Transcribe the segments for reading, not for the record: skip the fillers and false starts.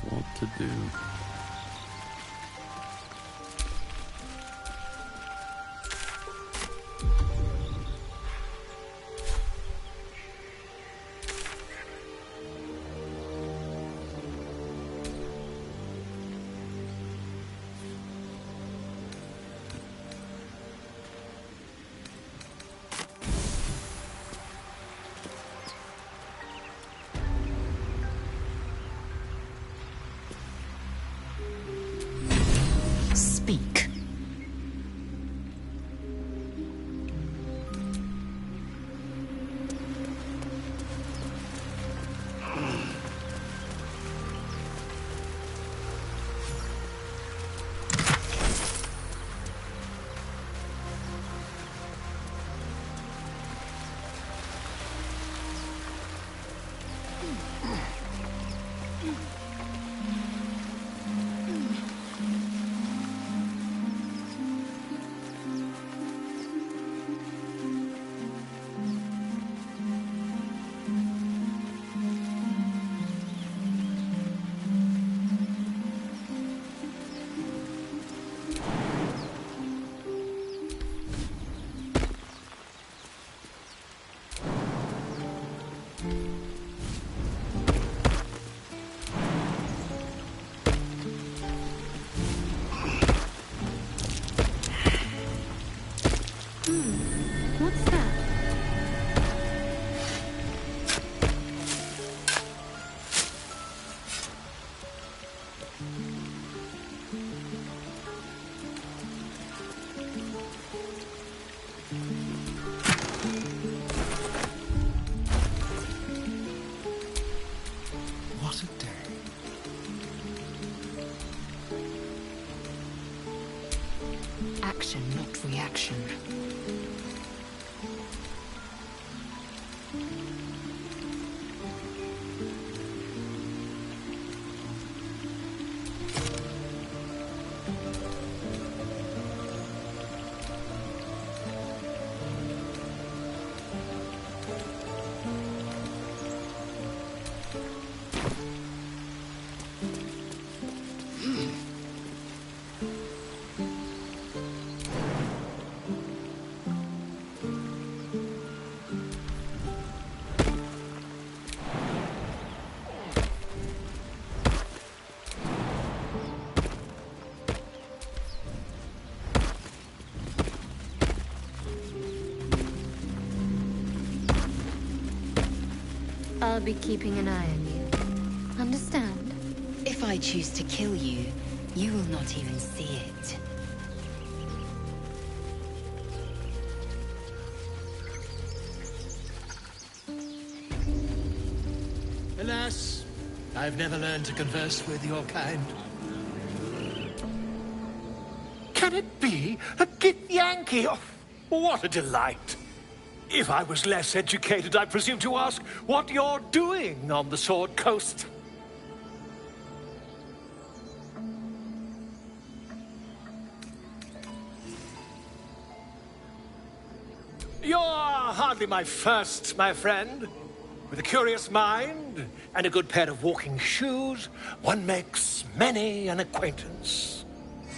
what to do. Speak. What's that? What a day. Action, not reaction. I'll be keeping an eye on you. Understand? If I choose to kill you, you will not even see it. Alas, I've never learned to converse with your kind. Can it be a Githyanki? Oh, what a delight! If I was less educated, I presume to ask what you're doing on the Sword Coast. You're hardly my first, my friend. With a curious mind and a good pair of walking shoes, one makes many an acquaintance.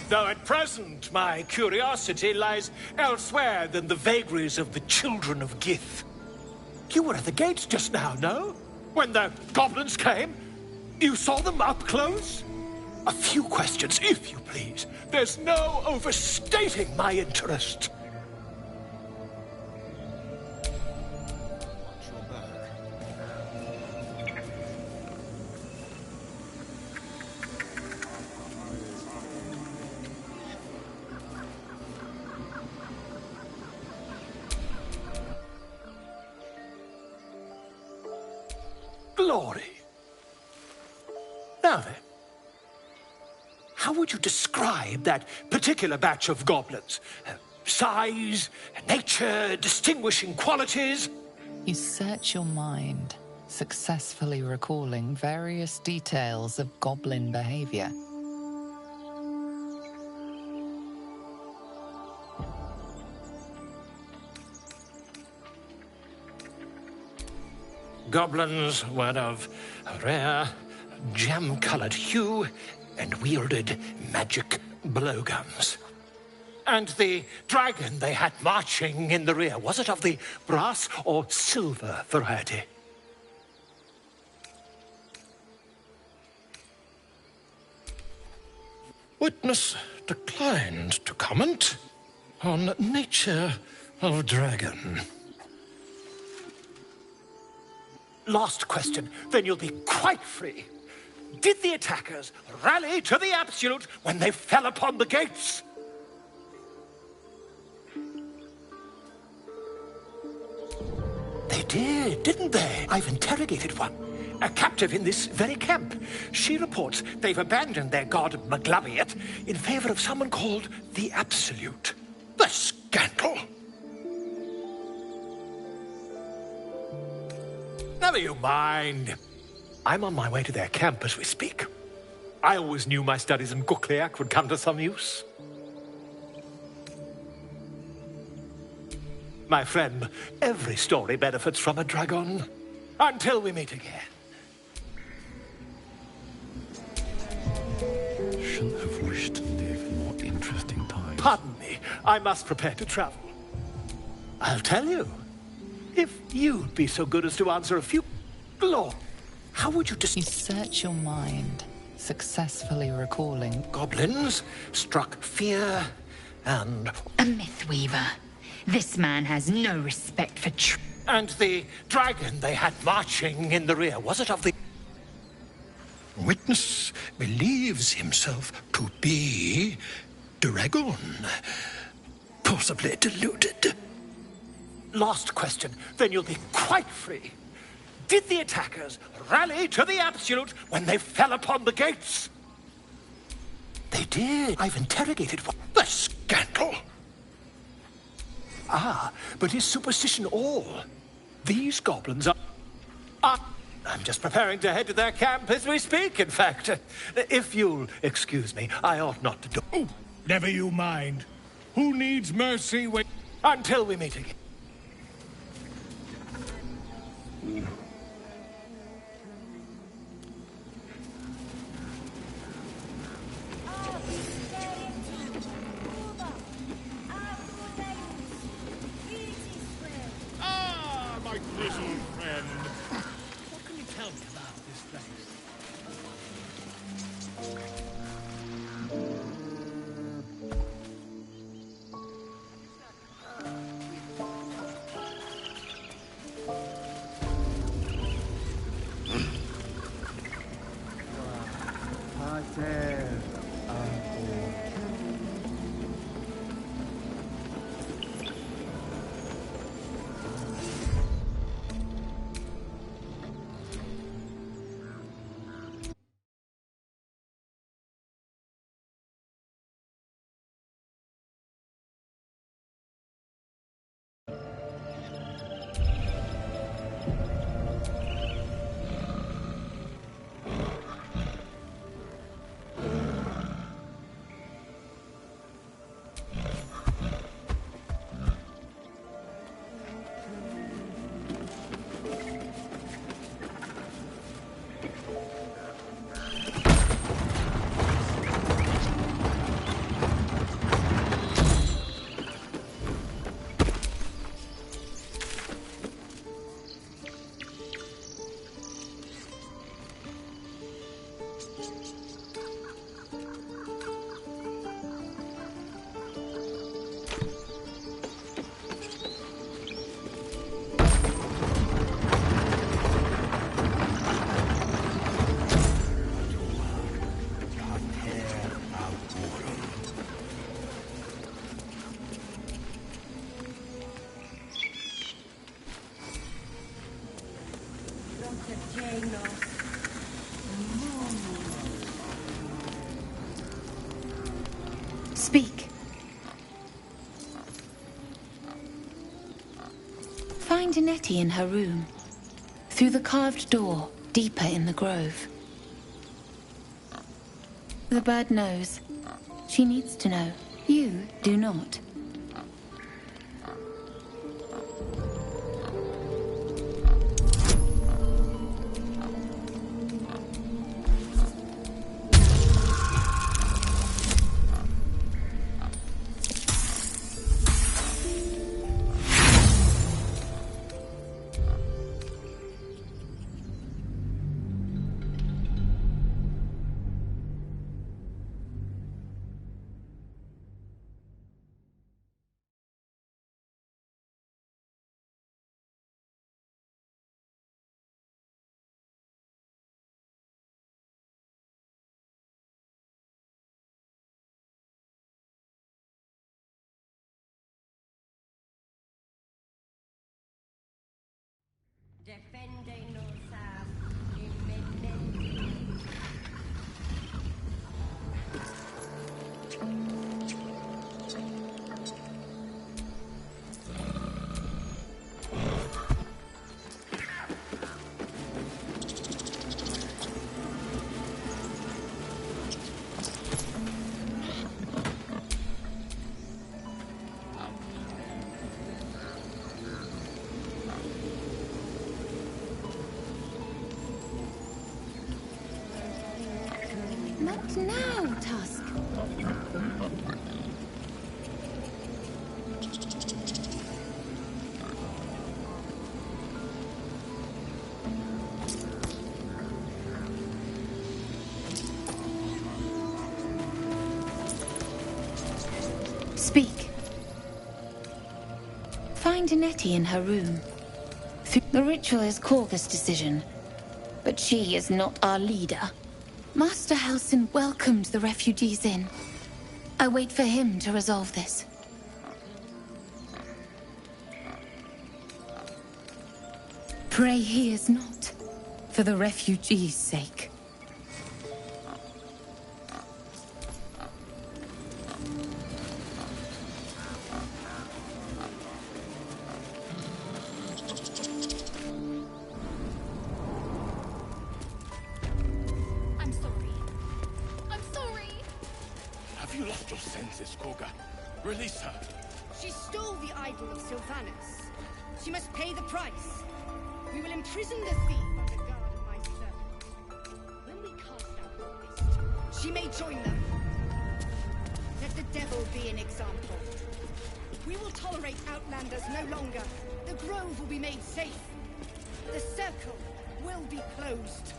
Though at present my curiosity lies elsewhere than the vagaries of the children of Gith. You were at the gates just now, no? When the goblins came? You saw them up close? A few questions, if you please. There's no overstating my interest. Glory. Now then, how would you describe that particular batch of goblins? Size, nature, distinguishing qualities? You search your mind, successfully recalling various details of goblin behavior. Goblins were of rare, jam-colored hue and wielded magic blowguns. And the dragon they had marching in the rear, was it of the brass or silver variety? Witness declined to comment on nature of dragon. Last question, then you'll be quite free. Did the attackers rally to the absolute when they fell upon the gates? They did, didn't they? I've interrogated one. A captive in this very camp. She reports they've abandoned their god Maglabiet in favor of someone called the Absolute. The scandal! Never you mind. I'm on my way to their camp as we speak. I always knew my studies in Gukliak would come to some use. My friend, every story benefits from a dragon. Until we meet again. Shouldn't have wished to live in more interesting times. Pardon me, I must prepare to travel. I'll tell you. If you'd be so good as to answer a few... Lord, how would you You search your mind, successfully recalling... Goblins struck fear and... A myth weaver. This man has no respect for And the dragon they had marching in the rear, was it of the... Witness believes himself to be dragon. Possibly deluded. Last question, then you'll be quite free. Did the attackers rally to the absolute when they fell upon the gates? They did. I've interrogated one. The scandal! Ah, but is superstition all? These goblins are... I'm just preparing to head to their camp as we speak, in fact. If you'll excuse me, I ought not to do... Oh, never you mind. Who needs mercy when... Until we meet again. Ah, my little friend. What can you tell me about this place? Speak. Find Nettie in her room. Through the carved door, deeper in the grove. The bird knows. She needs to know. You do not. Not now, Tusk. Speak. Find Nettie in her room. The ritual is Korga's decision, but she is not our leader. Master Halsin welcomed the refugees in. I wait for him to resolve this. Pray he is not, for the refugees' sake. Have you lost your senses, Korga? Release her. She stole the idol of Sylvanus. She must pay the price. We will imprison the thief on the guard of my servant. When we cast out the beast, she may join them. Let the devil be an example. We will tolerate outlanders no longer. The grove will be made safe. The circle will be closed.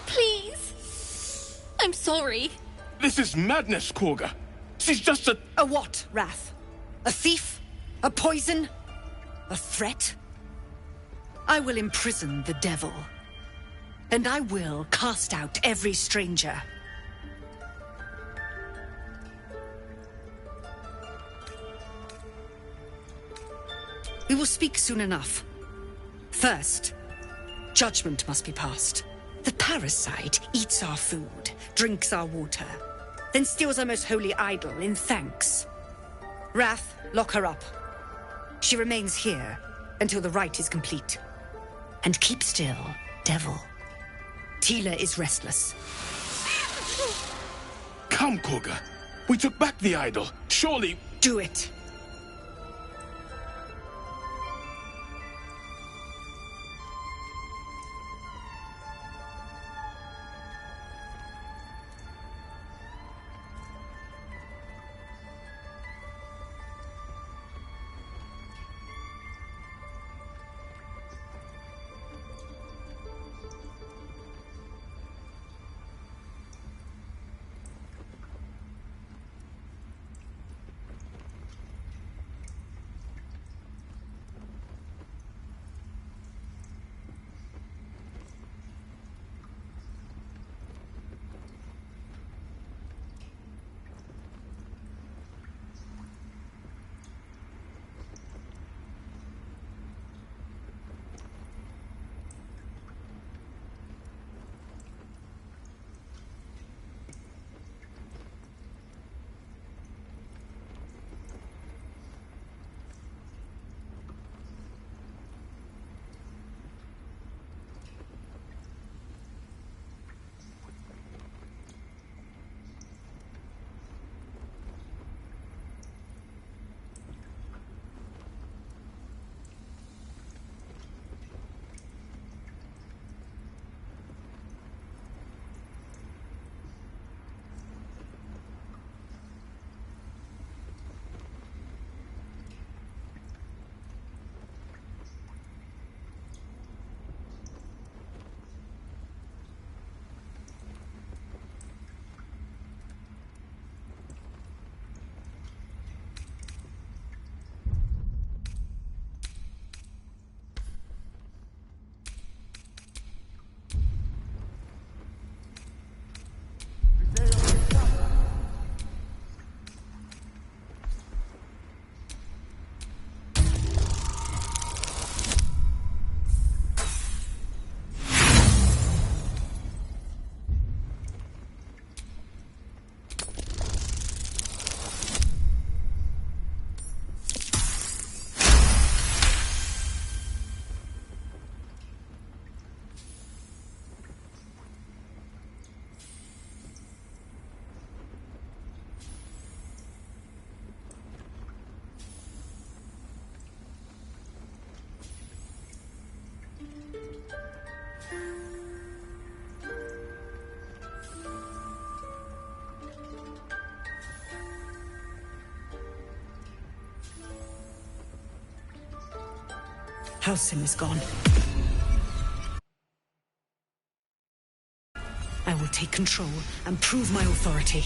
Please! I'm sorry. This is madness, Korga. She's just a... A what, Wrath? A thief? A poison? A threat? I will imprison the devil. And I will cast out every stranger. We will speak soon enough. First, judgment must be passed. The parasite eats our food, drinks our water, then steals our most holy idol in thanks. Wrath, lock her up. She remains here until the rite is complete. And keep still, devil. Tila is restless. Come, Korga. We took back the idol. Surely... Do it. Halsin is gone. I will take control and prove my authority.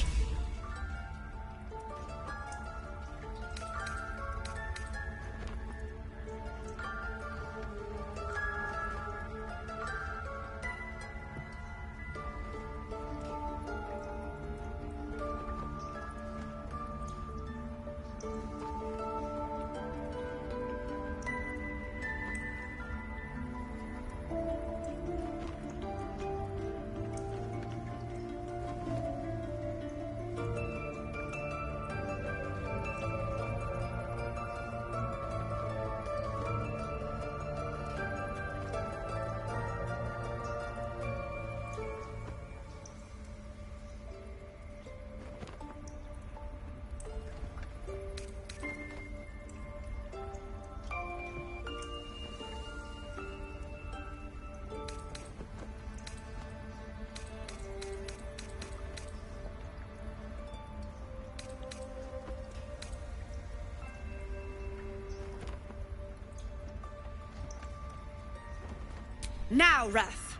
Now, Wrath!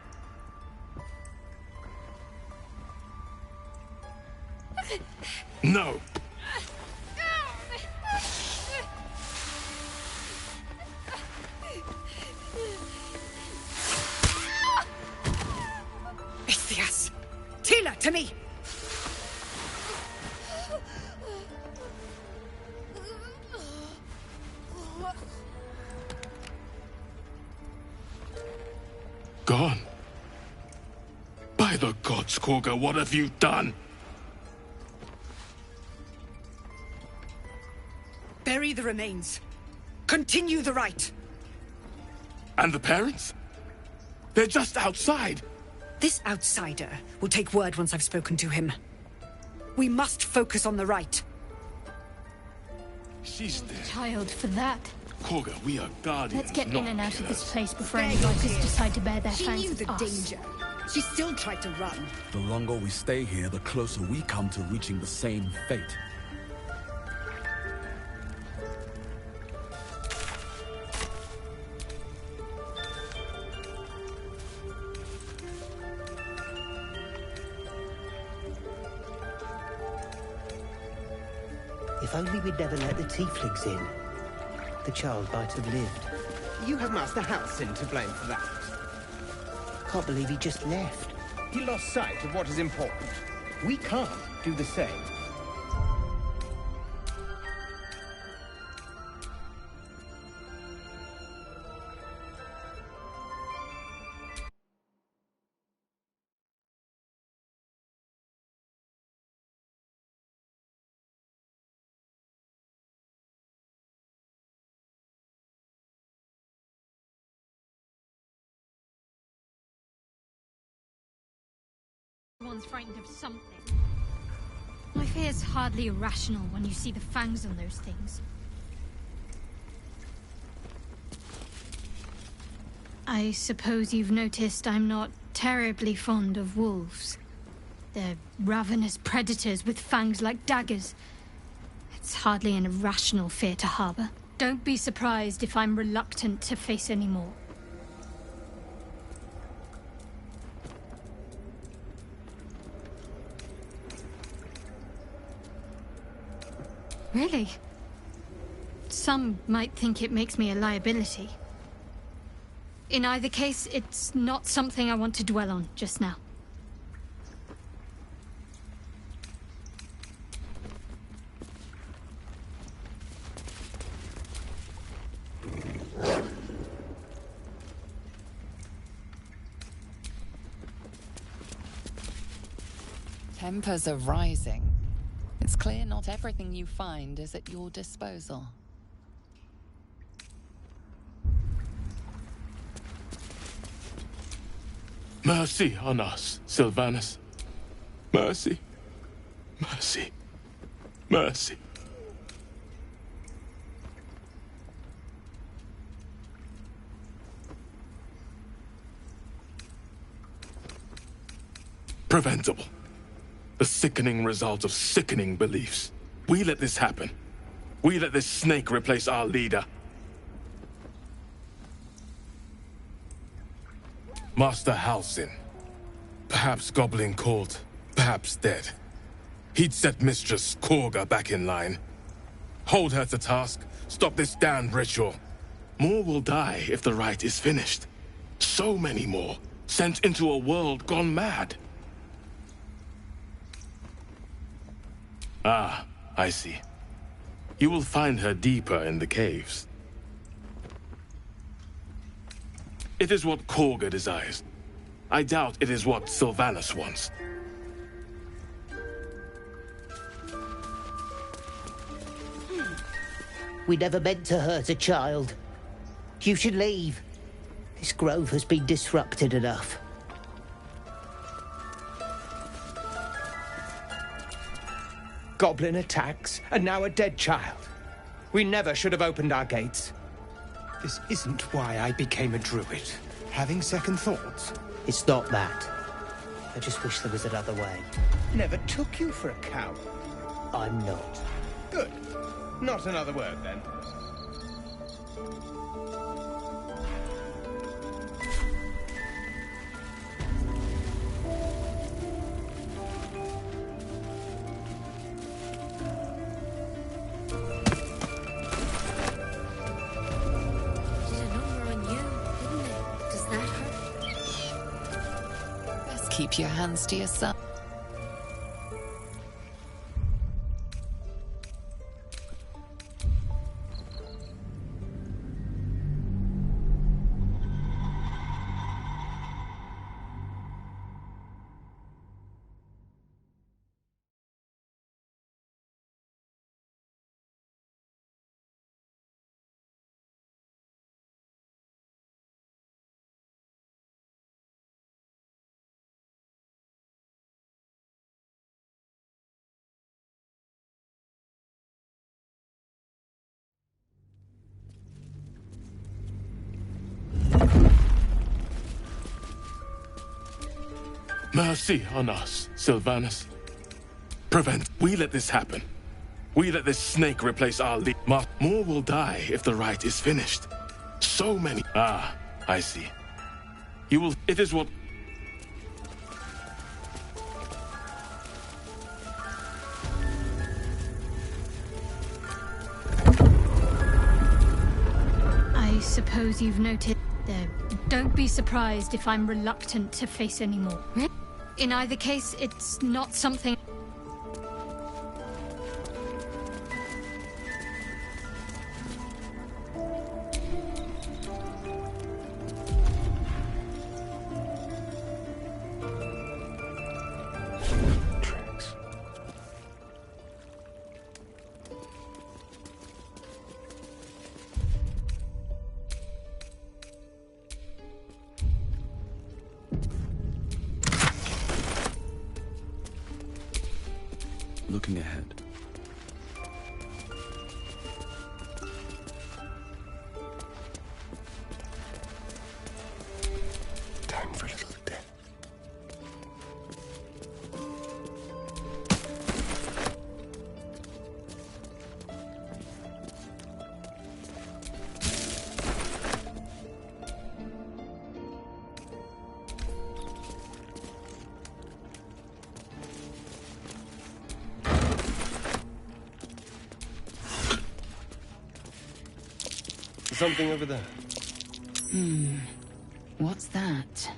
No! Ithias! Tila, to me! Gone. By the gods, Korga, what have you done? Bury the remains. Continue the rite. And the parents? They're just outside. This outsider will take word once I've spoken to him. We must focus on the rite. She's dead. Child for that. Korga, we are guardians. Let's get not in and out of killers. this place before any bikers decide to bear their She fangs knew at the us. danger. She still tried to run. The longer we stay here, the closer we come to reaching the same fate. If only we'd never let the tieflings in. The child might have lived. You have Master Halsin to blame for that. Can't believe he just left. He lost sight of what is important. We can't do the same. Everyone's frightened of something. My fear's hardly irrational when you see the fangs on those things. I suppose you've noticed I'm not terribly fond of wolves. They're ravenous predators with fangs like daggers. It's hardly an irrational fear to harbor. Don't be surprised if I'm reluctant to face any more. Really? Some might think it makes me a liability. In either case, it's not something I want to dwell on just now. Tempers are rising. It's clear not everything you find is at your disposal. Mercy on us, Sylvanus. Mercy. Mercy. Mercy. Preventable. The sickening result of sickening beliefs. We let this happen. We let this snake replace our leader. Master Halsin. Perhaps goblin called, perhaps dead. He'd set Mistress Korga back in line. Hold her to task, stop this damned ritual. More will die if the rite is finished. So many more, sent into a world gone mad. Ah, I see. You will find her deeper in the caves. It is what Korga desires. I doubt it is what Sylvanus wants. We never meant to hurt a child. You should leave. This grove has been disrupted enough. Goblin attacks, and now a dead child. We never should have opened our gates. This isn't why I became a druid. Having second thoughts? It's not that. I just wish there was another way. Never took you for a coward. I'm not. Good. Not another word, then. Keep your hands to yourself. Mercy on us, Sylvanus. We let this happen. We let this snake replace our lead. More will die if the rite is finished. So many. Ah, I see. You will. It is what. I suppose you've noted there. Don't be surprised if I'm reluctant to face any more. In either case, it's not something... Looking ahead. Time for a little death. Something over there. What's that?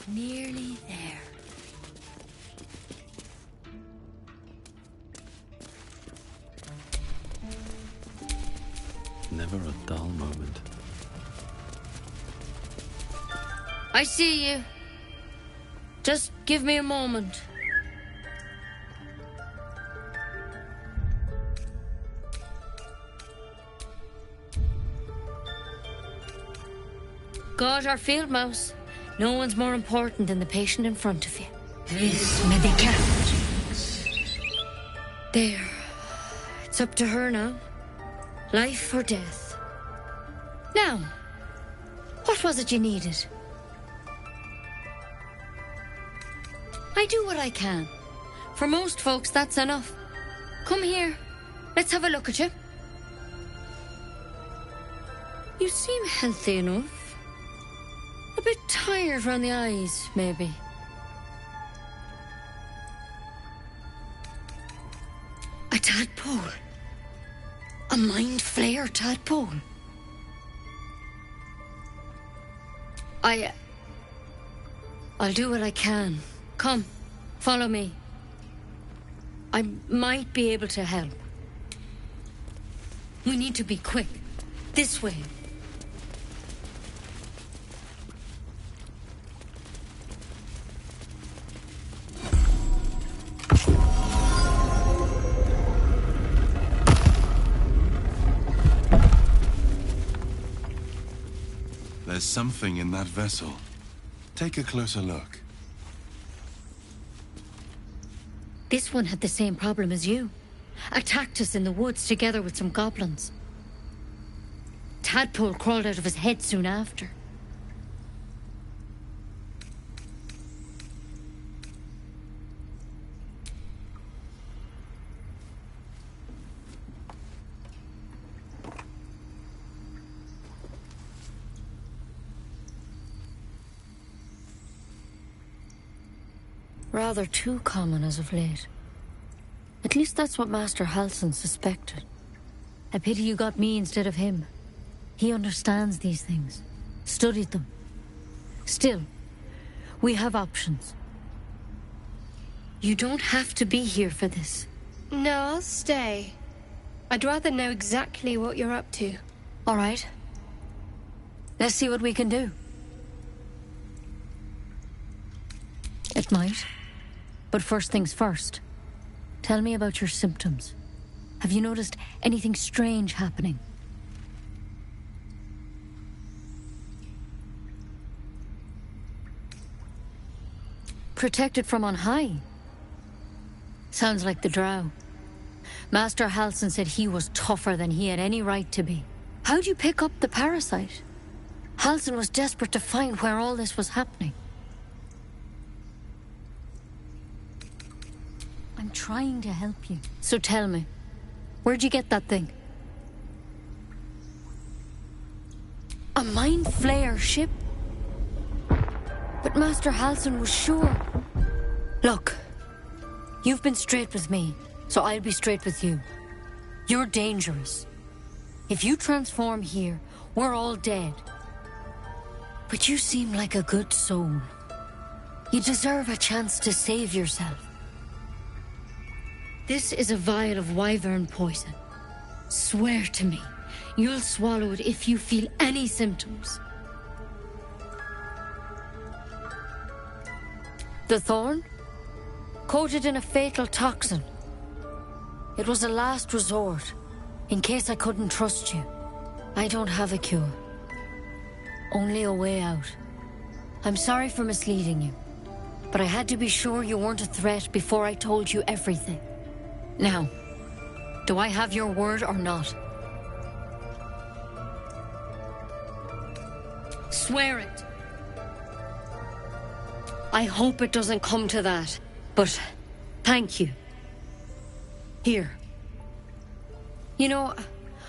Nearly there. Never a dull moment. I see you. Just give me a moment. Got our field mouse. No one's more important than the patient in front of you. Vis medicat. There. It's up to her now. Life or death. Now, what was it you needed? I do what I can. For most folks, that's enough. Come here. Let's have a look at you. You seem healthy enough. A bit tired around the eyes, maybe. A tadpole. A mind flayer tadpole. I'll do what I can. Come, follow me. I might be able to help. We need to be quick. This way. There's something in that vessel. Take a closer look. This one had the same problem as you. Attacked us in the woods together with some goblins. Tadpole crawled out of his head soon after. Rather too common as of late. At least that's what Master Halsin suspected. A pity you got me instead of him. He understands these things. Studied them. Still, we have options. You don't have to be here for this. No, I'll stay. I'd rather know exactly what you're up to. All right. Let's see what we can do. It might. But first things first. Tell me about your symptoms. Have you noticed anything strange happening? Protected from on high? Sounds like the drow. Master Halsin said he was tougher than he had any right to be. How'd you pick up the parasite? Halsin was desperate to find where all this was happening. I'm trying to help you. So tell me, where'd you get that thing? A mind flayer ship? But Master Halsin was sure. Look, you've been straight with me, so I'll be straight with you. You're dangerous. If you transform here, we're all dead. But you seem like a good soul. You deserve a chance to save yourself. This is a vial of wyvern poison. Swear to me, you'll swallow it if you feel any symptoms. The thorn? Coated in a fatal toxin. It was a last resort, in case I couldn't trust you. I don't have a cure. Only a way out. I'm sorry for misleading you, but I had to be sure you weren't a threat before I told you everything. Now, do I have your word or not? Swear it. I hope it doesn't come to that, but thank you. Here. You know,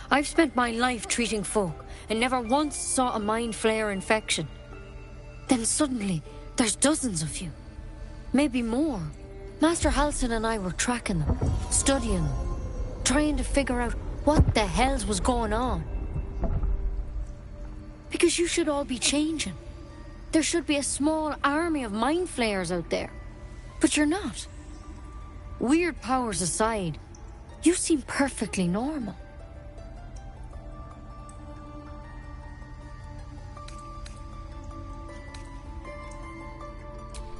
I've spent my life treating folk and never once saw a mind flayer infection. Then suddenly, there's dozens of you. Maybe more. Master Halsin and I were tracking them, studying them, trying to figure out what the hells was going on. Because you should all be changing. There should be a small army of mind flayers out there. But you're not. Weird powers aside, you seem perfectly normal.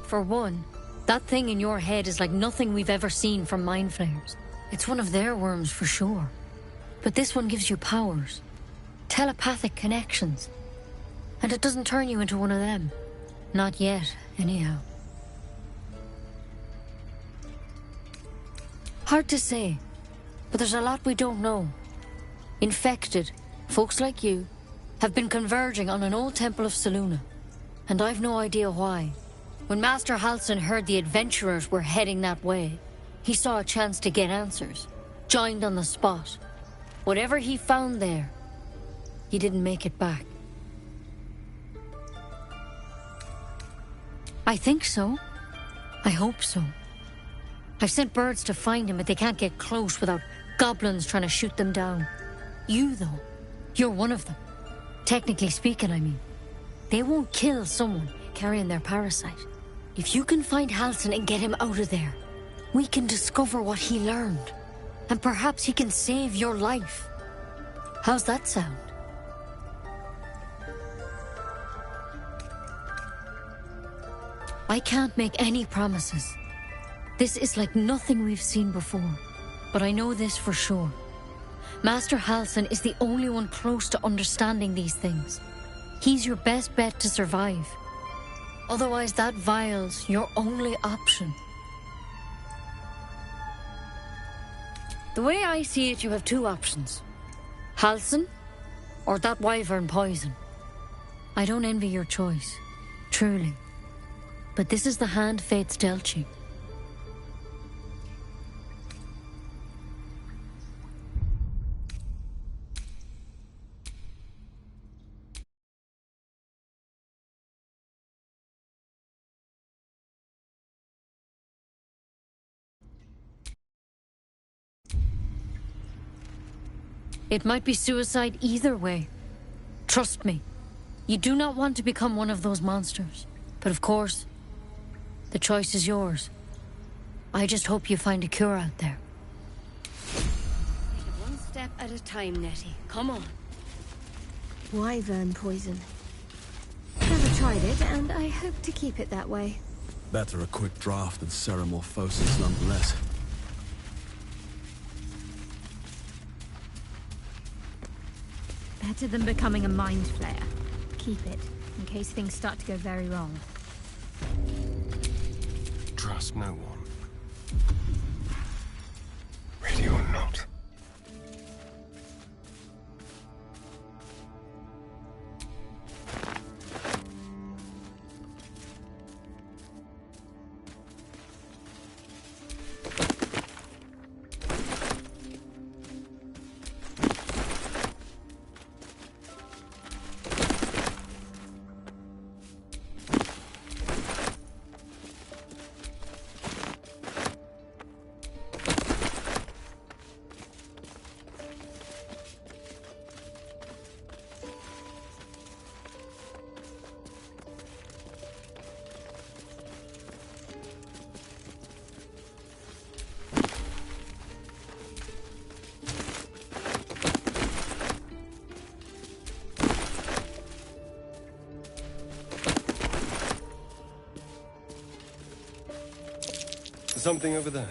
For one, that thing in your head is like nothing we've ever seen from mind flayers. It's one of their worms for sure. But this one gives you powers. Telepathic connections. And it doesn't turn you into one of them. Not yet, anyhow. Hard to say, but there's a lot we don't know. Infected, folks like you, have been converging on an old temple of Selûne, and I've no idea why. When Master Halsin heard the adventurers were heading that way, he saw a chance to get answers, joined on the spot. Whatever he found there, he didn't make it back. I think so. I hope so. I've sent birds to find him, but they can't get close without goblins trying to shoot them down. You, though, you're one of them. Technically speaking, I mean. They won't kill someone carrying their parasite. If you can find Halsin and get him out of there, we can discover what he learned. And perhaps he can save your life. How's that sound? I can't make any promises. This is like nothing we've seen before. But I know this for sure. Master Halsin is the only one close to understanding these things. He's your best bet to survive. Otherwise, that vial's your only option. The way I see it, you have two options. Halsin, or that wyvern poison. I don't envy your choice, truly. But this is the hand fate's dealt you. It might be suicide either way. Trust me, you do not want to become one of those monsters. But of course, the choice is yours. I just hope you find a cure out there. One step at a time, Nettie. Come on. Wyvern poison. Never tried it, and I hope to keep it that way. Better a quick draft than ceramorphosis nonetheless. Better than becoming a mind flayer. Keep it, in case things start to go very wrong. Trust no one. Ready or not. Something over there.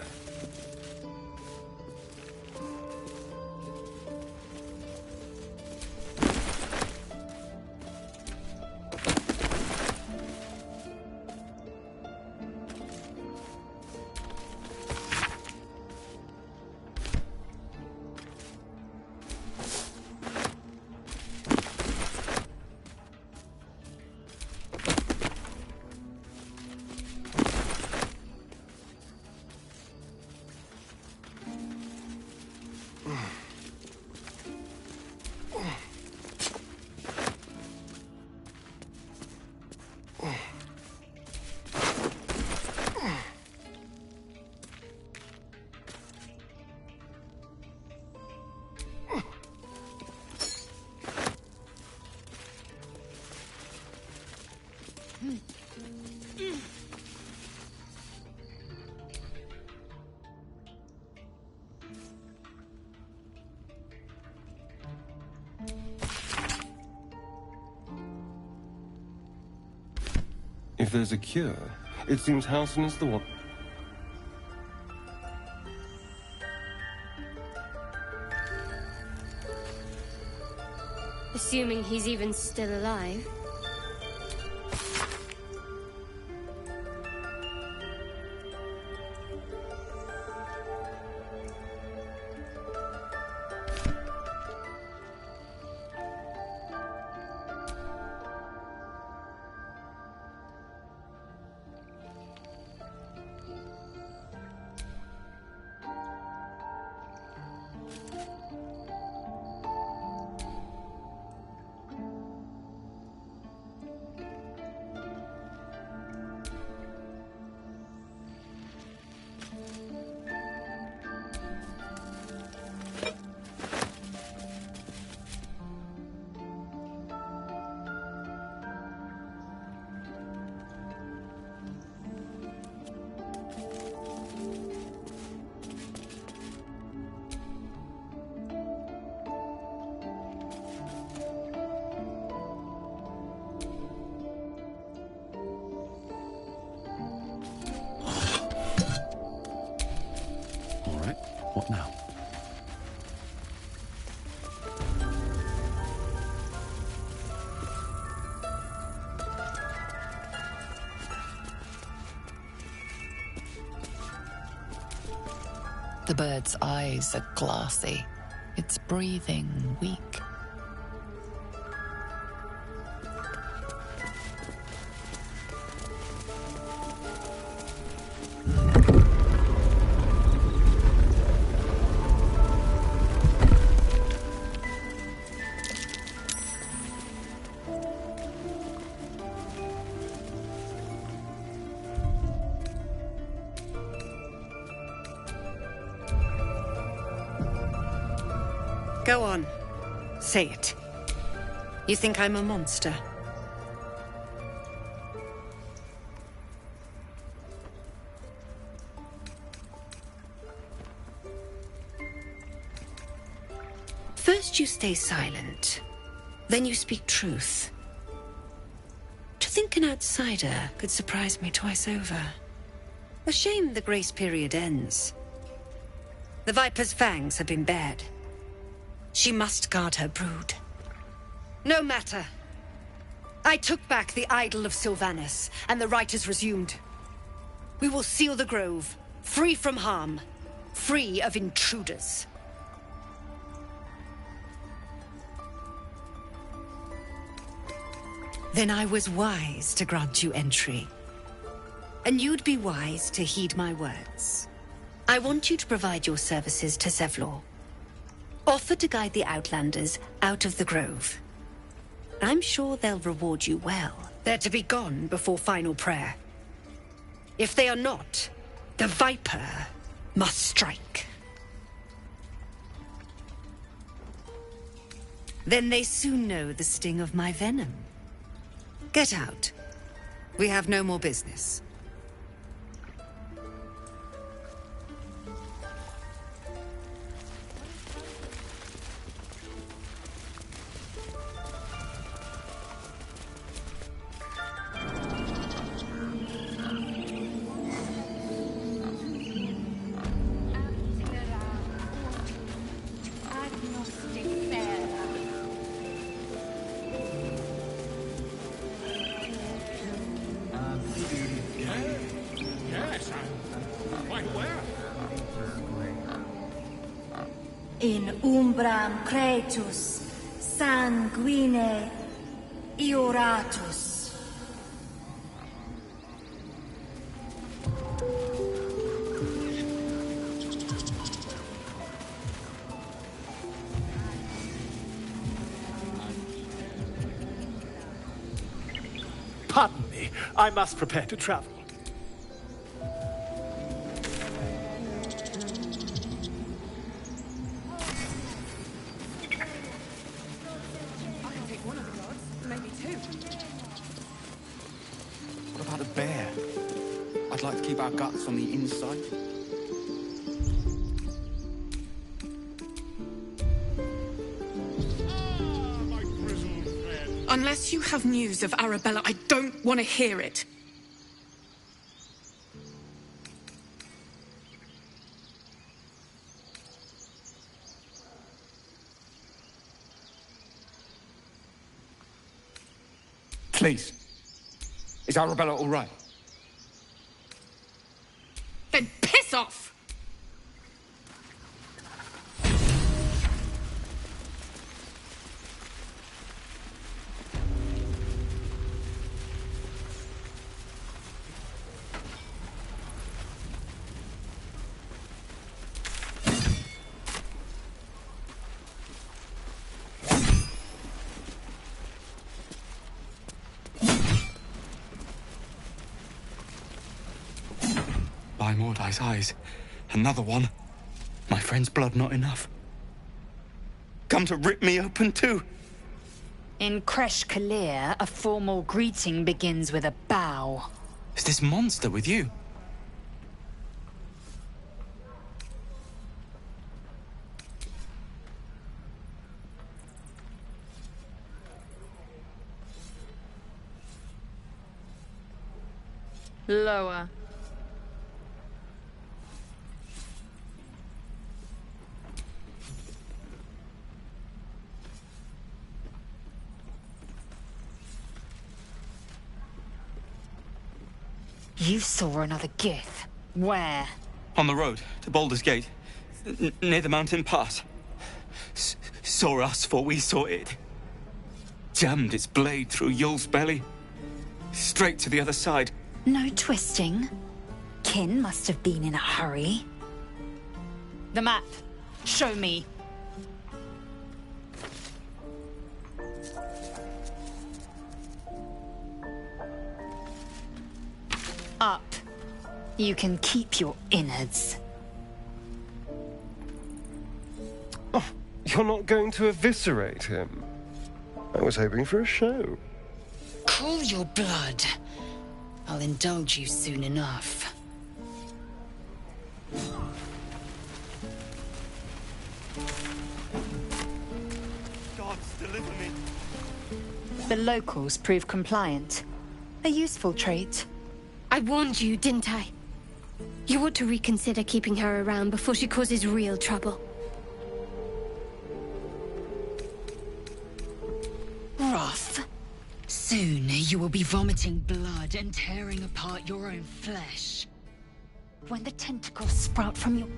If there's a cure, it seems Halsin is the one. Assuming he's even still alive. The bird's eyes are glassy, its breathing weak. Go on. Say it. You think I'm a monster? First you stay silent, then you speak truth. To think an outsider could surprise me twice over. A shame the grace period ends. The Viper's fangs have been bared. She must guard her brood. No matter. I took back the idol of Sylvanus, and the rite is resumed. We will seal the grove, free from harm, free of intruders. Then I was wise to grant you entry. And you'd be wise to heed my words. I want you to provide your services to Zevlor. Offer to guide the Outlanders out of the grove. I'm sure they'll reward you well. They're to be gone before final prayer. If they are not, the Viper must strike. Then they soon know the sting of my venom. Get out. We have no more business. In umbram cretus, sanguine ioratus. Pardon me, I must prepare to travel. What about a bear? I'd like to keep our guts on the inside. Unless you have news of Arabella, I don't want to hear it. Please. Is Arabella all right? Then piss off! By Mordai's eyes. Another one. My friend's blood not enough. Come to rip me open too. In Kresh Kalir, a formal greeting begins with a bow. Is this monster with you? Lower. You saw another Gith. Where? On the road to Baldur's Gate. near the mountain pass. Saw us, for we saw it. Jammed its blade through Yul's belly. Straight to the other side. No twisting. Kin must have been in a hurry. The map. Show me. Up. You can keep your innards. Oh, you're not going to eviscerate him? I was hoping for a show. Cool your blood. I'll indulge you soon enough. Gods, deliver me. The locals prove compliant. A useful trait. I warned you, didn't I? You ought to reconsider keeping her around before she causes real trouble. Rough. Soon you will be vomiting blood and tearing apart your own flesh. When the tentacles sprout from your...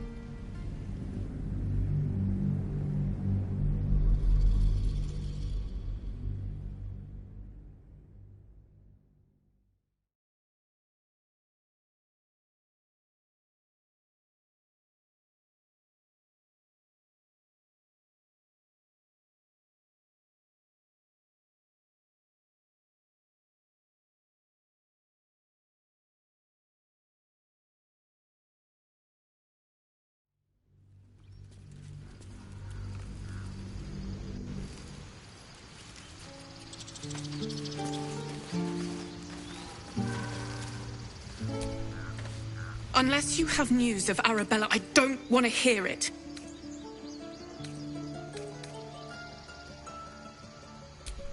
Unless you have news of Arabella, I don't want to hear it.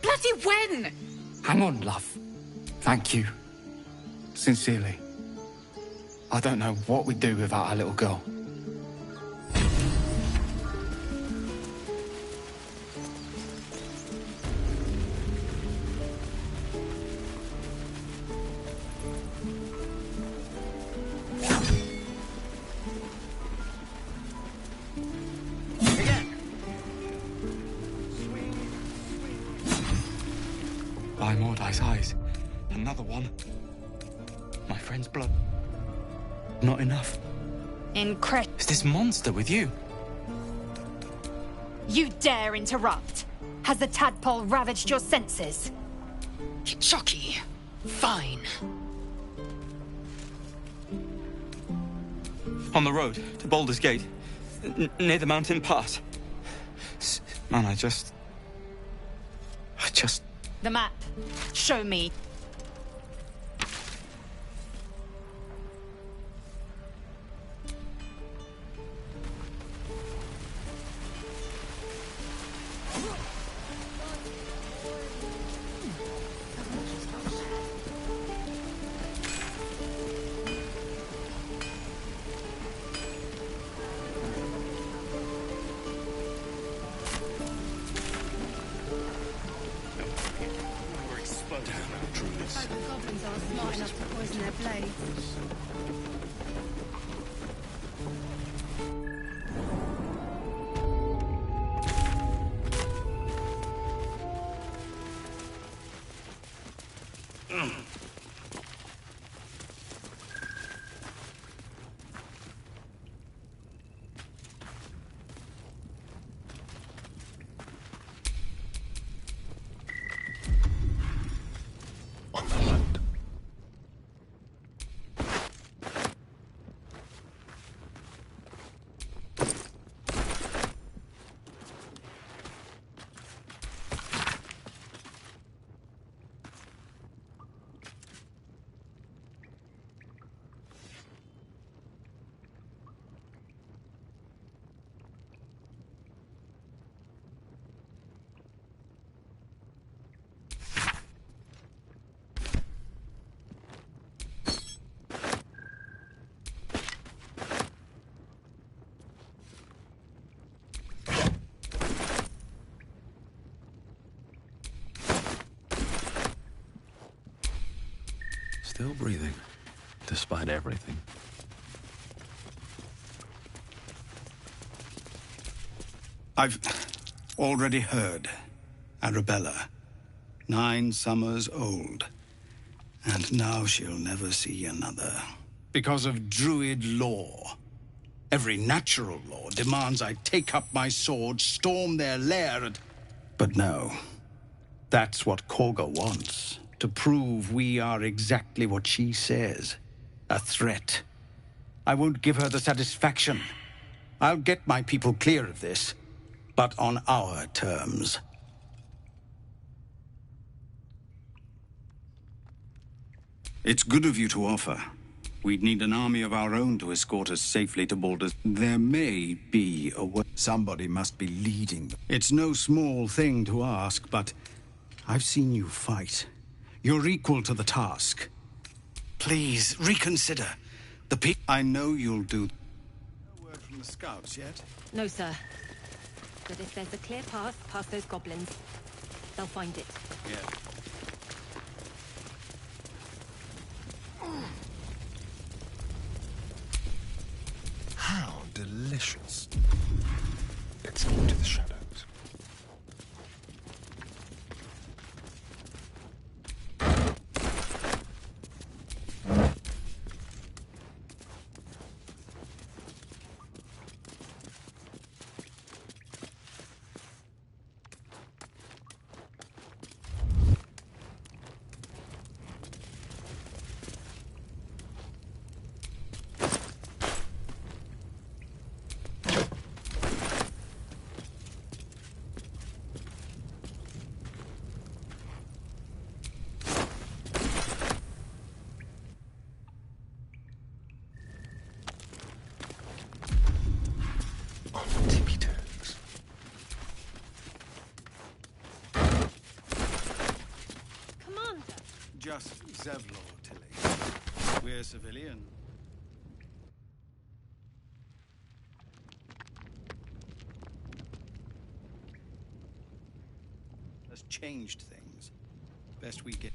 Bloody when? Hang on, love. Thank you. Sincerely. I don't know what we'd do without our little girl. By Mordai's eyes. Another one. My friend's blood. Not enough. Incredible. Is this monster with you? You dare interrupt? Has the tadpole ravaged your senses? Chocky. Fine. On the road to Baldur's Gate. Near the mountain pass. Man, I just... The map. Show me. The goblins aren't smart enough to poison their blades. Still breathing, despite everything. I've already heard. Arabella, 9 summers old. And now she'll never see another. Because of Druid law. Every natural law demands I take up my sword, storm their lair, and... But no. That's what Korga wants. To prove we are exactly what she says. A threat. I won't give her the satisfaction. I'll get my people clear of this, but on our terms. It's good of you to offer. We'd need an army of our own to escort us safely to Baldurs. There may be a way. Somebody must be leading them. It's no small thing to ask, but I've seen you fight. You're equal to the task. Please, reconsider. I know you'll do... No word from the scouts yet? No, sir. But if there's a clear path past those goblins, they'll find it. Yeah. How delicious. Let's go to the shadows. Just Zevlor, Tilly. We're civilian. Has changed things. Best we get.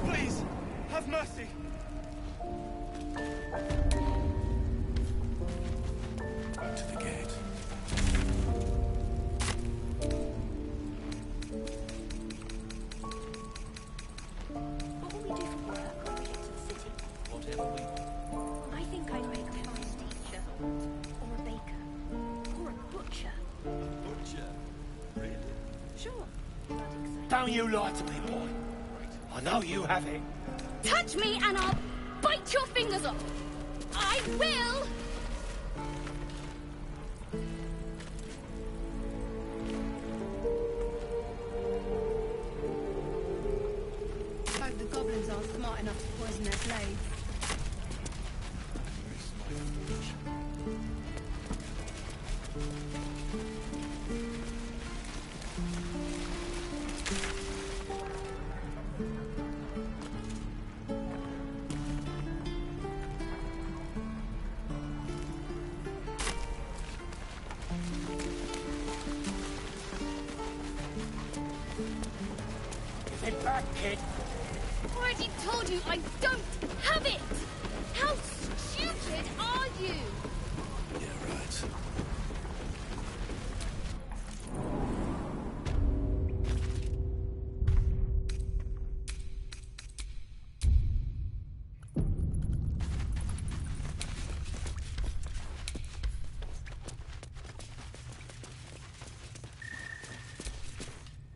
Please, have mercy. Back to the gate. What will we do for work when we get to the city? Whatever we want. I think I'd make a forest teacher, or a baker, or a butcher. Butcher? Really? Sure. Don't you lie to me, boy. I know you have it. Touch me and I'll bite your fingers off. I will. poison their blades. Get back, kid. I already told you I don't have it! How stupid are you? Yeah, right.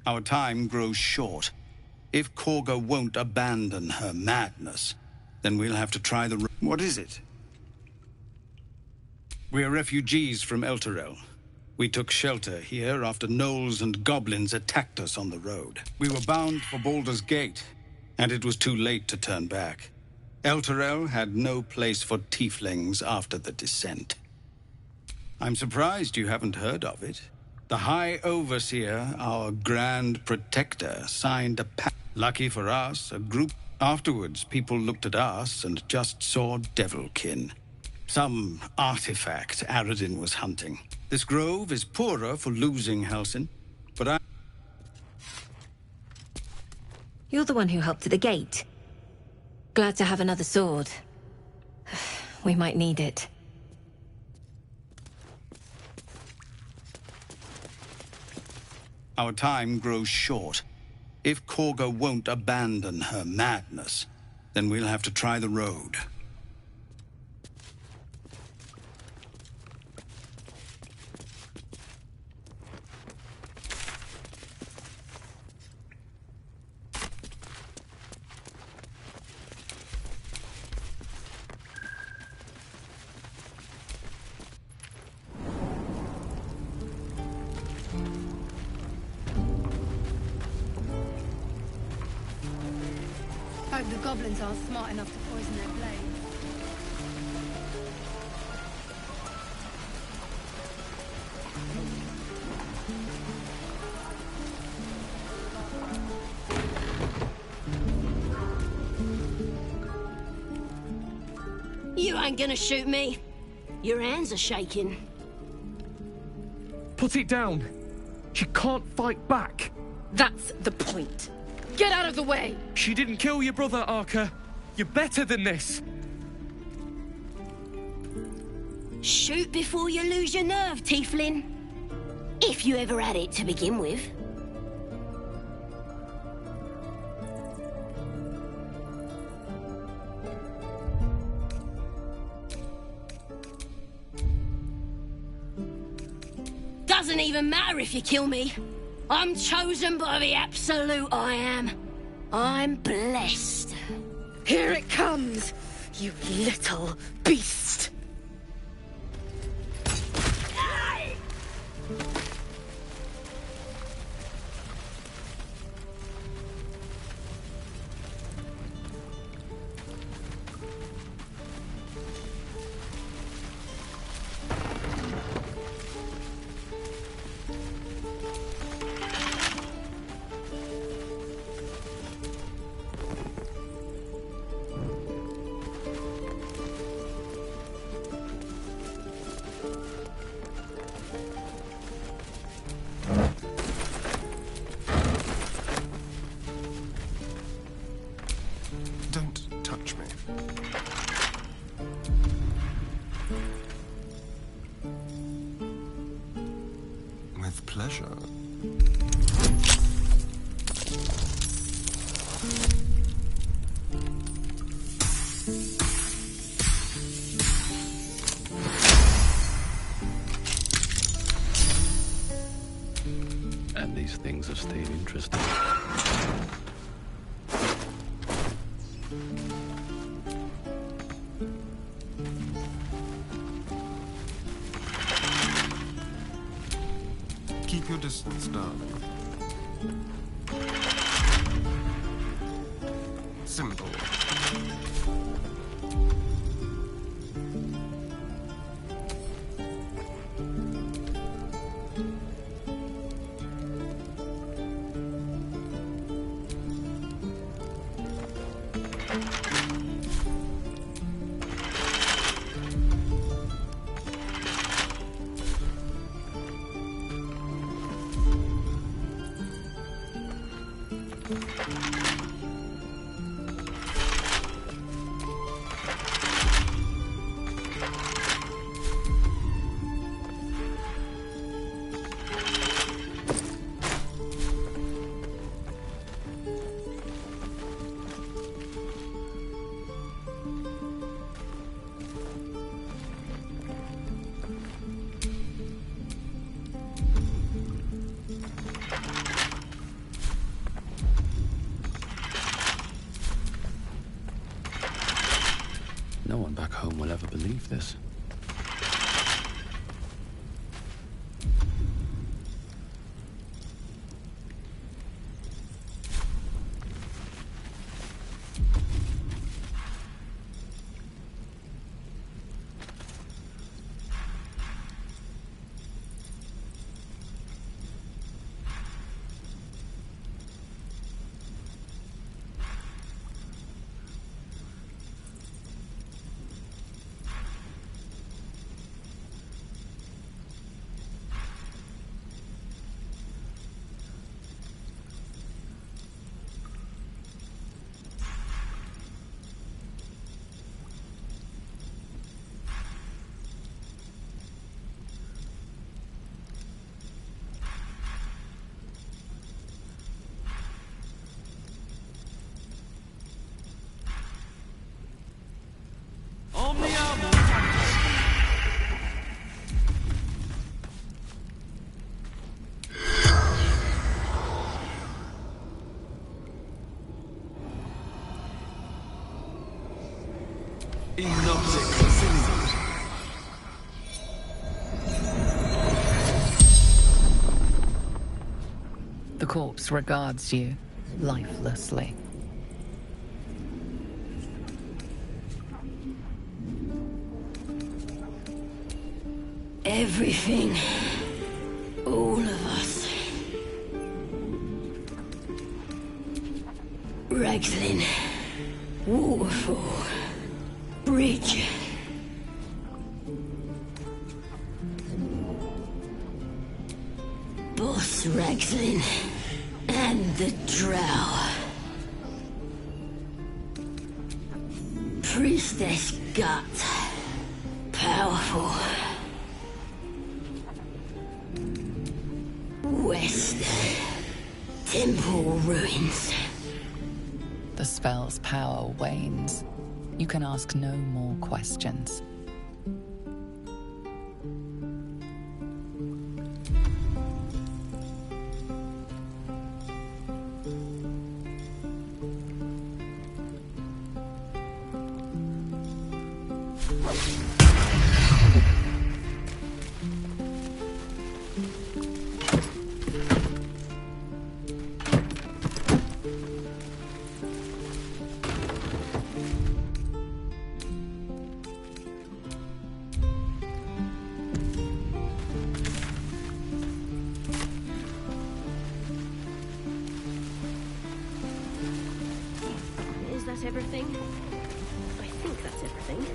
Our time grows short. If Korga won't abandon her madness, then we'll have to try the... What is it? We're refugees from Elturel. We took shelter here after gnolls and goblins attacked us on the road. We were bound for Baldur's Gate, and it was too late to turn back. Elturel had no place for tieflings after the descent. I'm surprised you haven't heard of it. The High Overseer, our Grand Protector, signed a pact. Lucky for us, a group... Afterwards, people looked at us and just saw Devilkin. Some artifact Aradin was hunting. This grove is poorer for losing Halsin, but I... You're the one who helped at the gate. Glad to have another sword. We might need it. Our time grows short. If Korga won't abandon her madness, then we'll have to try the road. Hope the goblins aren't smart enough to poison their blades. You ain't gonna shoot me. Your hands are shaking. Put it down. She can't fight back. That's the point. Get out of the way! She didn't kill your brother, Arka. You're better than this. Shoot before you lose your nerve, Tieflin. If you ever had it to begin with. Doesn't even matter if you kill me. I'm chosen by the Absolute I am. I'm blessed. Here it comes, you little beast. Don't touch me. With pleasure. And these things have stayed interesting. Keep your distance, darling. Simple. No one back home will ever believe this. The corpse regards you lifelessly. Everything. All of us. Ragslin. Waterfall. Bridge. Boss Ragslin. And the Drow. Priestess Gut. Powerful. West. Temple ruins. The spell's power wanes. You can ask no more questions. Is that everything? I think that's everything.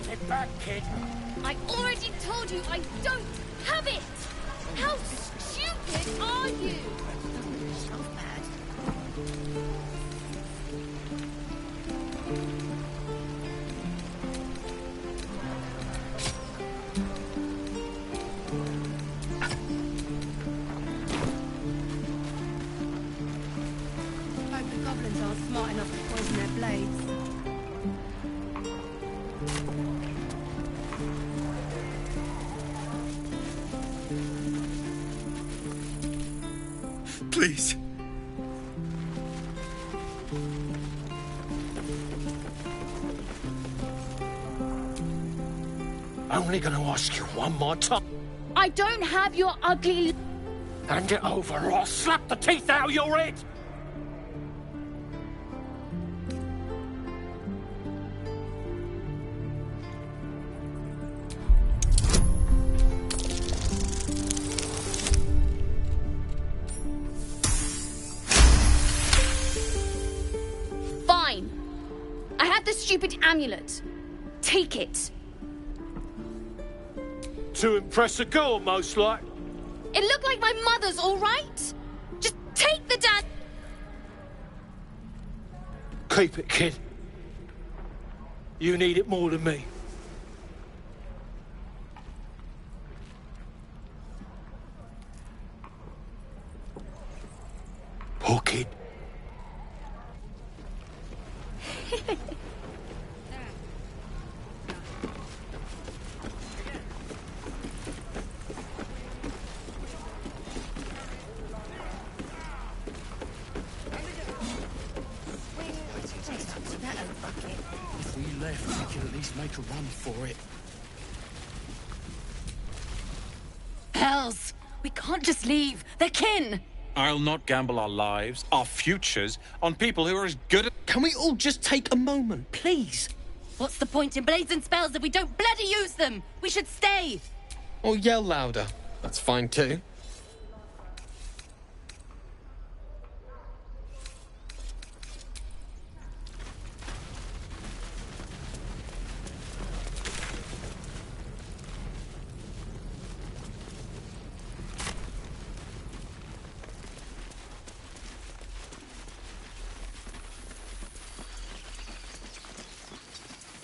Get back, kid. I already told you I don't have it! How stupid are you? Hope the goblins aren't smart enough to poison their blades. Please. Only gonna ask you one more time. I don't have your ugly... Hand it over or I'll slap the teeth out of your head! Fine. I have the stupid amulet. Take it. To impress a girl, most like. It looked like my mother's, all right? Just take the damn... Keep it, kid. You need it more than me. Poor kid. If we left, we could at least make a run for it. Hells! We can't just leave. They're kin! I'll not gamble our lives, our futures, on people who are as good at... Can we all just take a moment, please? What's the point in blades and spells if we don't bloody use them? We should stay! Or yell louder. That's fine too.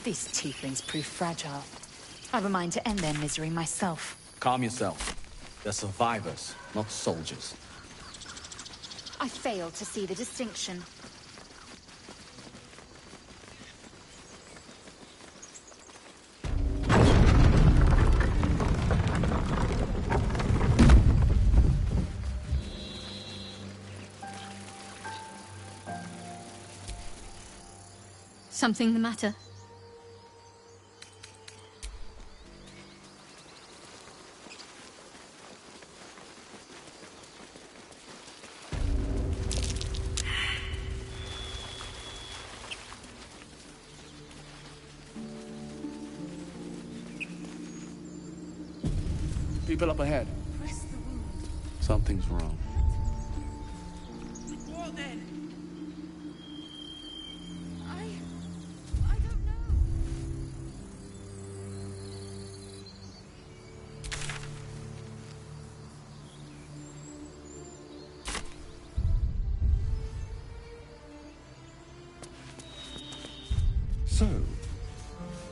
These tieflings prove fragile. I have a mind to end their misery myself. Calm yourself. They're survivors, not soldiers. I fail to see the distinction. Something the matter? People up ahead. Something's wrong. What then? I don't know. So,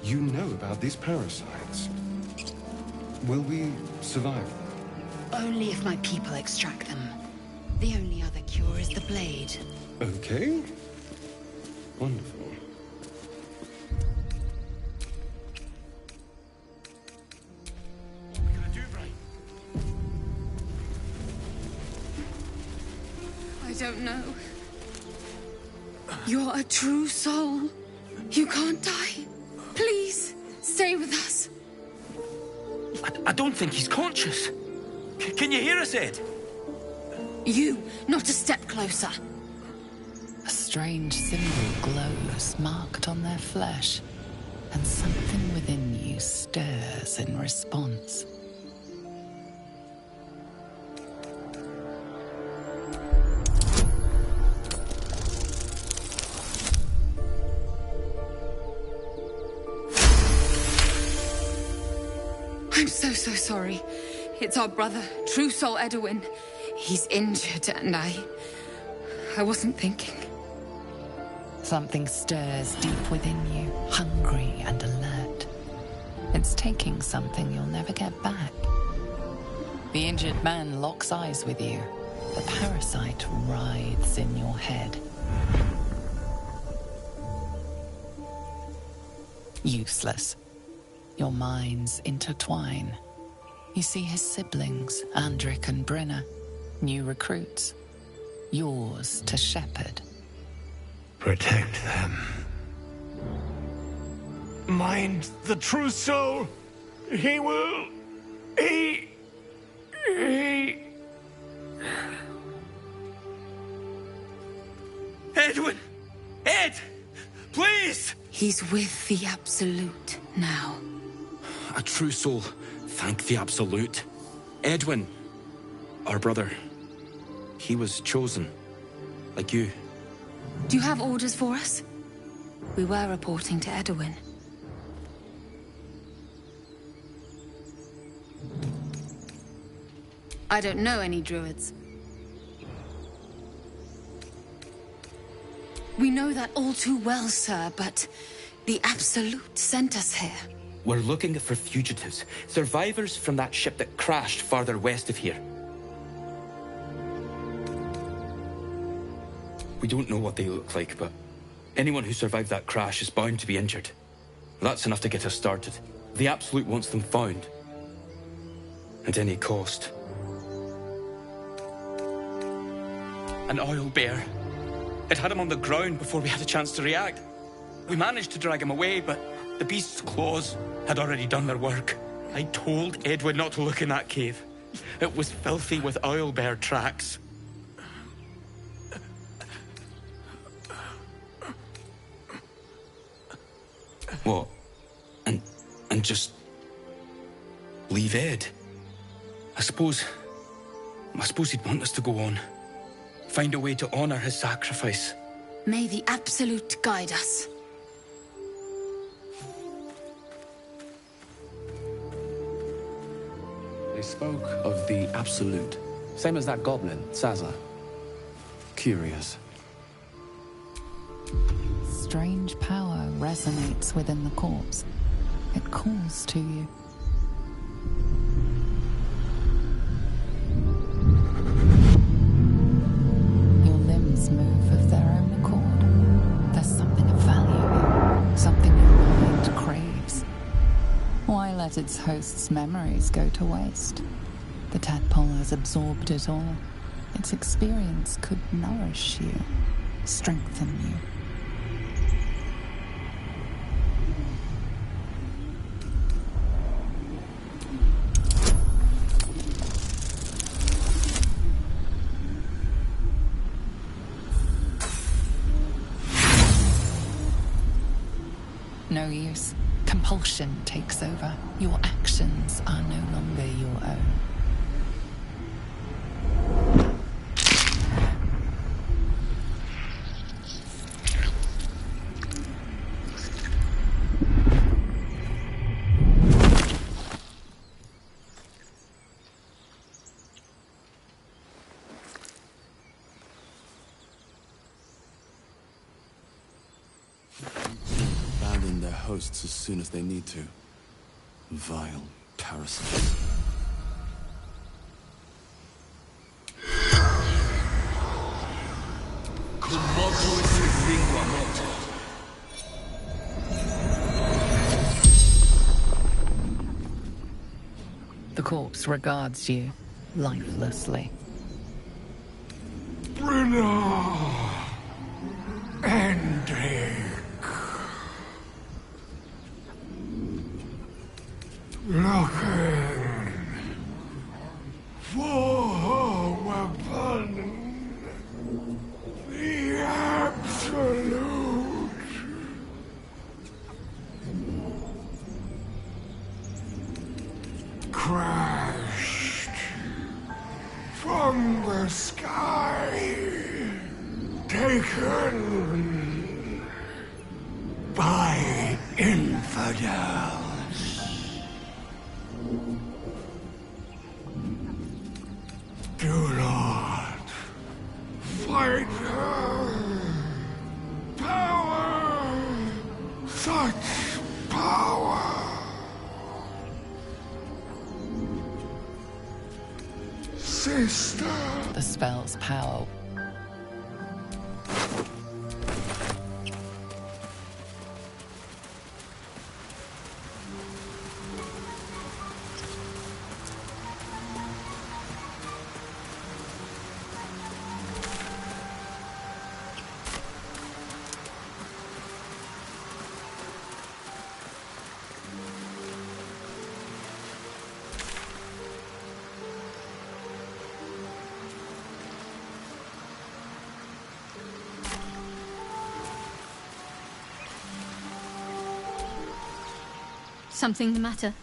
you know about these parasites. Will we survive? Only if my people extract them. The only other cure is the blade. Okay. Wonderful. I don't know. You're a true soul. You can't die. Please, stay with us. I don't think he's conscious. Can you hear us, Ed? You, not a step closer. A strange symbol glows, marked on their flesh, and something within you stirs in response. so sorry. It's our brother, True Soul Edwin. He's injured and I wasn't thinking. Something stirs deep within you, hungry and alert. It's taking something you'll never get back. The injured man locks eyes with you. The parasite writhes in your head. Useless. Your minds intertwine. You see his siblings, Andric and Brenna, new recruits. Yours to shepherd. Protect them. Mind the true soul. He will... He... Edwin! Ed! Please! He's with the Absolute now. A true soul. Thank the Absolute. Edwin, our brother, he was chosen, like you. Do you have orders for us? We were reporting to Edwin. I don't know any druids. We know that all too well, sir, but the Absolute sent us here. We're looking for fugitives, survivors from that ship that crashed farther west of here. We don't know what they look like, but anyone who survived that crash is bound to be injured. That's enough to get us started. The Absolute wants them found. At any cost. An oil bear. It had him on the ground before we had a chance to react. We managed to drag him away, but the beast's claws had already done their work. I told Edwin not to look in that cave. It was filthy with oil bear tracks. What? And just leave Ed? I suppose he'd want us to go on. Find a way to honor his sacrifice. May the Absolute guide us. They spoke of the Absolute. Same as that goblin, Sazza. Curious. Strange power resonates within the corpse. It calls to you. Your limbs move of their own accord. There's something of value here, something your mind craves. Why let its host's memories go to waste? The tadpole has absorbed it all. Its experience could nourish you, strengthen you. No use. Compulsion takes over. Your actions are no longer your own. Hosts as soon as they need to. Vile parasites. The corpse regards you lifelessly. Brenna! Andric! Looking for weapon, the Absolute. Crashed from the sky, taken by infidels. great power! Such power! Sister! The spell's power. Something the matter?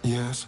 Yes?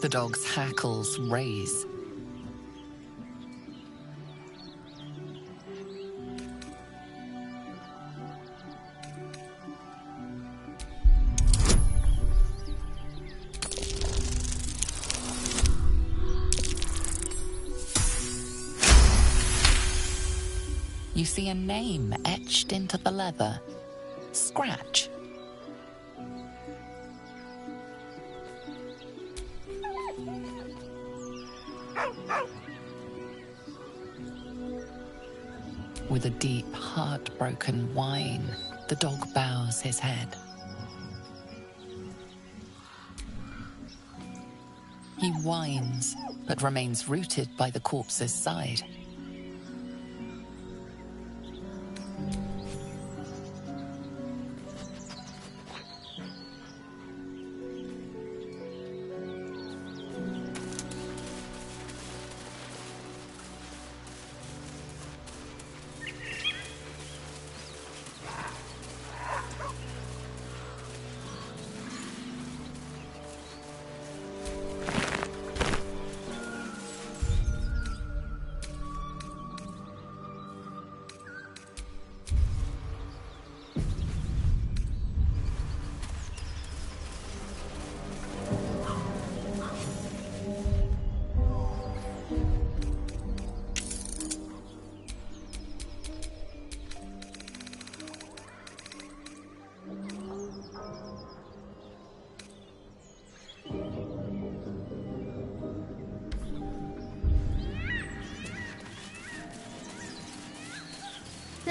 The dog's hackles raise. You see a name etched into the leather. Scratch. With a deep, heartbroken whine, the dog bows his head. He whines, but remains rooted by the corpse's side.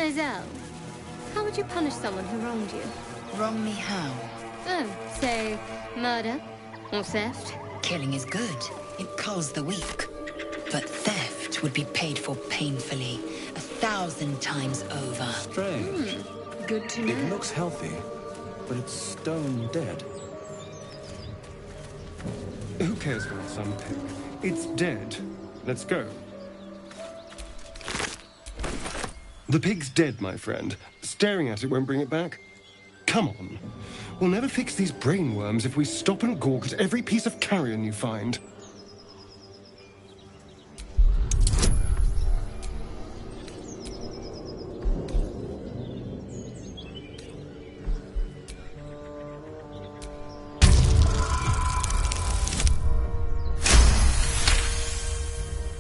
So, Zell, how would you punish someone who wronged you? Wrong me how? Oh, say, murder? Or theft? Killing is good. It culls the weak. But theft would be paid for painfully, 1,000 times over. Strange. Good to know. It looks healthy, but it's stone dead. Who cares about some pig? It's dead. Let's go. The pig's dead, my friend. Staring at it won't bring it back. Come on. We'll never fix these brainworms if we stop and gawk at every piece of carrion you find.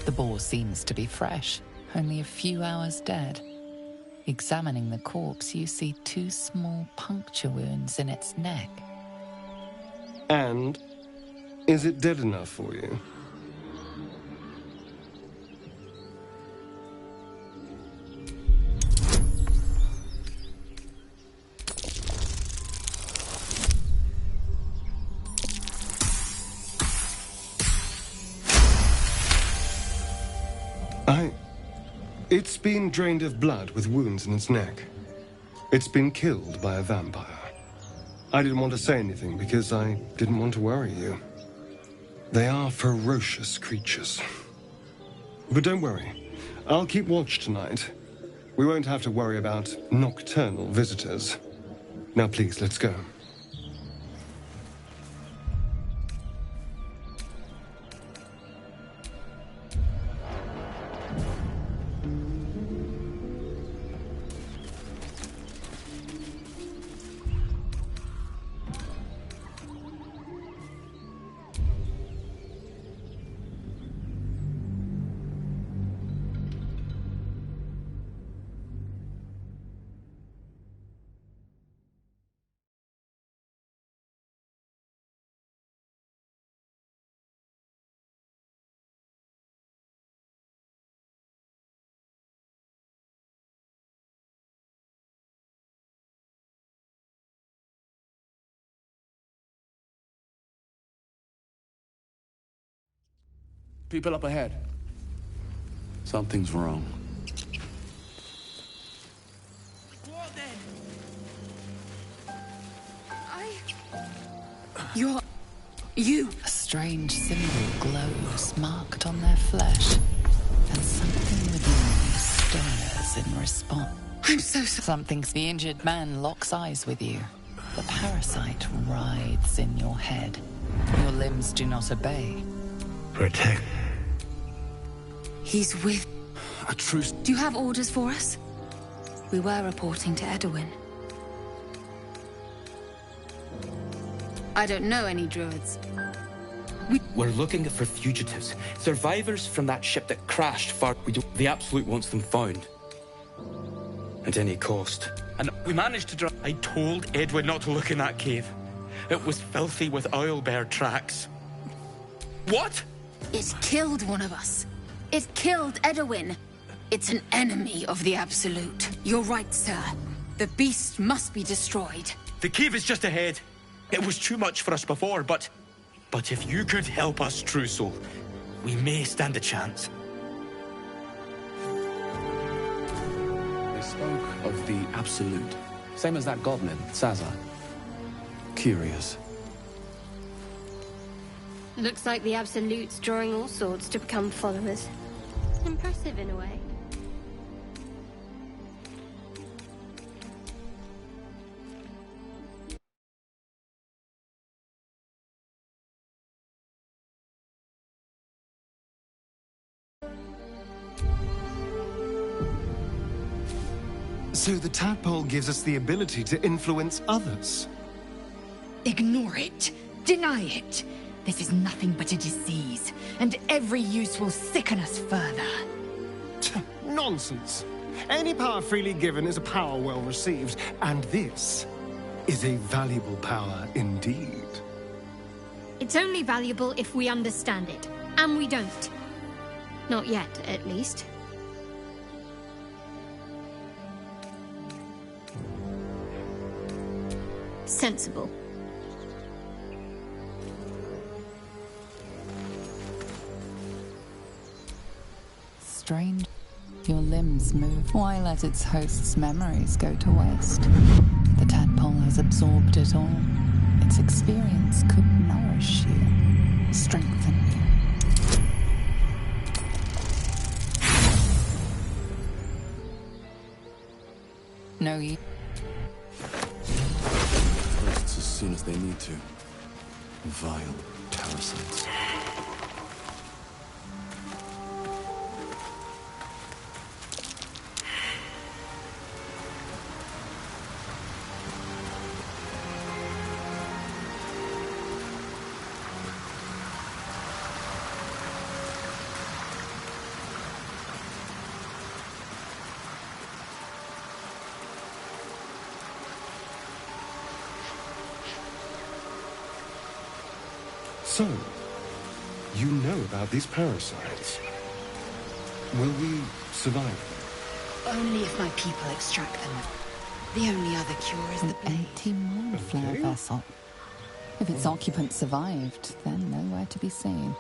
The boar seems to be fresh, only a few hours dead. Examining the corpse, you see 2 small puncture wounds in its neck. And is it dead enough for you? It's been drained of blood with wounds in its neck. It's been killed by a vampire. I didn't want to say anything because I didn't want to worry you. They are ferocious creatures. But don't worry. I'll keep watch tonight. We won't have to worry about nocturnal visitors. Now please, let's go. People up ahead. Something's wrong. You! A strange symbol glows, marked on their flesh. And something within you stirs in response. I'm so sorry. Something's the injured man locks eyes with you. The parasite writhes in your head. Your limbs do not obey. Protect. He's with... A truce. Do you have orders for us? We were reporting to Edwin. I don't know any druids. We're looking for fugitives. Survivors from that ship that crashed far... The Absolute wants them found. At any cost. And we managed to drive... I told Edwin not to look in that cave. It was filthy with owlbear tracks. What? It killed one of us. It killed Edwin. It's an enemy of the Absolute. You're right, sir. The beast must be destroyed. The cave is just ahead. It was too much for us before, but if you could help us, True Soul, we may stand a chance. They spoke of the Absolute. Same as that goblin, Sazza. Curious. Looks like the Absolute's drawing all sorts to become followers. Impressive in a way. So the tadpole gives us the ability to influence others. Ignore it. Deny it. This is nothing but a disease, and every use will sicken us further. Nonsense. Any power freely given is a power well received, and this is a valuable power indeed. It's only valuable if we understand it, and we don't. Not yet, at least. Sensible. Strange. Your limbs move. Why let its host's memories go to waste? The tadpole has absorbed it all. Its experience could nourish you, strengthen you. No, you. Hosts as soon as they need to. Vile parasites. So, you know about these parasites. Will we survive? Only if my people extract them. The only other cure is the blade. Empty mind flare vessel. If its occupant survived, then nowhere to be seen.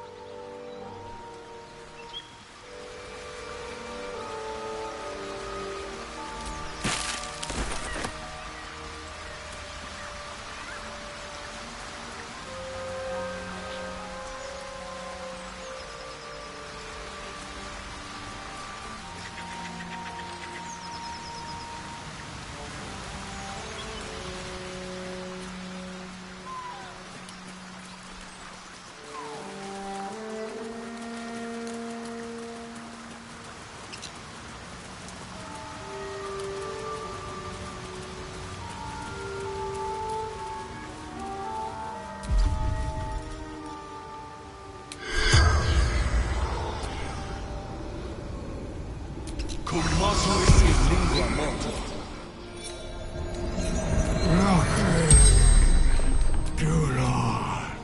Do not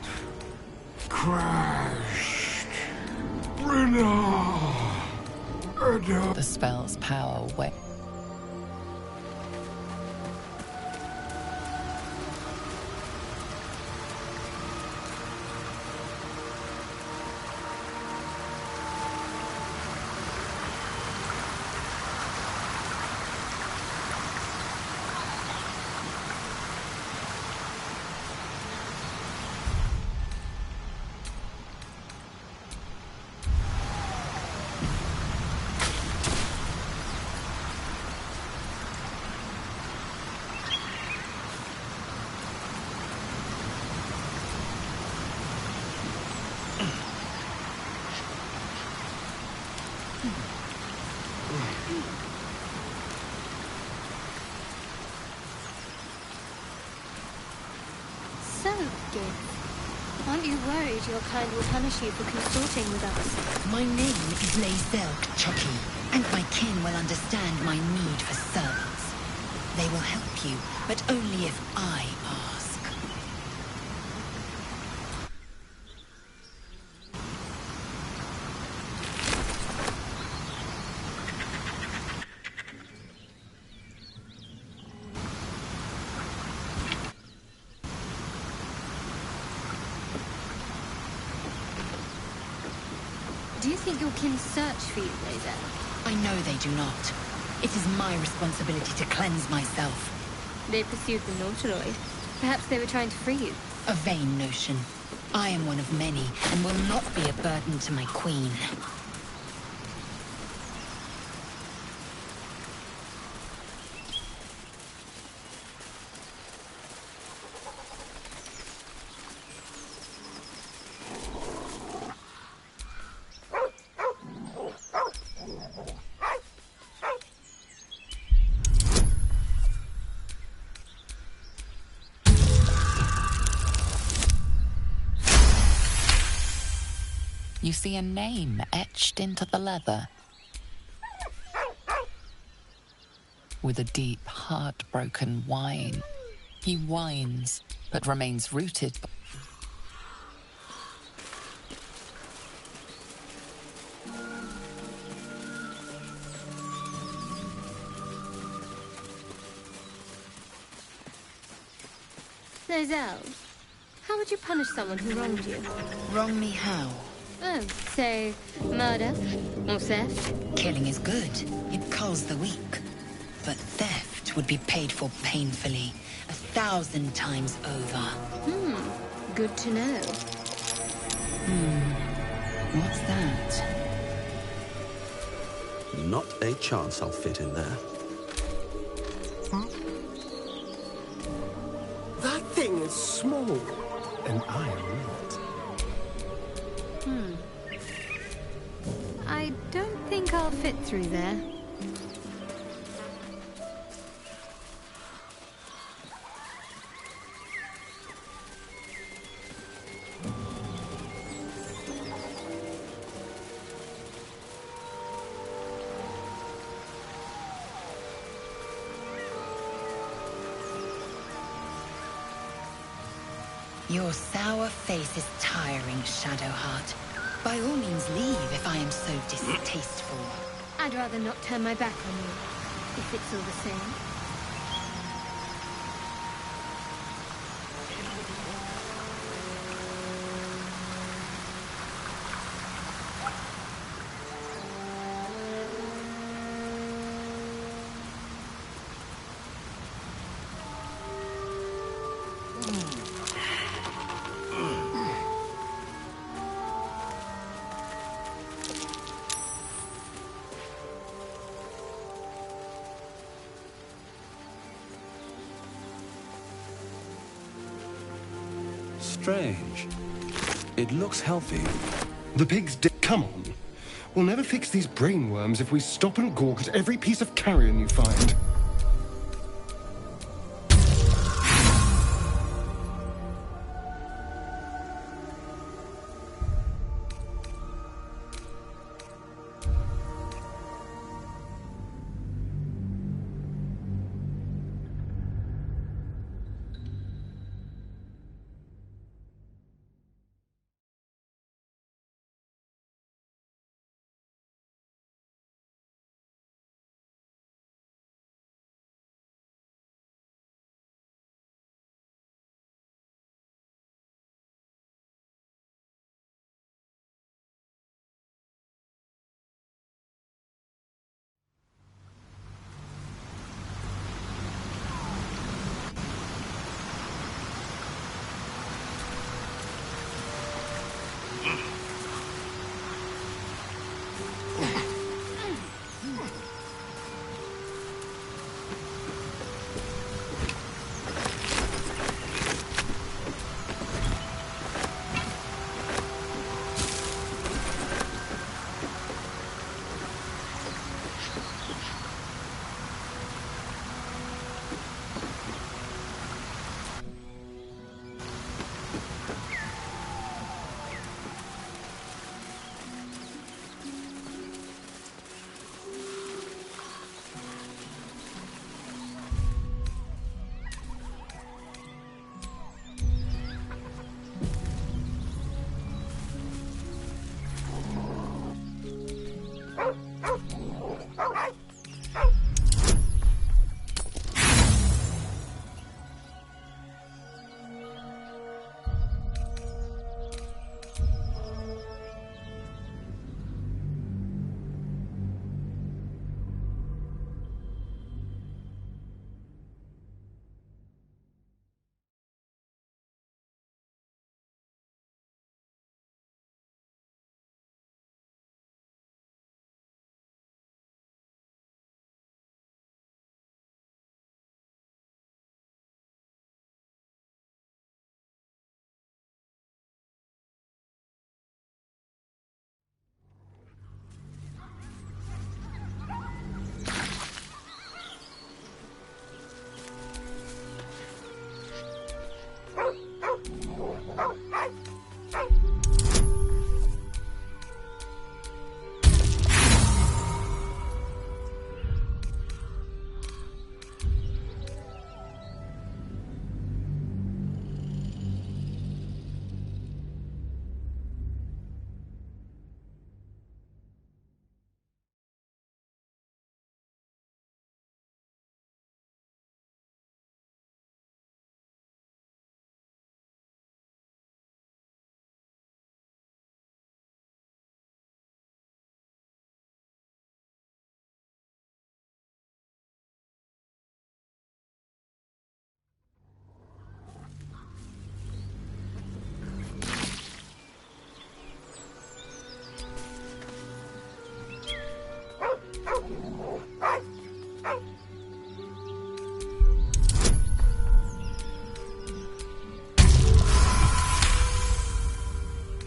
crash. The spell's power way. So, Gib, aren't you worried your kind will punish you for consorting with us? My name is Lae'zel Chucky, and my kin will understand my need for servants. They will help you, but only if I ask. Do you think your kin search for you, Lae'zel? I know they do not. It is my responsibility to cleanse myself. They pursued the Nautiloid. Perhaps they were trying to free you. A vain notion. I am one of many, and will not be a burden to my queen. You see a name etched into the leather. With a deep, heartbroken whine. He whines, but remains rooted. Those elves? How would you punish someone who wronged you? Wrong me how? Oh, say, murder? Or theft? Killing is good. It culls the weak. But theft would be paid for painfully, 1,000 times over. Good to know. What's that? Not a chance I'll fit in there. That thing is small, and I am not. I don't think I'll fit through there. Your sour face is tiring, Shadowheart. By all means leave if I am so distasteful. I'd rather not turn my back on you, if it's all the same. Strange. It looks healthy. The pig's come on. We'll never fix these brainworms if we stop and gawk at every piece of carrion you find.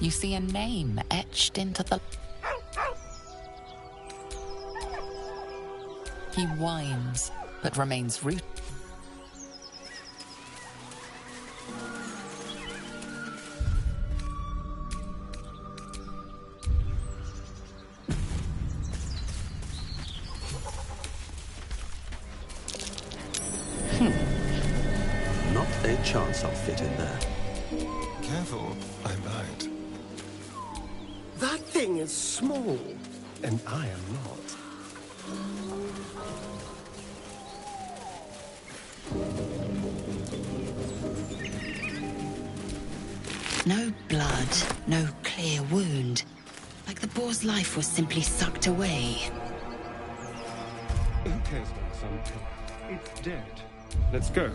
You see a name etched into the... He whines, but remains rooted. Not a chance I'll fit in there. Careful, I might. That thing is small, and I am not. No blood, no clear wound. Like the boar's life was simply sucked away. Who cares about something? It's dead. Let's go.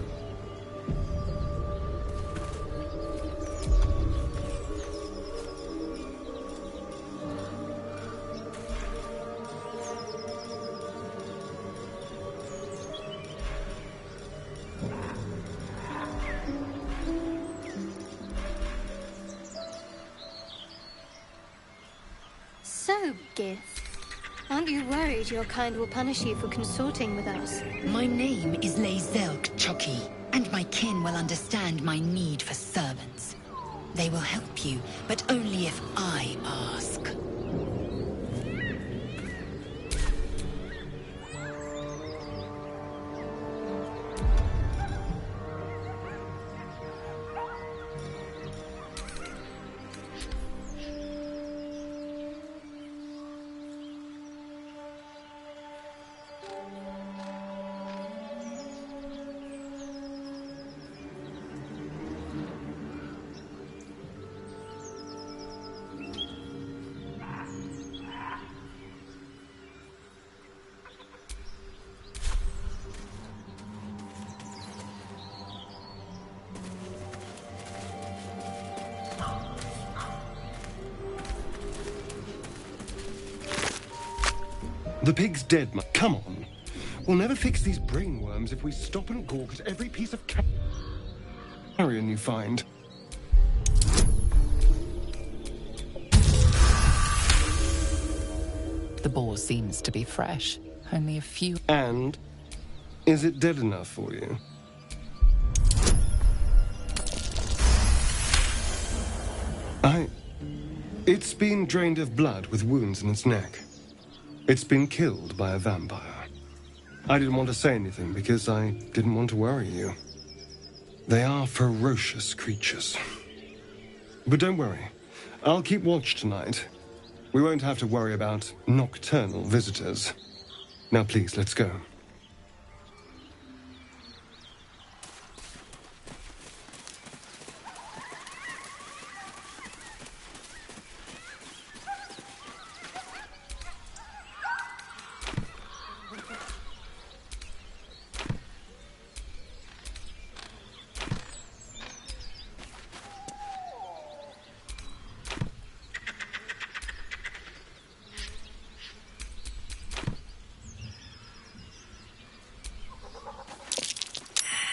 So, Gith, aren't you worried your kind will punish you for consorting with us? My name is Zelk Chucky, and my kin will understand my need for servants. They will help you, but only if I ask. The pig's dead, come on. We'll never fix these brainworms if we stop and gawk at every piece of carrion you find. The boar seems to be fresh. Only a few... And? Is it dead enough for you? It's been drained of blood with wounds in its neck. It's been killed by a vampire. I didn't want to say anything because I didn't want to worry you. They are ferocious creatures. But don't worry. I'll keep watch tonight. We won't have to worry about nocturnal visitors. Now please, let's go.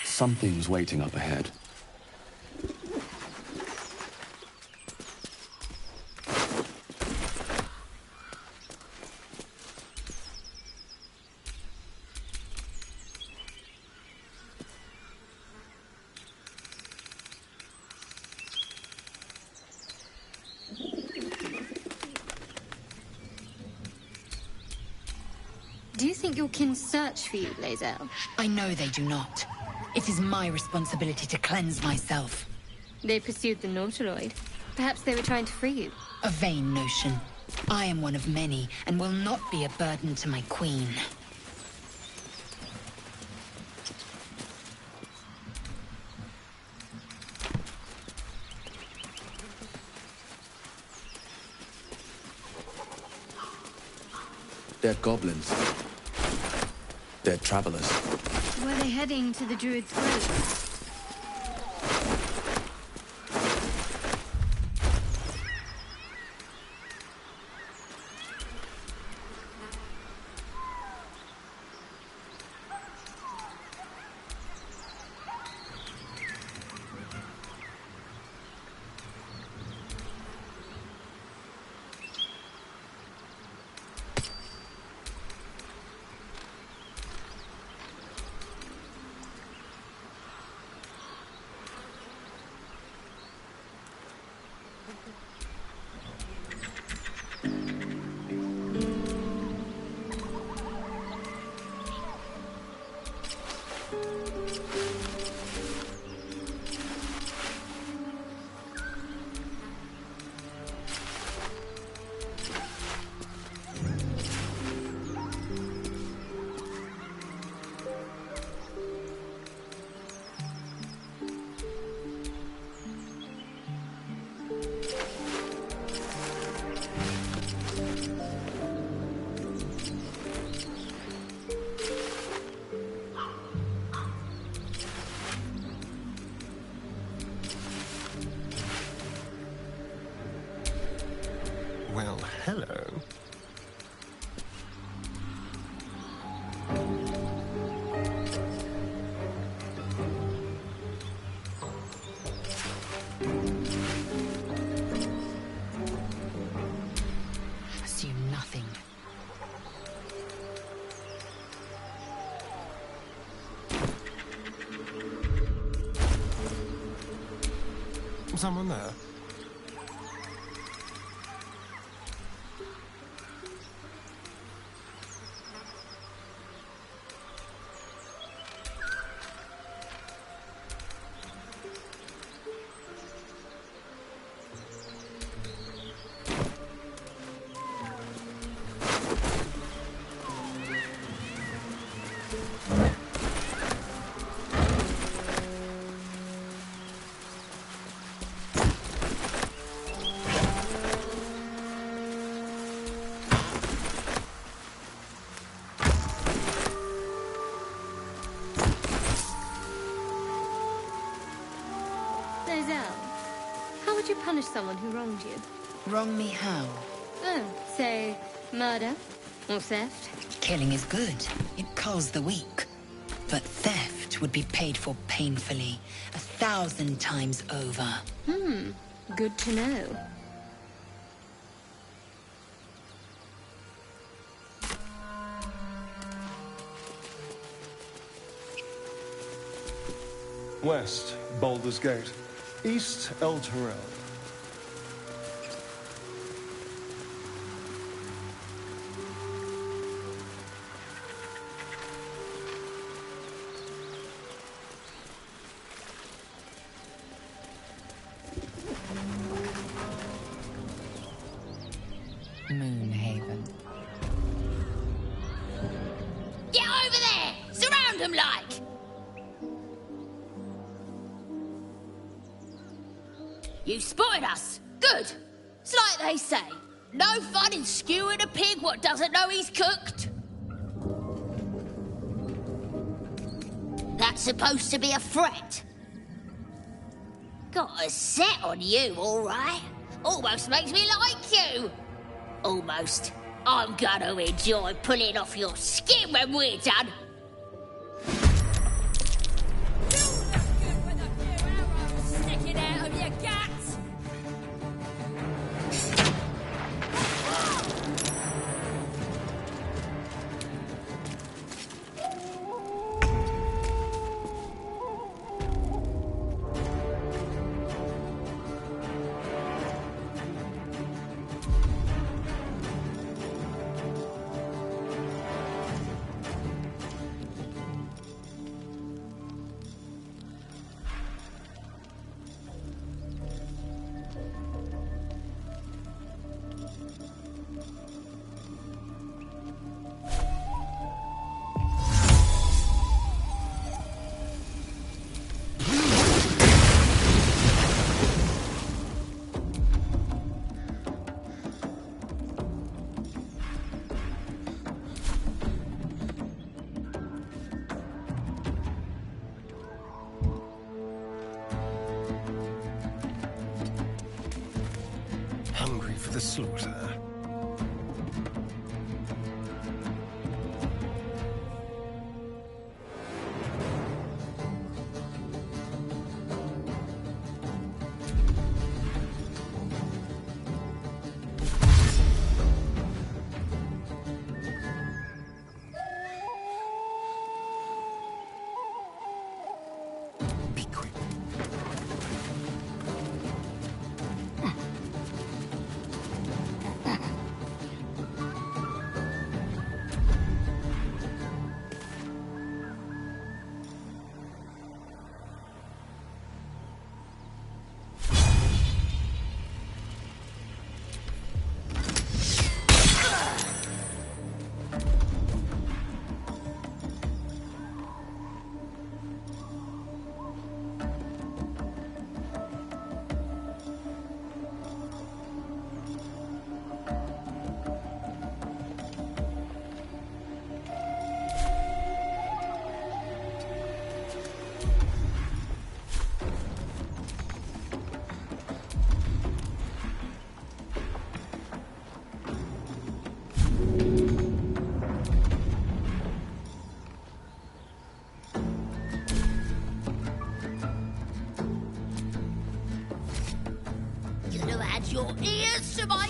Something's waiting up ahead. Do you think your kin search for you, Lae'zel? I know they do not. It is my responsibility to cleanse myself. They pursued the Nautiloid. Perhaps they were trying to free you. A vain notion. I am one of many, and will not be a burden to my queen. They're goblins. They're travelers. Were they heading to the Druid's grave? Well, hello. Assume nothing. Someone there? How would you punish someone who wronged you? Wrong me how? Oh, say, murder or theft? Killing is good. It culls the weak. But theft would be paid for painfully, 1,000 times over. Good to know. West, Baldur's Gate. East, El Terrell. Moonhaven. Get over there! Surround them like! You spotted us. Good. It's like they say. No fun in skewing a pig what doesn't know he's cooked. That's supposed to be a threat. Got a set on you, all right. Almost makes me like you. Almost. I'm gonna enjoy pulling off your skin when we're done. Sticking out of your guts. Hungry for the slaughter. will add your ears to my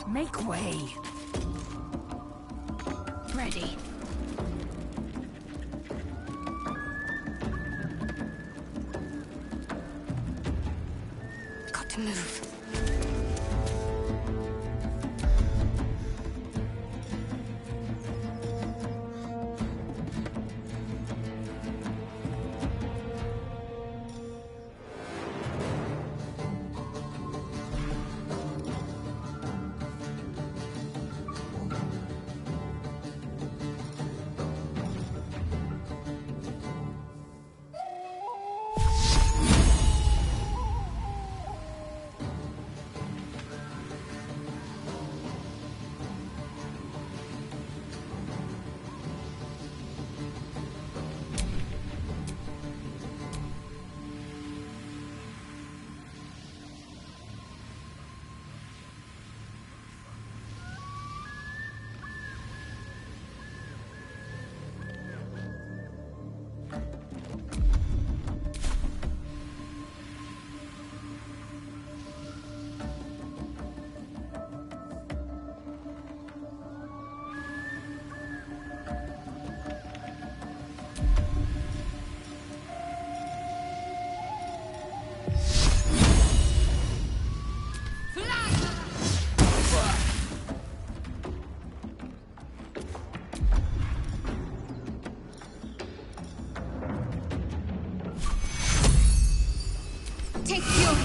Make way. Ready. Got to move. Take your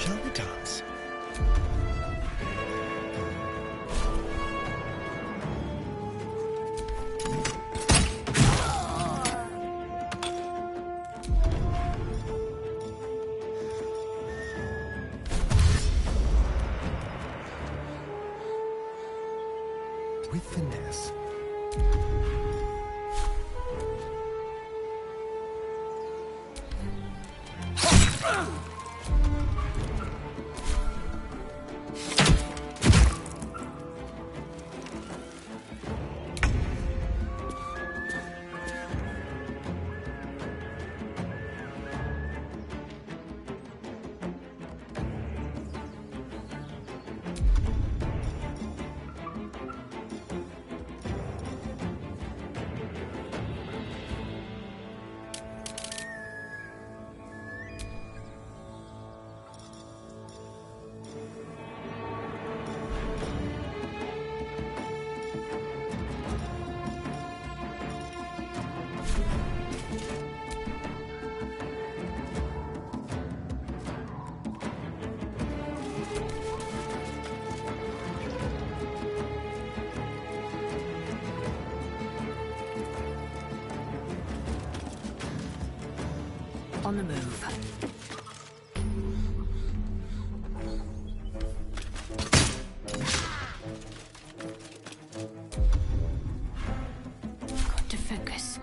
Shall we dance? With finesse. On the move. Got to focus.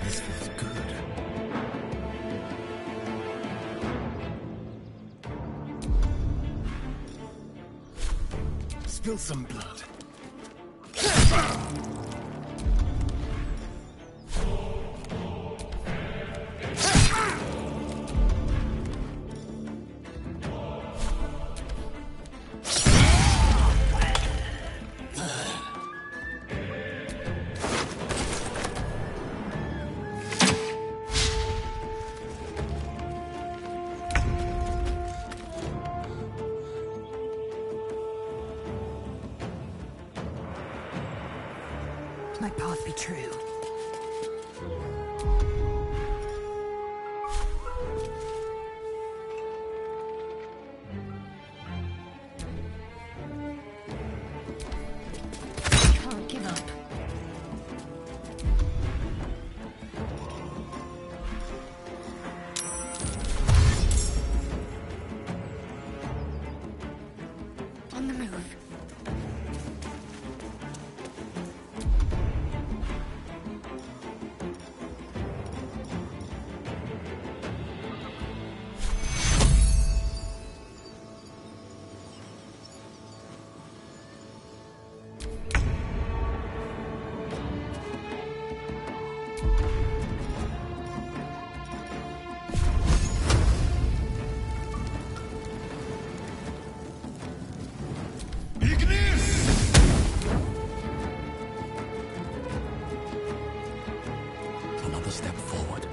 This feels good. Spill some blood. My path be true. Can't give up. On the move. Another step forward.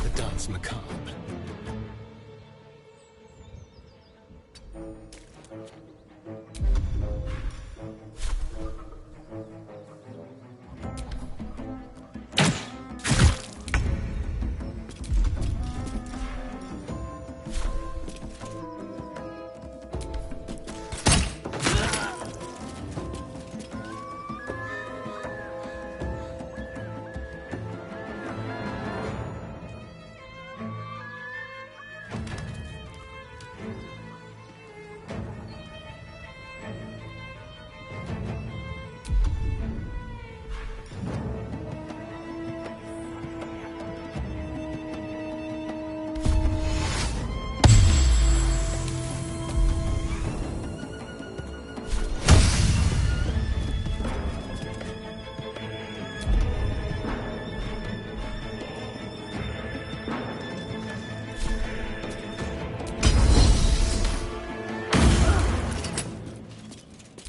The dance macabre.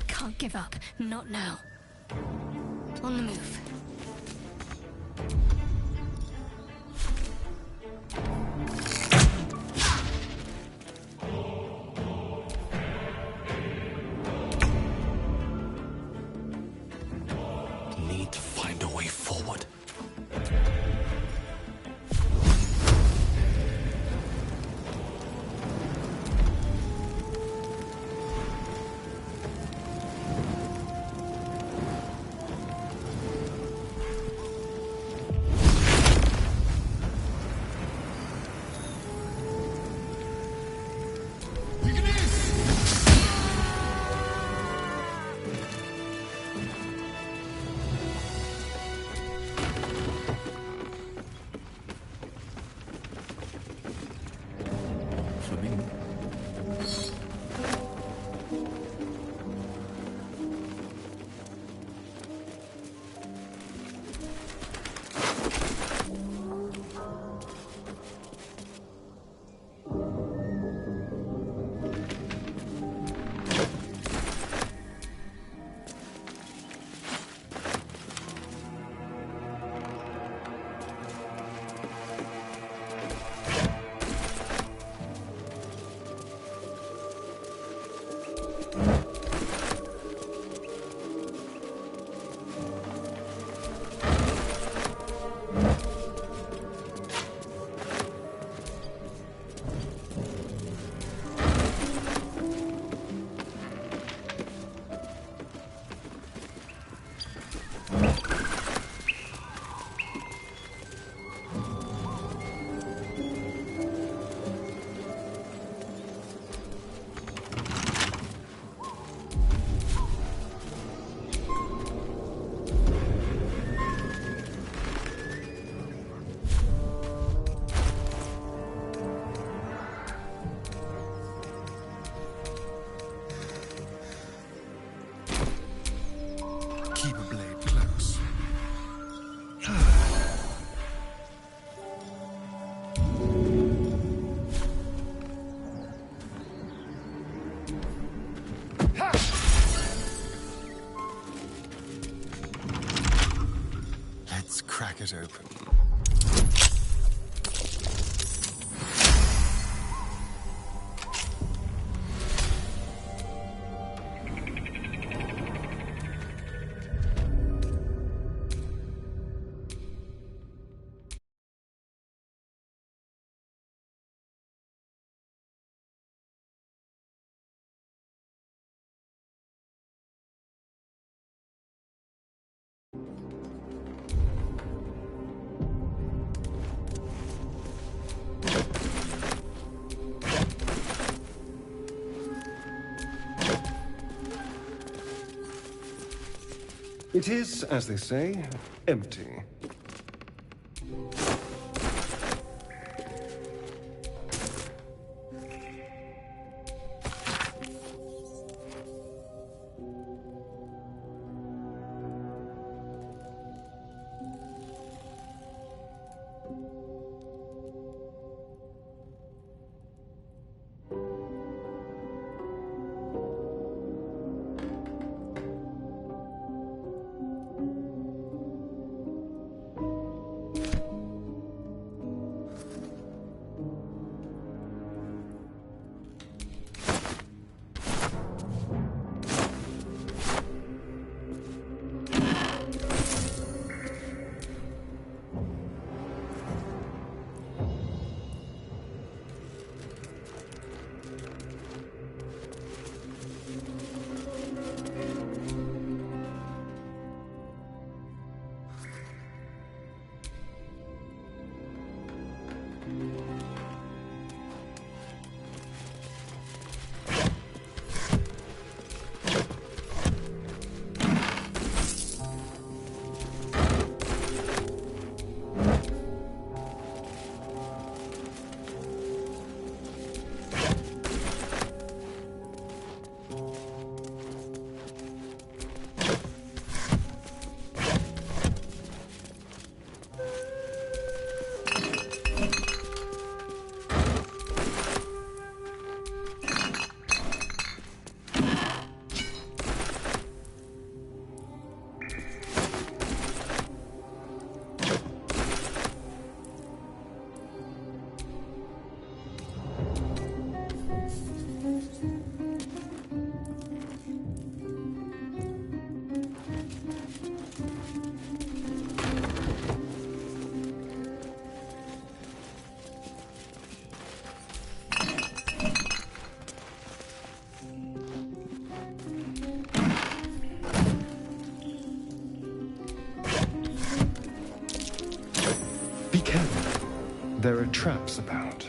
Can't give up. Not now. On the move. Need to find a way forward. keep a blade close. Let's crack it open. It is, as they say, empty. Be careful. There are traps about.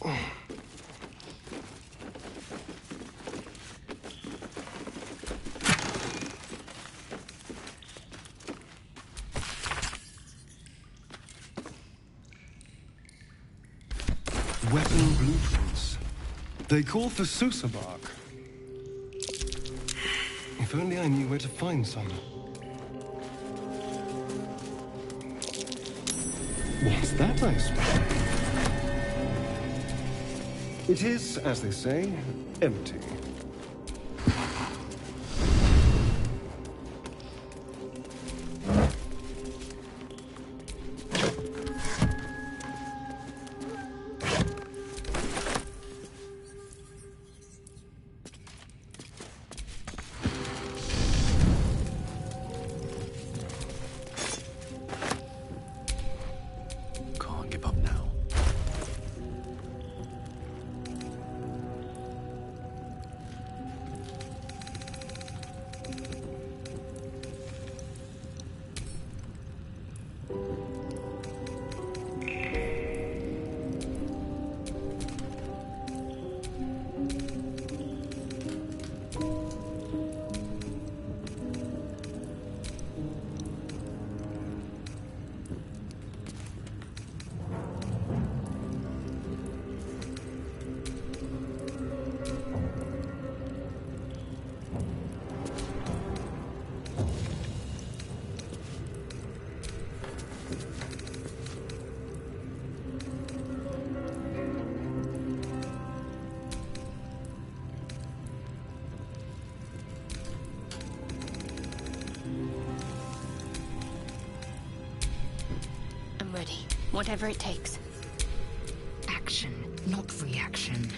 Weapon blueprints. They call for Susa bark. If only I knew where to find some. What's that I smell? It is, as they say, empty. Ready. Whatever it takes. Action, not reaction.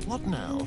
What now?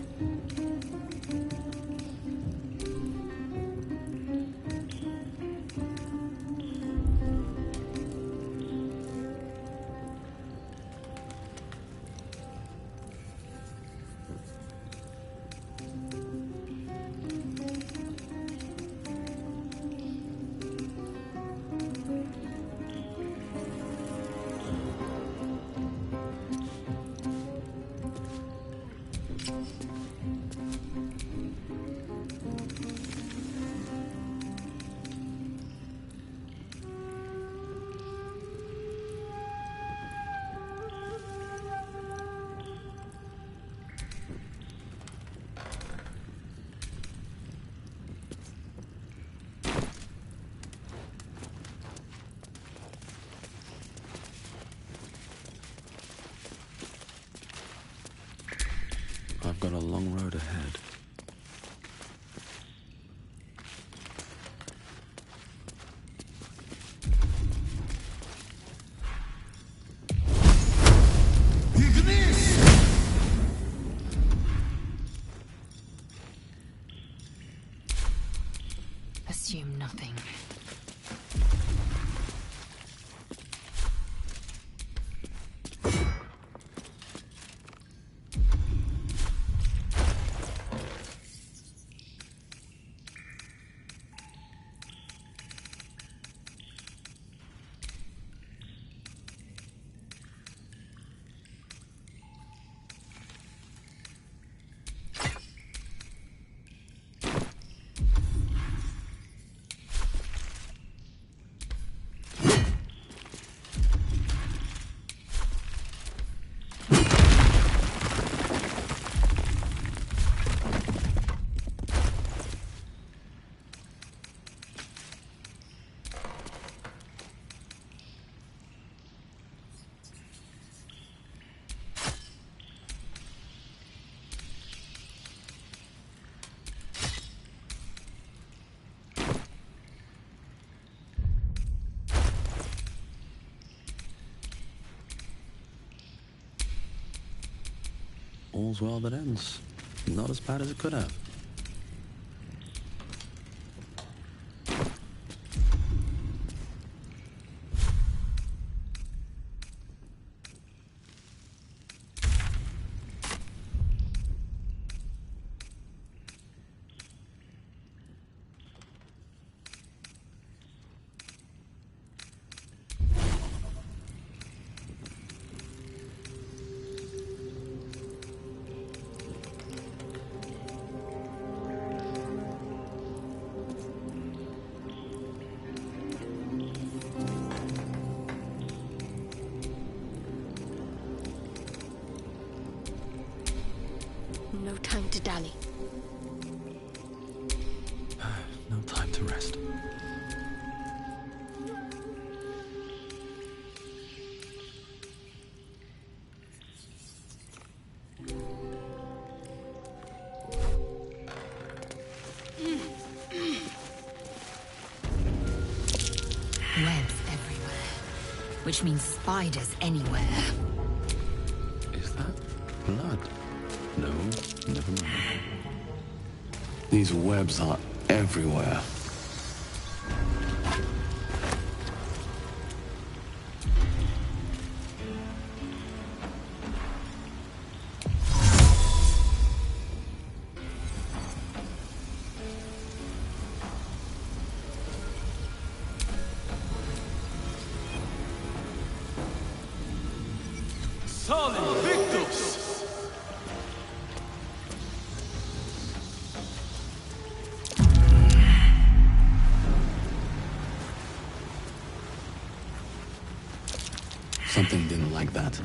I've got a long road ahead. Assume nothing. All's well that ends. Not as bad as it could have. No time to dally. No time to rest. Webs everywhere, which means spiders anywhere. Is that blood? No, never mind. These webs are everywhere. Salve Victus! Something didn't like that.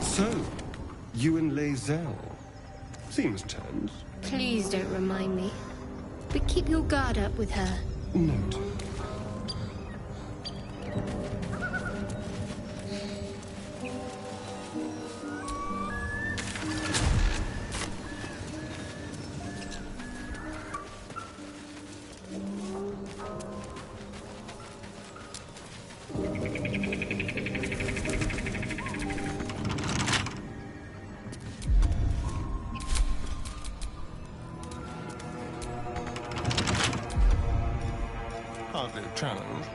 So, you and Lae'zel. Seems tense. Please don't remind me. But keep your guard up with her. Note. challenge.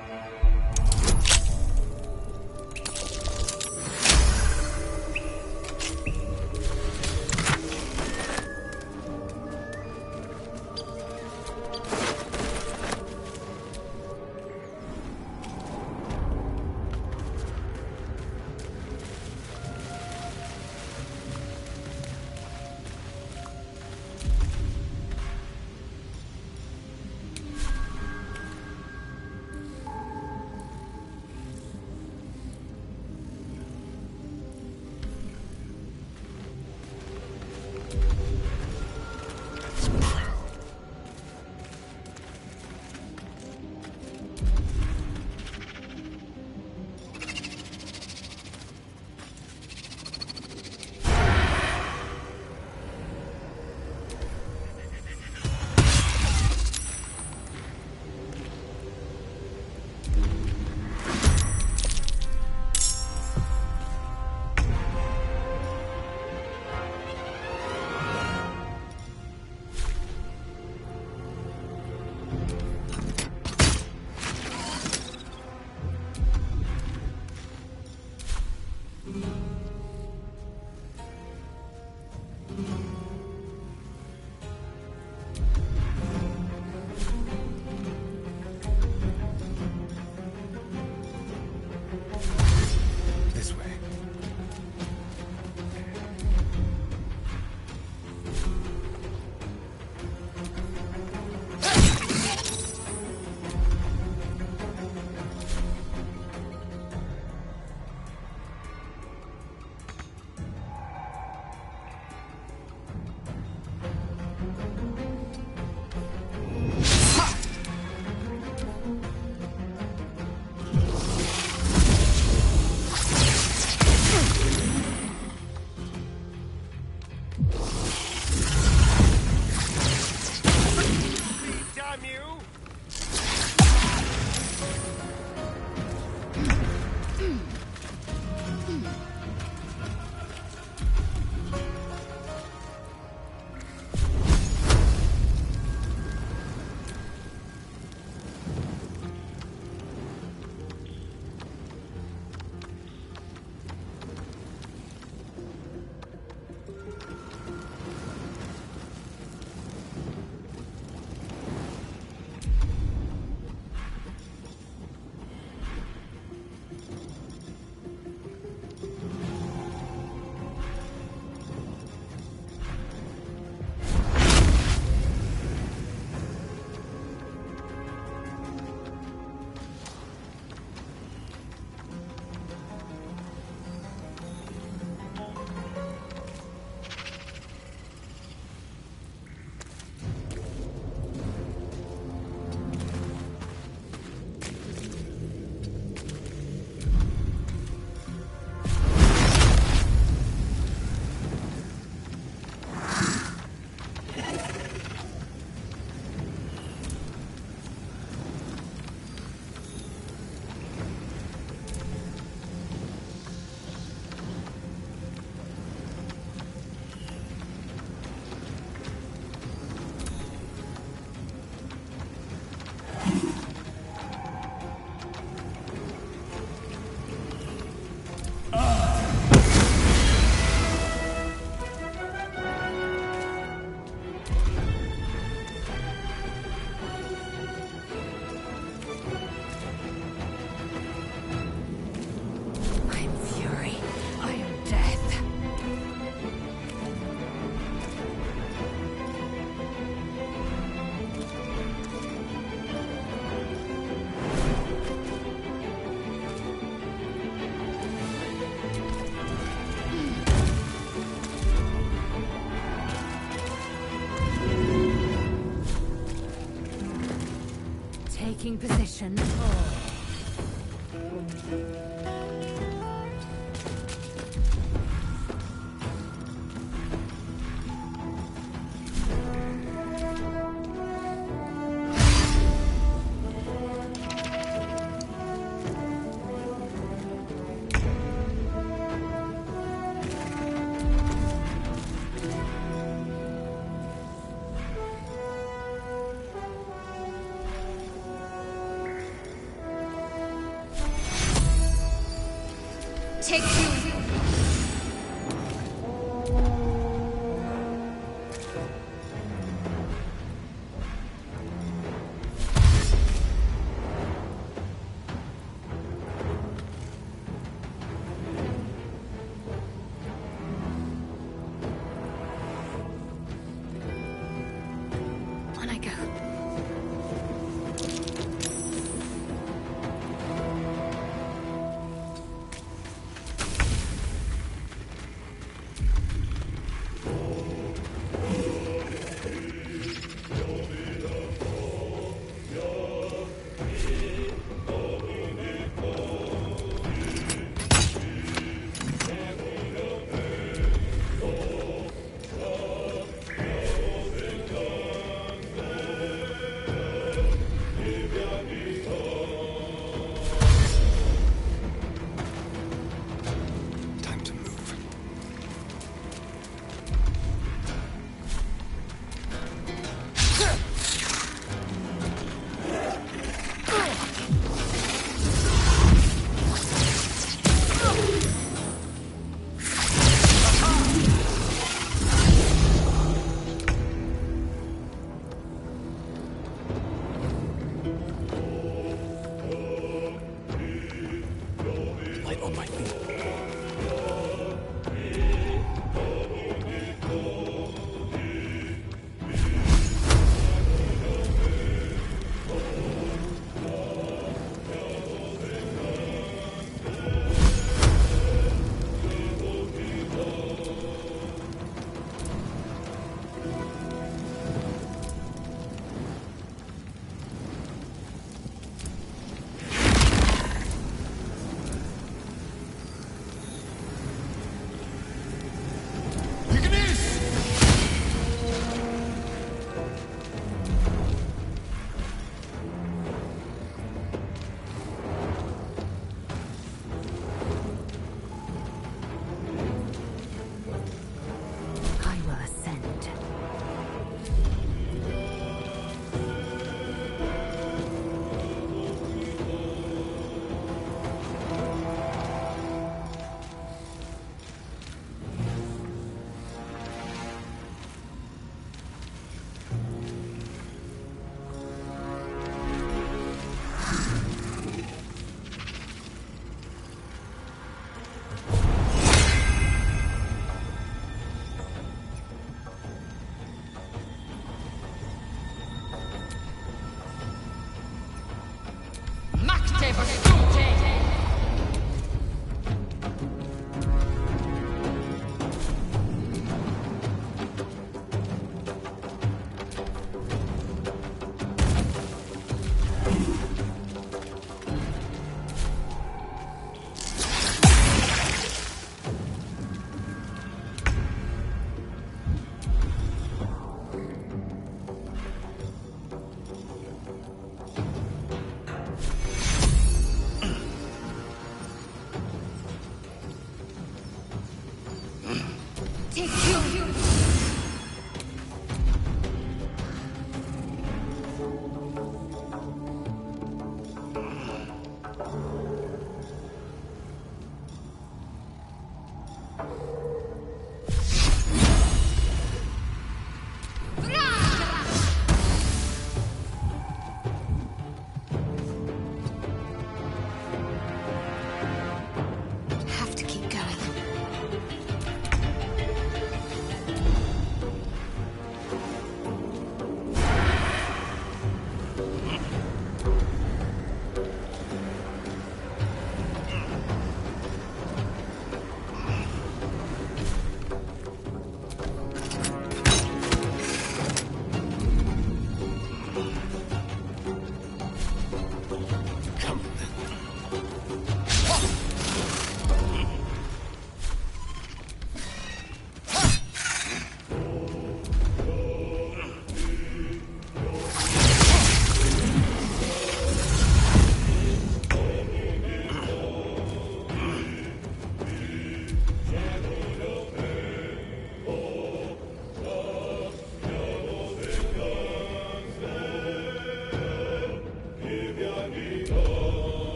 Taking position. take you. On I go. Light on my feet. I will ascend. Take you. Have to keep going.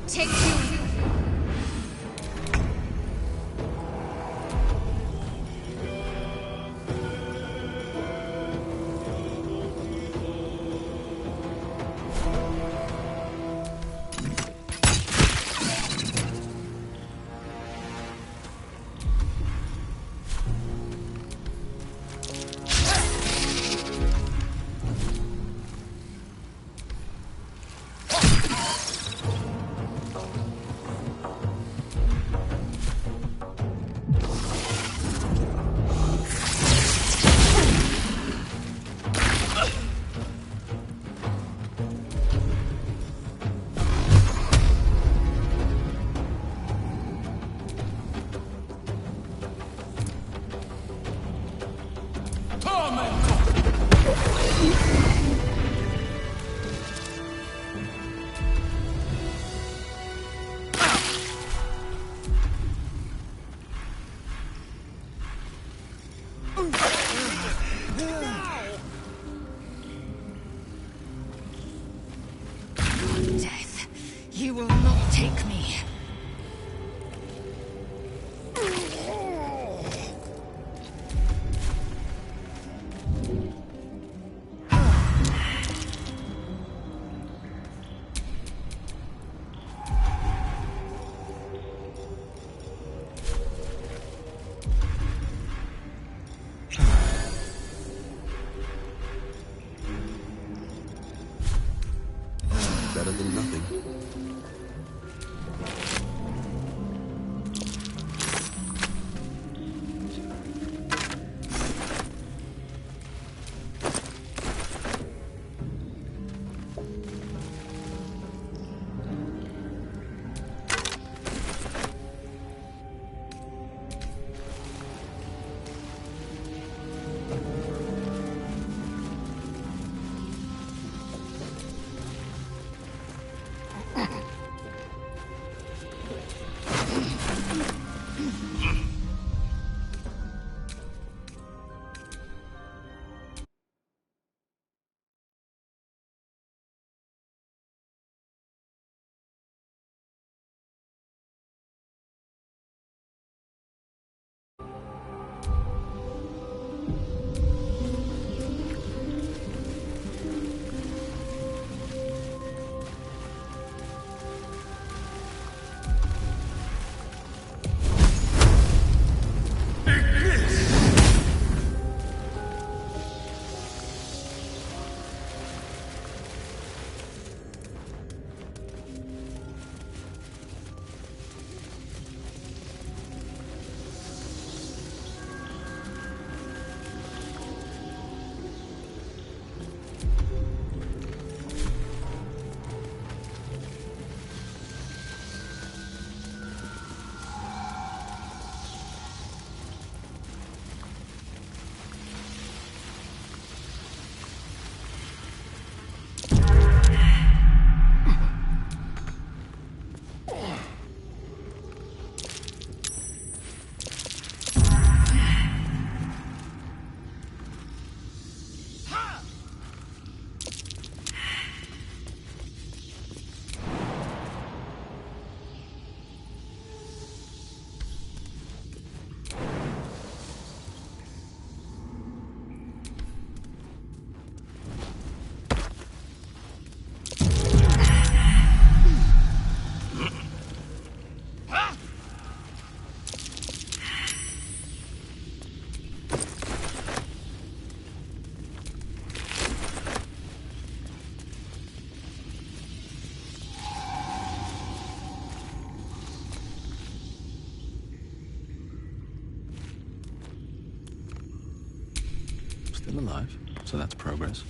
take you. Death, you will not take me. Better than nothing. Still alive, so that's progress.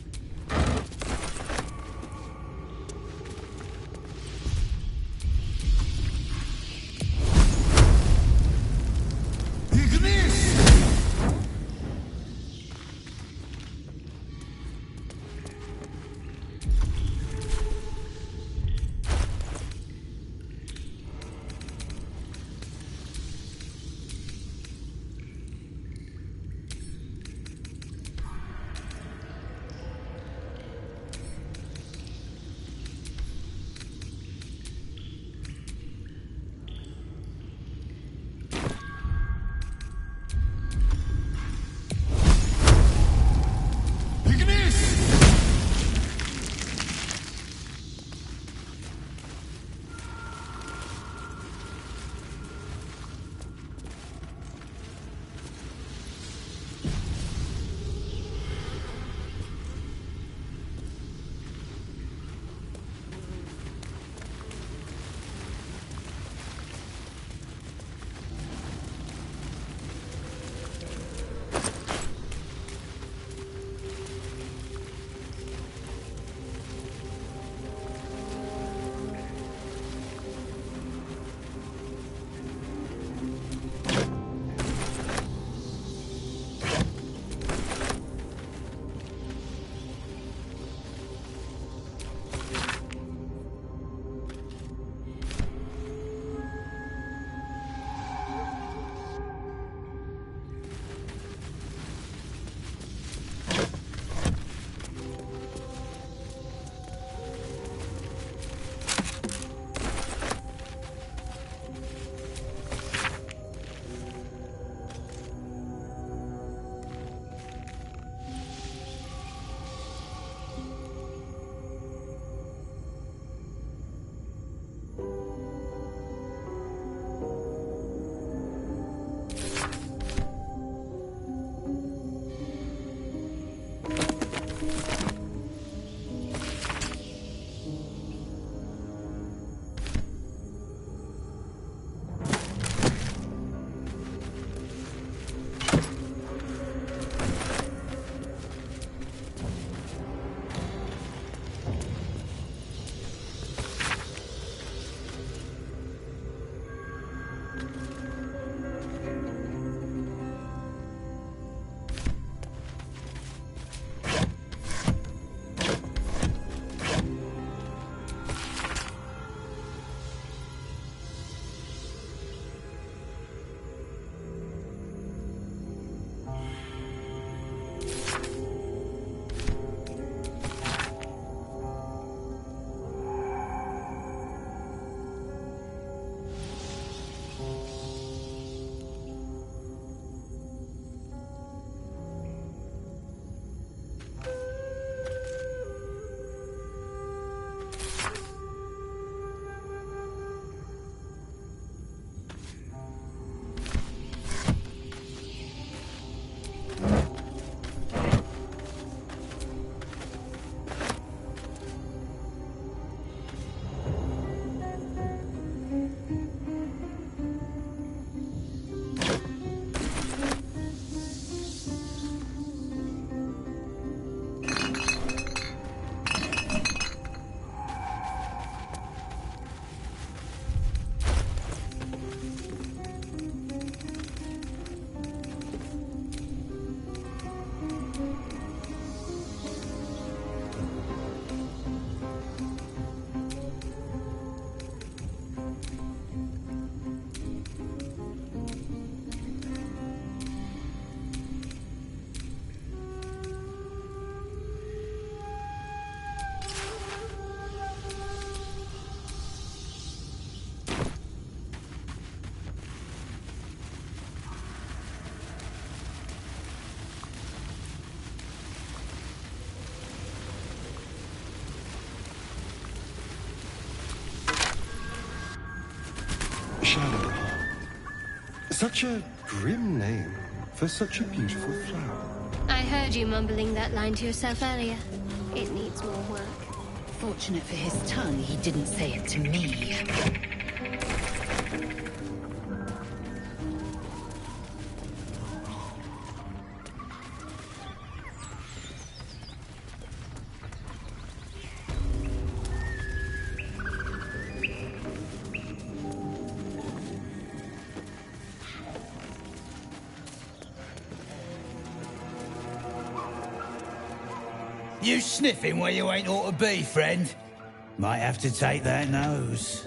Shadow. Such a grim name for such a beautiful flower. I heard you mumbling that line to yourself earlier. It needs more work. Fortunate for his tongue, he didn't say it to me. You sniffing where you ain't ought to be, friend? Might have to take that nose.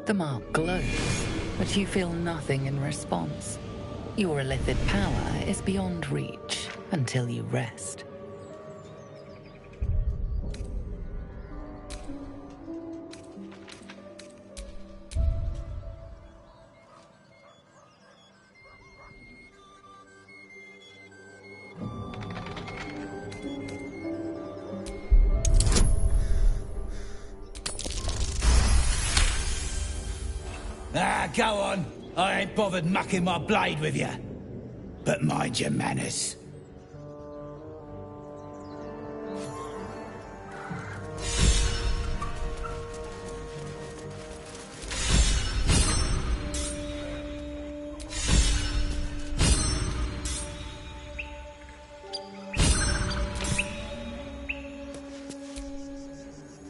The mark glows, but you feel nothing in response. Your illithid power is beyond reach until you rest. Ah, go on. I ain't bothered mucking my blade with you. But mind your manners.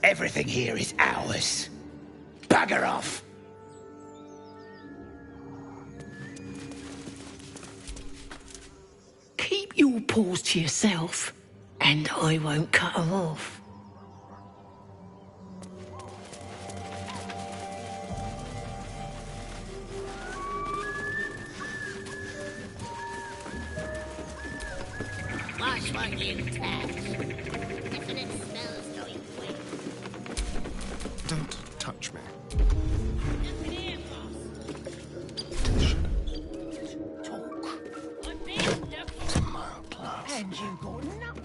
Everything here is ours. Bugger off! Keep your paws to yourself, and I won't cut them off. Wash one you touch. Definite smells going quick. Don't touch me. Nothing here, boss. And you got nothing.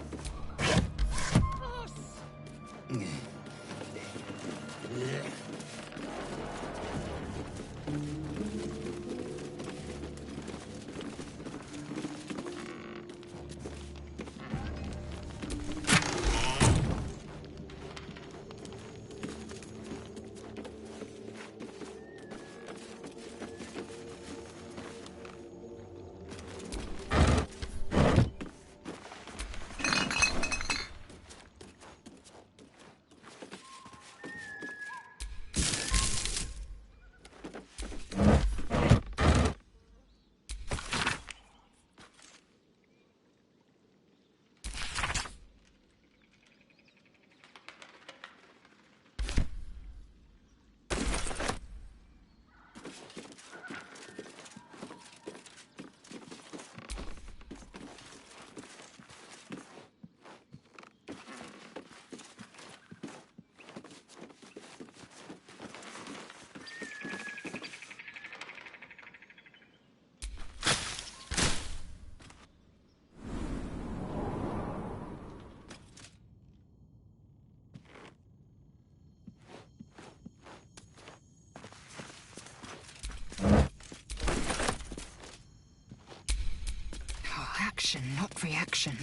Action, not reaction.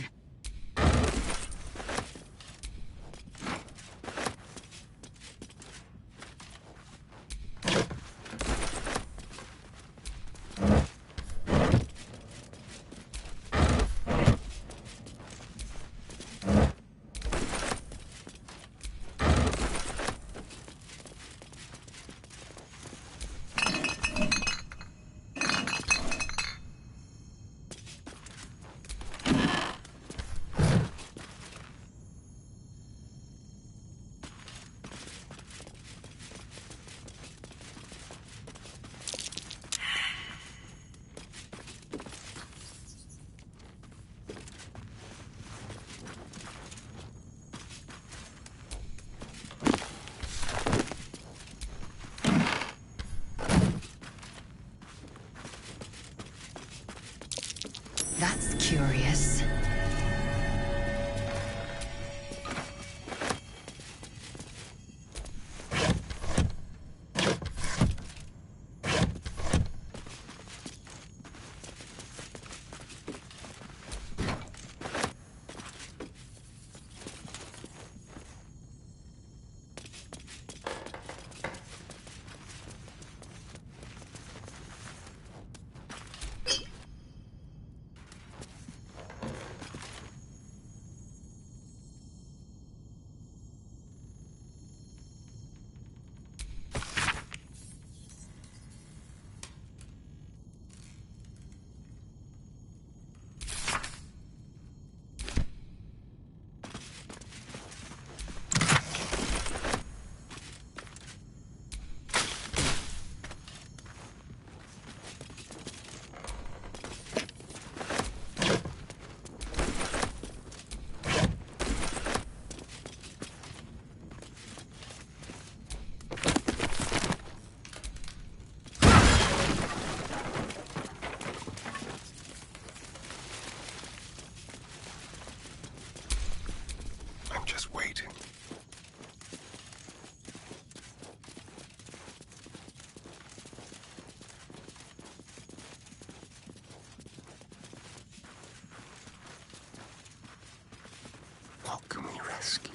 What can we rescue?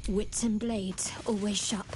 Wits and blades, always sharp.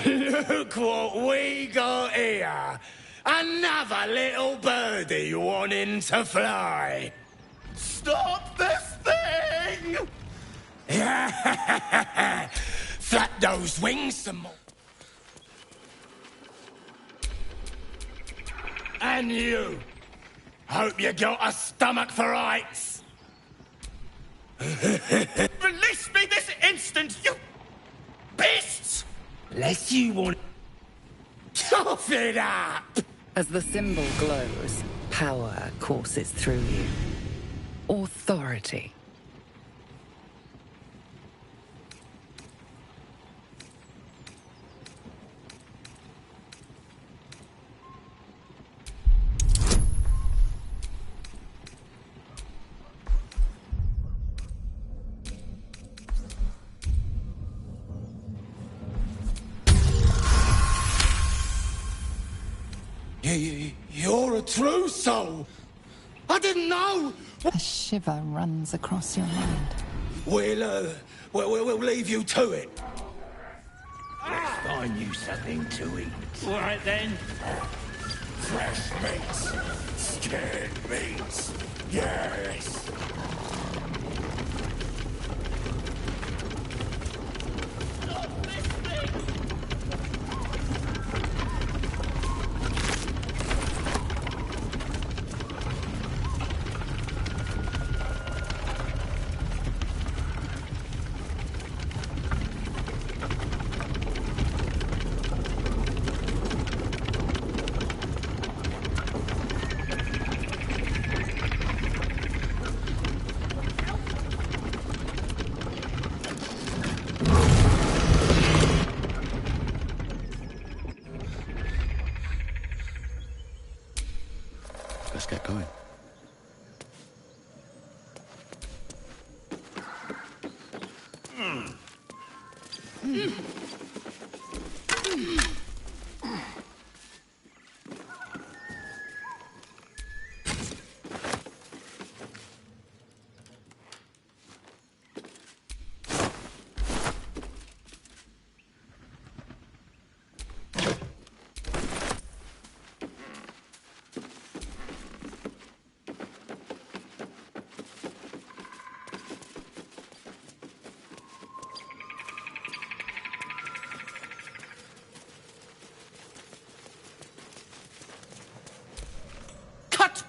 Look what we got here! Another little birdie wanting to fly! Stop this thing! Flap those wings some more. And you! Hope you got a stomach for heights! Release me this instant, you beasts! Lest you want... Cough it up! As the symbol glows, power courses through you. Authority. You're a true soul! I didn't know! A shiver runs across your mind. We'll leave you to it. Let's find you something to eat. All right, then. Fresh meats. Scared meats. Yes. Let's get going.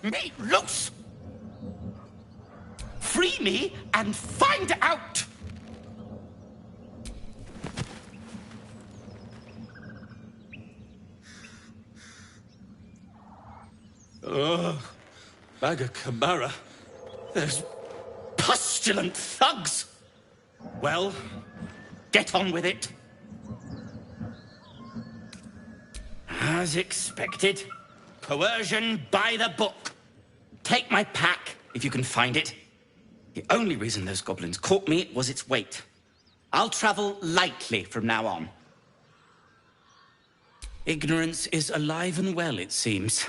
Me loose! Free me and find out! Baga Kamara. There's pustulant thugs! Well, get on with it. As expected, coercion by the book. Take my pack, if you can find it. The only reason those goblins caught me was its weight. I'll travel lightly from now on. Ignorance is alive and well, it seems.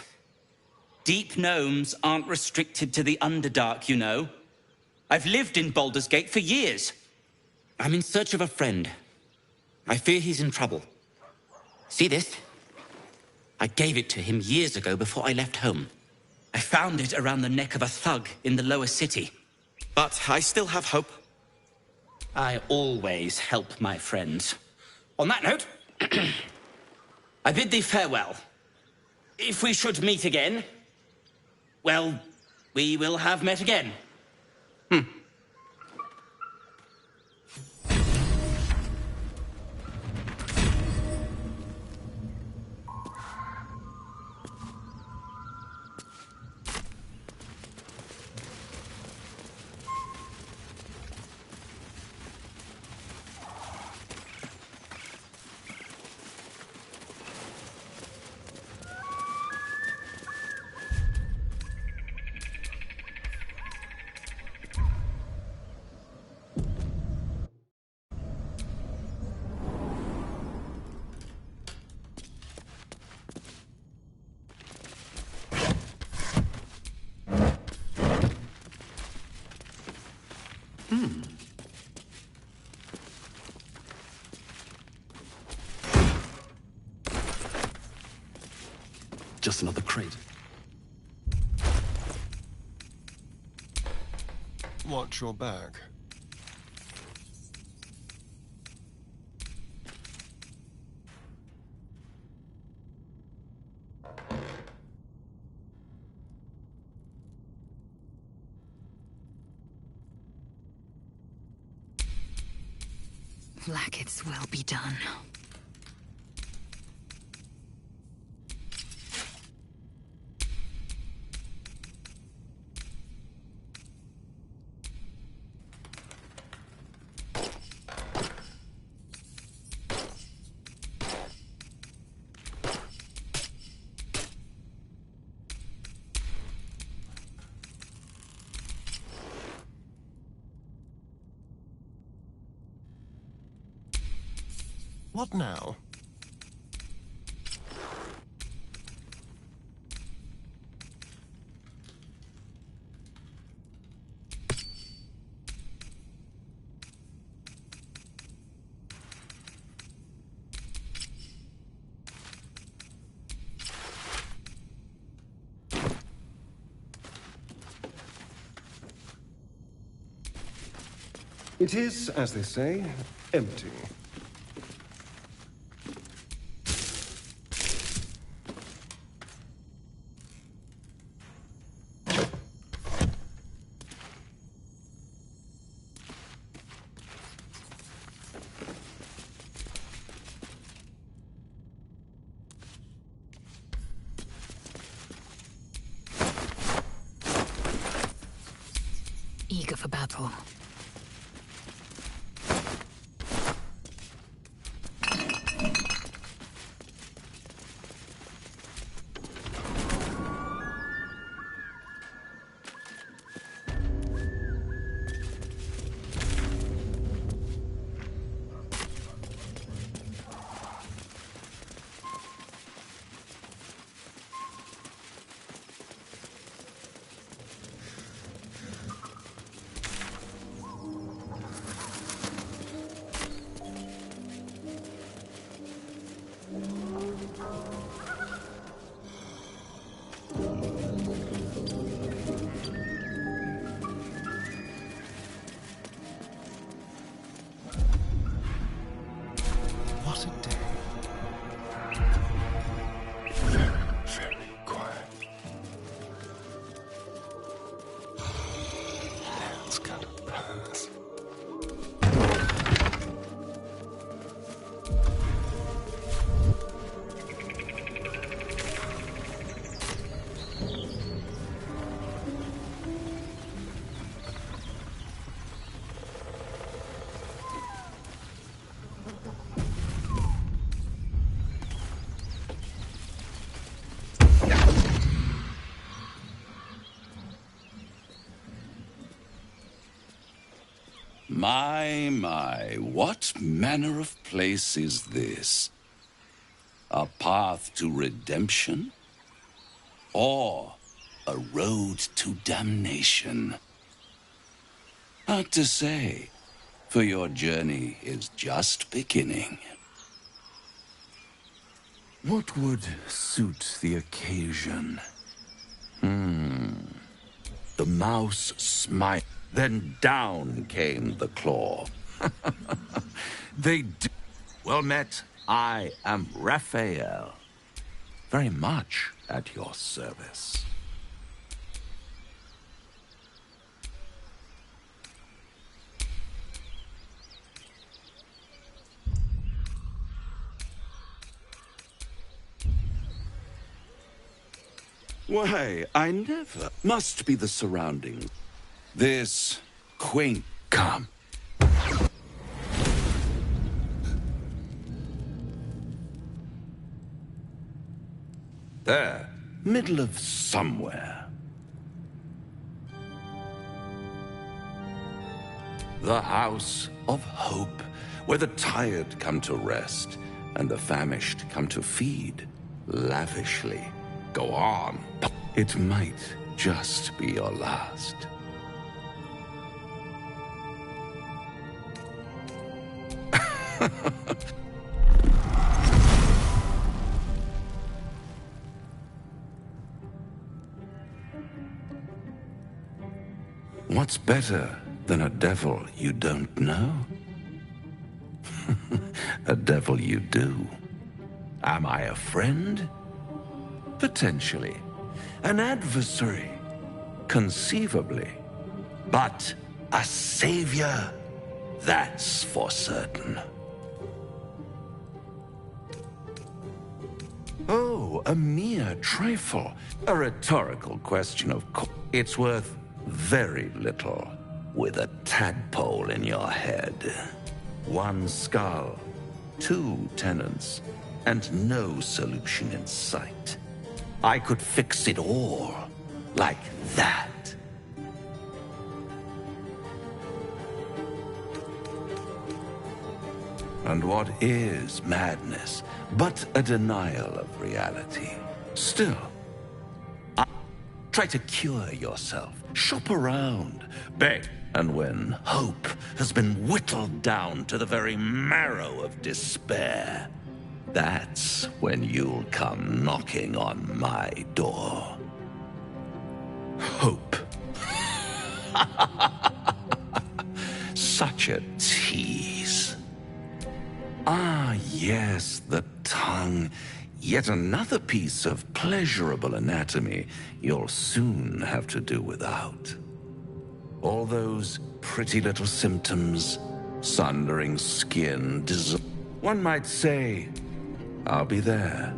Deep gnomes aren't restricted to the Underdark, you know. I've lived in Baldur's Gate for years. I'm in search of a friend. I fear he's in trouble. See this? I gave it to him years ago before I left home. I found it around the neck of a thug in the lower city. But I still have hope. I always help my friends. On that note, I bid thee farewell. If we should meet again, well, we will have met again. Just another crate. Watch your back. Lackets will be done. What now? It is, as they say, empty. Eager for battle. My, what manner of place is this? A path to redemption? Or a road to damnation? Hard to say, for your journey is just beginning. What would suit the occasion? The mouse smiled. Then down came the claw. Well met. I am Raphael. Very much at your service. Why, I never. Must be the surroundings. This quaint. Come. There, middle of somewhere. The House of Hope, where the tired come to rest and the famished come to feed lavishly. Go on. It might just be your last. What's better than a devil you don't know? A devil you do. Am I a friend? Potentially. An adversary? Conceivably. But a savior? That's for certain. Oh, a mere trifle. A rhetorical question, of course. It's worth very little with a tadpole in your head. One skull, 2 tenants, and no solution in sight. I could fix it all like that. And what is madness but a denial of reality? Still, try to cure yourself. Shop around. Beg. And when hope has been whittled down to the very marrow of despair, that's when you'll come knocking on my door. Hope. Such a tease. Ah, yes, the tongue. Yet another piece of pleasurable anatomy you'll soon have to do without. All those pretty little symptoms, sundering skin, one might say, I'll be there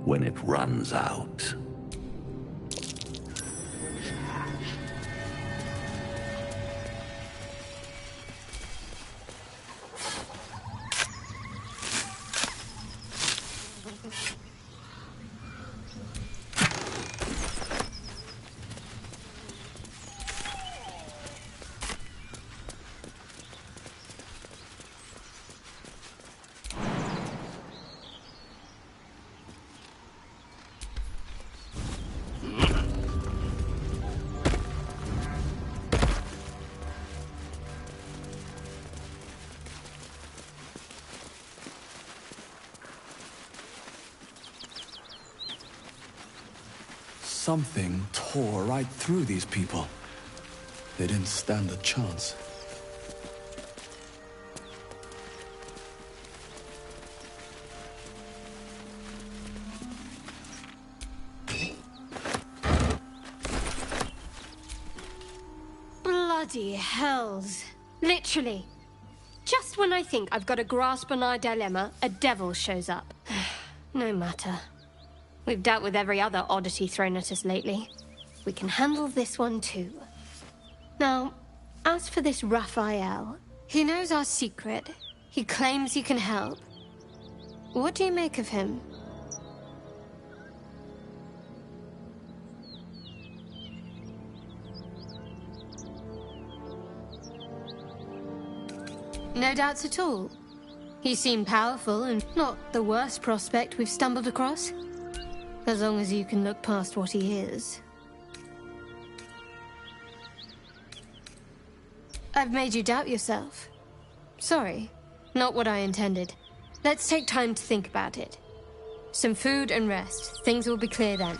when it runs out. Something tore right through these people. They didn't stand a chance. Bloody hells. Literally. Just when I think I've got a grasp on our dilemma, a devil shows up. No matter. We've dealt with every other oddity thrown at us lately. We can handle this one too. Now, as for this Raphael, he knows our secret. He claims he can help. What do you make of him? No doubts at all. He seemed powerful and not the worst prospect we've stumbled across. As long as you can look past what he is. I've made you doubt yourself. Sorry, not what I intended. Let's take time to think about it. Some food and rest. Things will be clear then.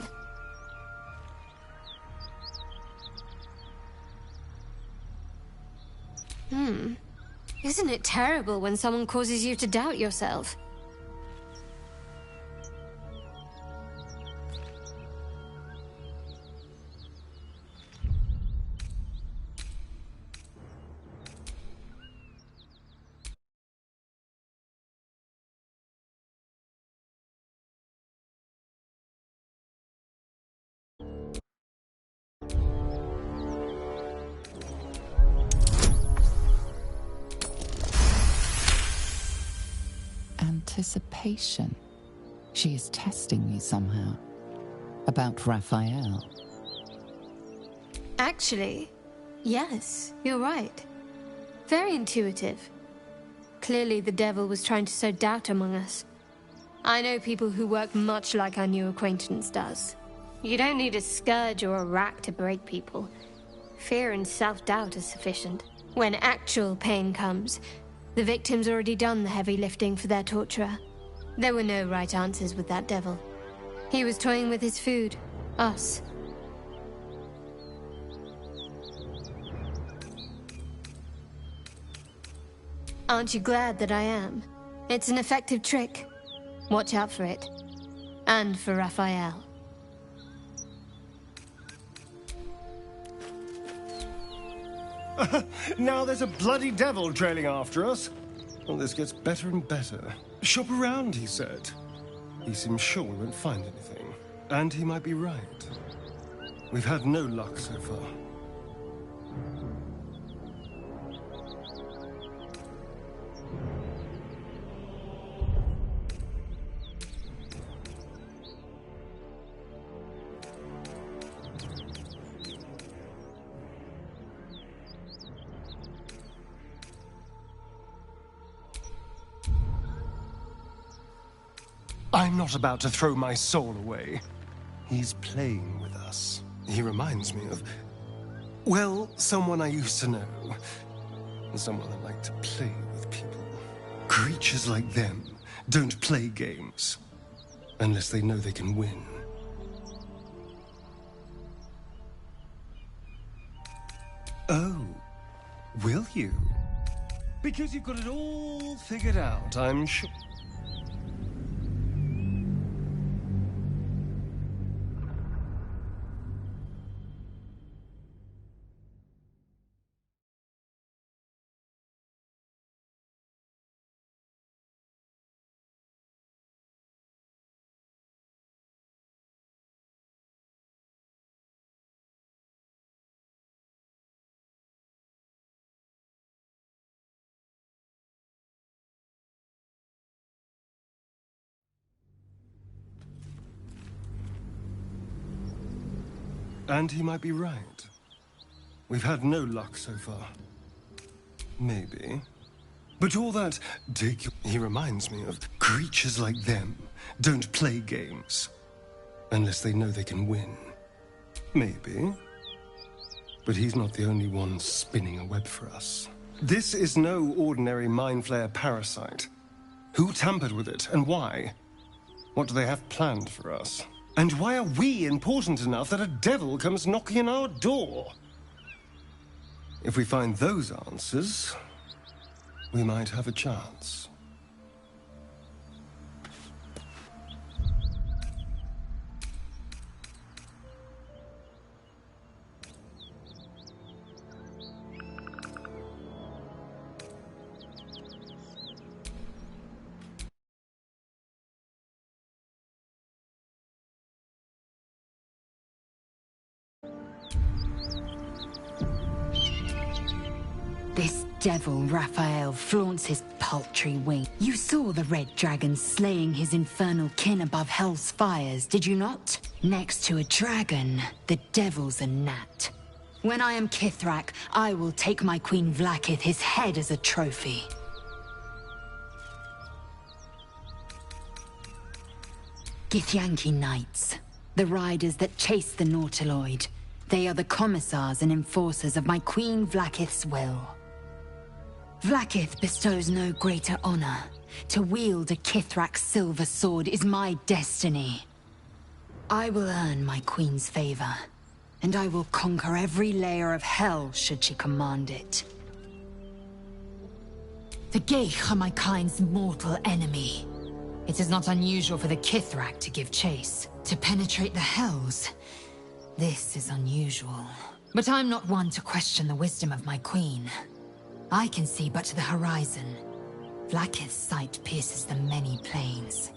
Isn't it terrible when someone causes you to doubt yourself? Anticipation. She is testing me somehow. About Raphael. Actually, yes, you're right. Very intuitive. Clearly the devil was trying to sow doubt among us. I know people who work much like our new acquaintance does. You don't need a scourge or a rack to break people. Fear and self-doubt are sufficient. When actual pain comes, the victim's already done the heavy lifting for their torturer. There were no right answers with that devil. He was toying with his food. Us. Aren't you glad that I am? It's an effective trick. Watch out for it. And for Raphael. Now there's a bloody devil trailing after us. Well, this gets better and better. Shop around, he said. He seems sure we won't find anything. And he might be right. We've had no luck so far. I'm not about to throw my soul away. He's playing with us. He reminds me of, well, someone I used to know. Someone that liked to play with people. Creatures like them don't play games unless they know they can win. Oh, will you? Because you've got it all figured out, I'm sure. And he might be right. We've had no luck so far. Maybe. But all that he reminds me of creatures like them don't play games unless they know they can win. Maybe. But he's not the only one spinning a web for us. This is no ordinary mind flayer parasite. Who tampered with it and why? What do they have planned for us? And why are we important enough that a devil comes knocking on our door? If we find those answers, we might have a chance. This devil Raphael flaunts his paltry wing. You saw the red dragon slaying his infernal kin above hell's fires, did you not? Next to a dragon, the devil's a gnat. When I am Kithrak, I will take my Queen Vlaakith his head as a trophy. Githyanki Knights, the riders that chase the Nautiloid. They are the commissars and enforcers of my Queen Vlaakith's will. Vlaakith bestows no greater honor. To wield a Kithrak's silver sword is my destiny. I will earn my Queen's favor, and I will conquer every layer of hell should she command it. The Geich are my kind's mortal enemy. It is not unusual for the Kithrak to give chase, to penetrate the hells. This is unusual. But I'm not one to question the wisdom of my queen. I can see but to the horizon. Vlaakith's sight pierces the many plains.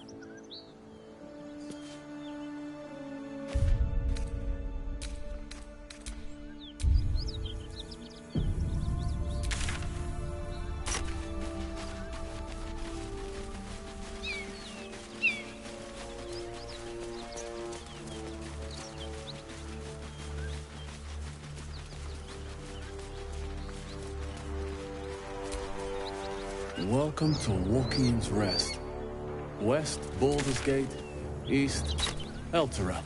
Welcome to Walking's Rest. West, Baldur's Gate. East, Elturel.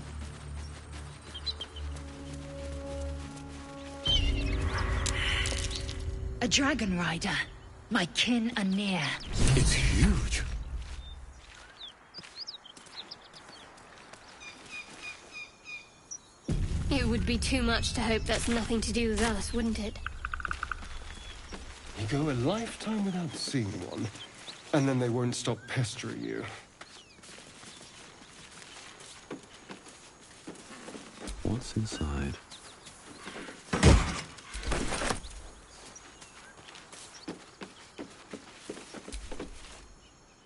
A dragon rider. My kin are near. It's huge. It would be too much to hope that's nothing to do with us, wouldn't it? You go a lifetime without seeing one, and then they won't stop pestering you. What's inside?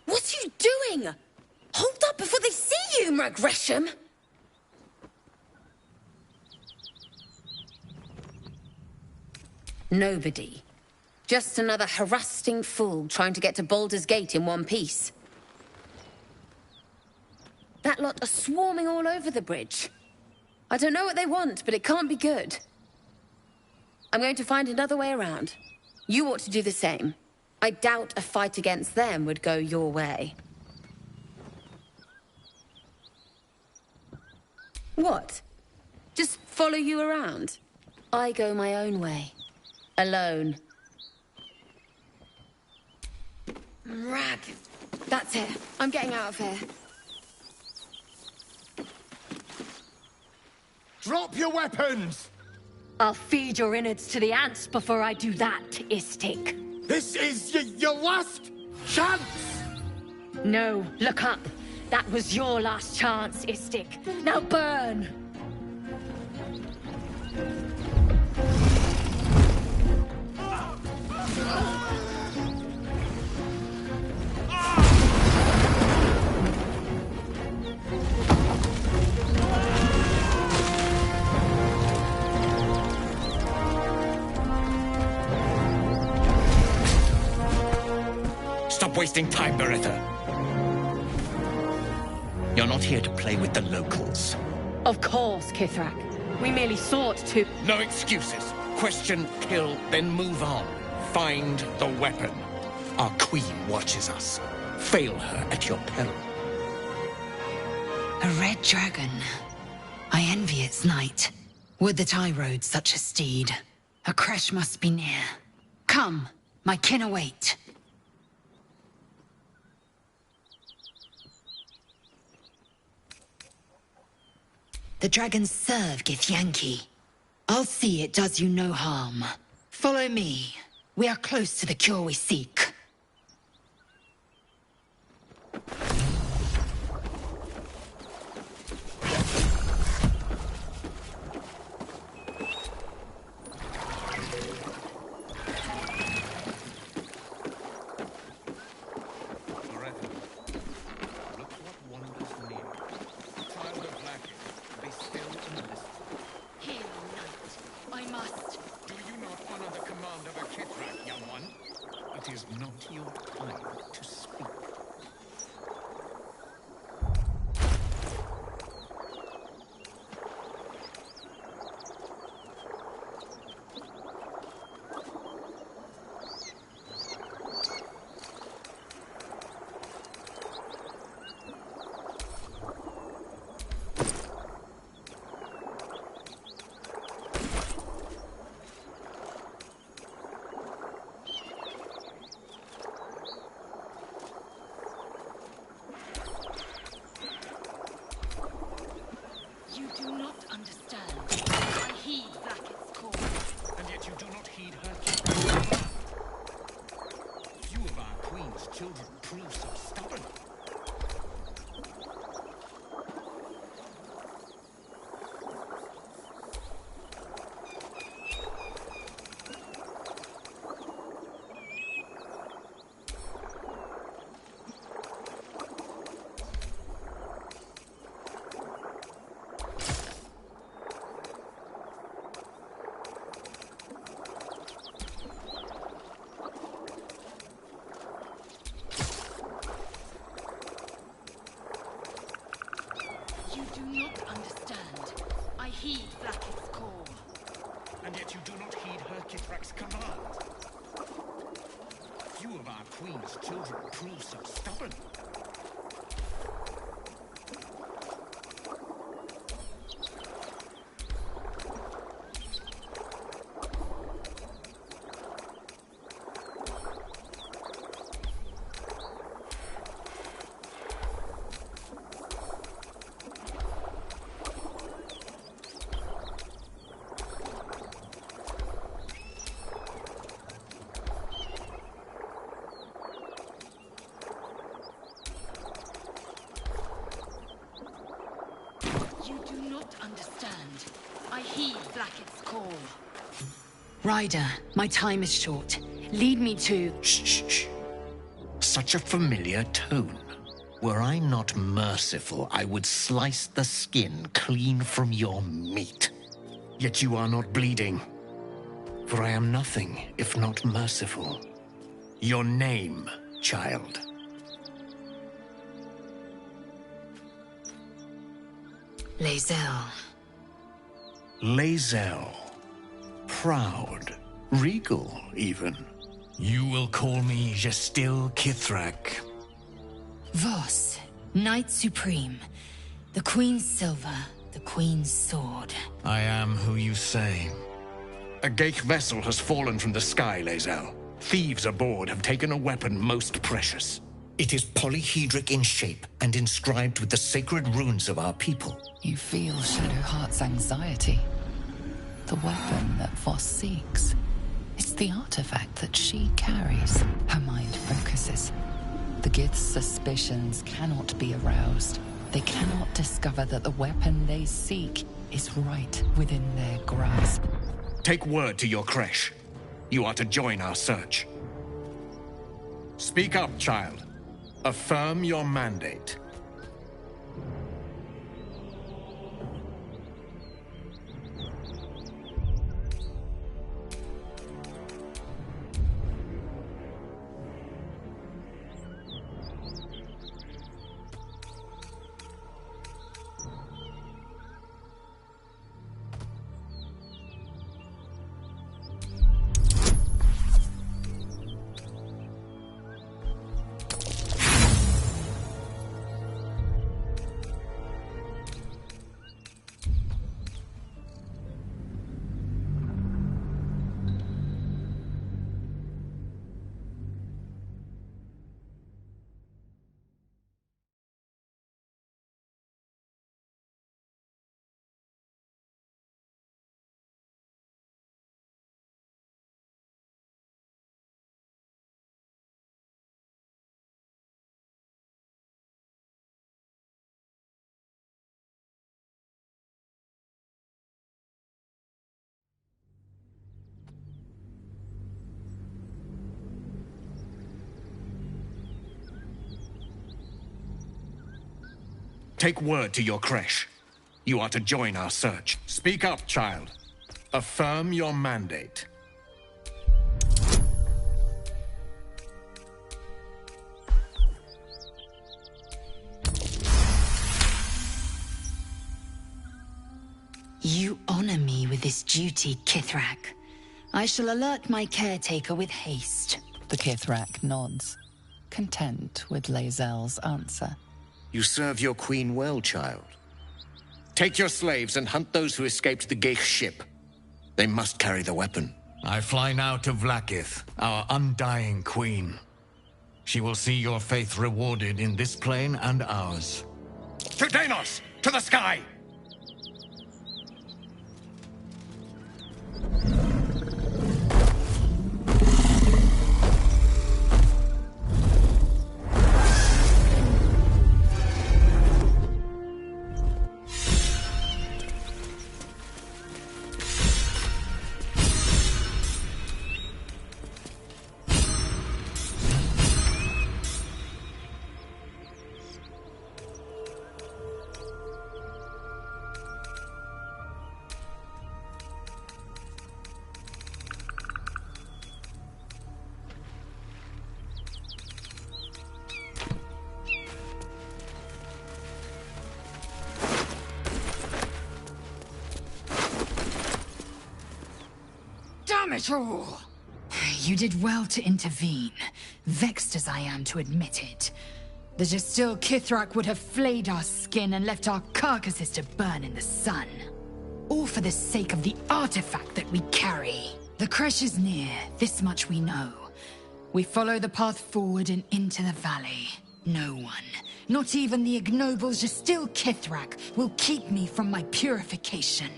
What are you doing? Hold up before they see you, Gresham! Nobody. Just another harassing fool trying to get to Baldur's Gate in one piece. That lot are swarming all over the bridge. I don't know what they want, but it can't be good. I'm going to find another way around. You ought to do the same. I doubt a fight against them would go your way. What? Just follow you around? I go my own way. Alone. Rag. That's it. I'm getting out of here. Drop your weapons! I'll feed your innards to the ants before I do that, Istik. This is your last chance! No, look up. That was your last chance, Istik. Now burn! Stop wasting time, Beretta. You're not here to play with the locals. Of course, Kithrak. We merely sought to... No excuses. Question, kill, then move on. Find the weapon. Our queen watches us. Fail her at your peril. A red dragon. I envy its knight. Would that I rode such a steed. A crash must be near. Come, my kin await. The dragons serve Githyanki. I'll see it does you no harm. Follow me. We are close to the cure we seek. You do not understand. I heed Blackhead's call. And yet you do not heed her Kithrak's command. Few of our queen's children prove so stubborn. Ryder, my time is short. Lead me to... Shh. Such a familiar tone. Were I not merciful, I would slice the skin clean from your meat. Yet you are not bleeding. For I am nothing if not merciful. Your name, child. Lae'zel. Lae'zel. Proud. Regal, even. You will call me Gestil Kithrak. Voss, Knight Supreme. The Queen's silver, the Queen's sword. I am who you say. A Geich vessel has fallen from the sky, Lae'zel. Thieves aboard have taken a weapon most precious. It is polyhedric in shape and inscribed with the sacred runes of our people. You feel Shadowheart's anxiety. The weapon that Voss seeks. It's the artifact that she carries. Her mind focuses. The Gith's suspicions cannot be aroused. They cannot discover that the weapon they seek is right within their grasp. Take word to your creche. You are to join our search. Speak up, child. Affirm your mandate. Take word to your creche. You are to join our search. Speak up, child. Affirm your mandate. You honor me with this duty, Kithrak. I shall alert my caretaker with haste. The Kithrak nods, content with Lae'zel's answer. You serve your queen well, child. Take your slaves and hunt those who escaped the Geich ship. They must carry the weapon. I fly now to Vlaakith, our undying queen. She will see your faith rewarded in this plane and ours. To Deimos! To the sky! it all! You did well to intervene, vexed as I am to admit it. The Jastil Kithrak would have flayed our skin and left our carcasses to burn in the sun. All for the sake of the artifact that we carry. The crash is near, this much we know. We follow the path forward and into the valley. No one, not even the ignoble Jastil Kithrak, will keep me from my purification.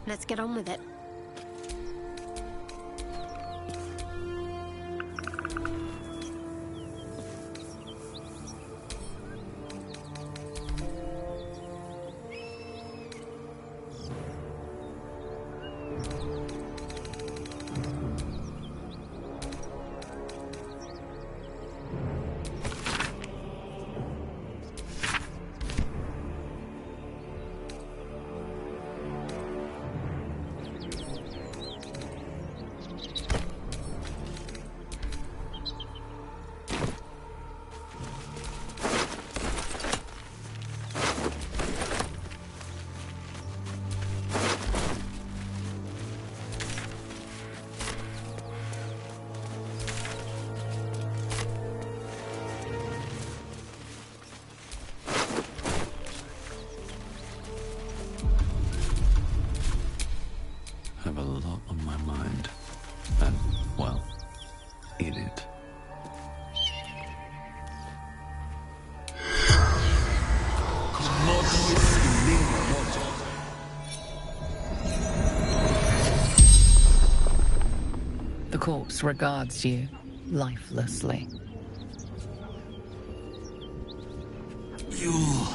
Let's get on with it. I have a lot on my mind. And, well, in it. The corpse regards you lifelessly. You,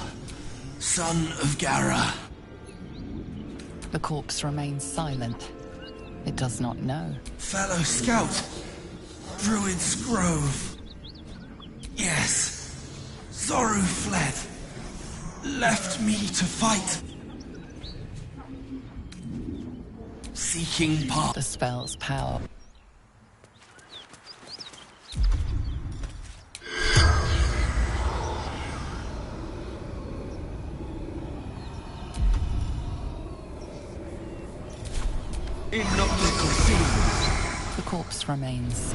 son of Gara. The corpse remains silent. It does not know. Fellow scout. Druid's Grove. Yes. Zoru fled. Left me to fight. Seeking part. The spell's power. The corpse remains.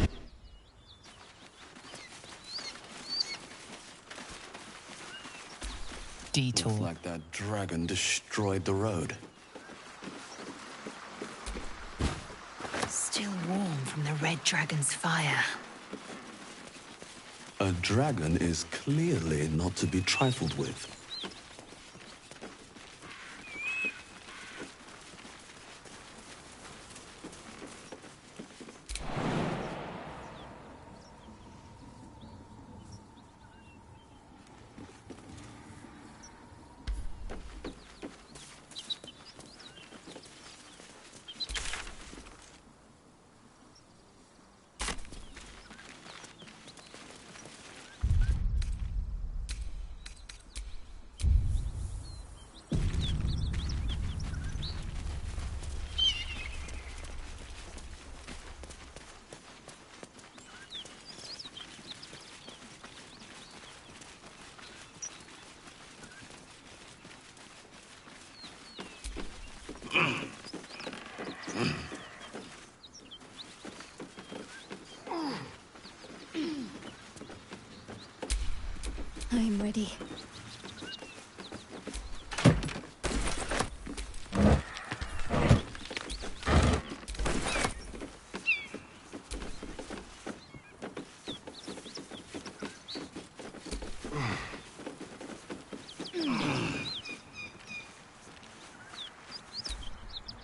Detour. Looks like that dragon destroyed the road. Still warm from the red dragon's fire. A dragon is clearly not to be trifled with. I'm ready.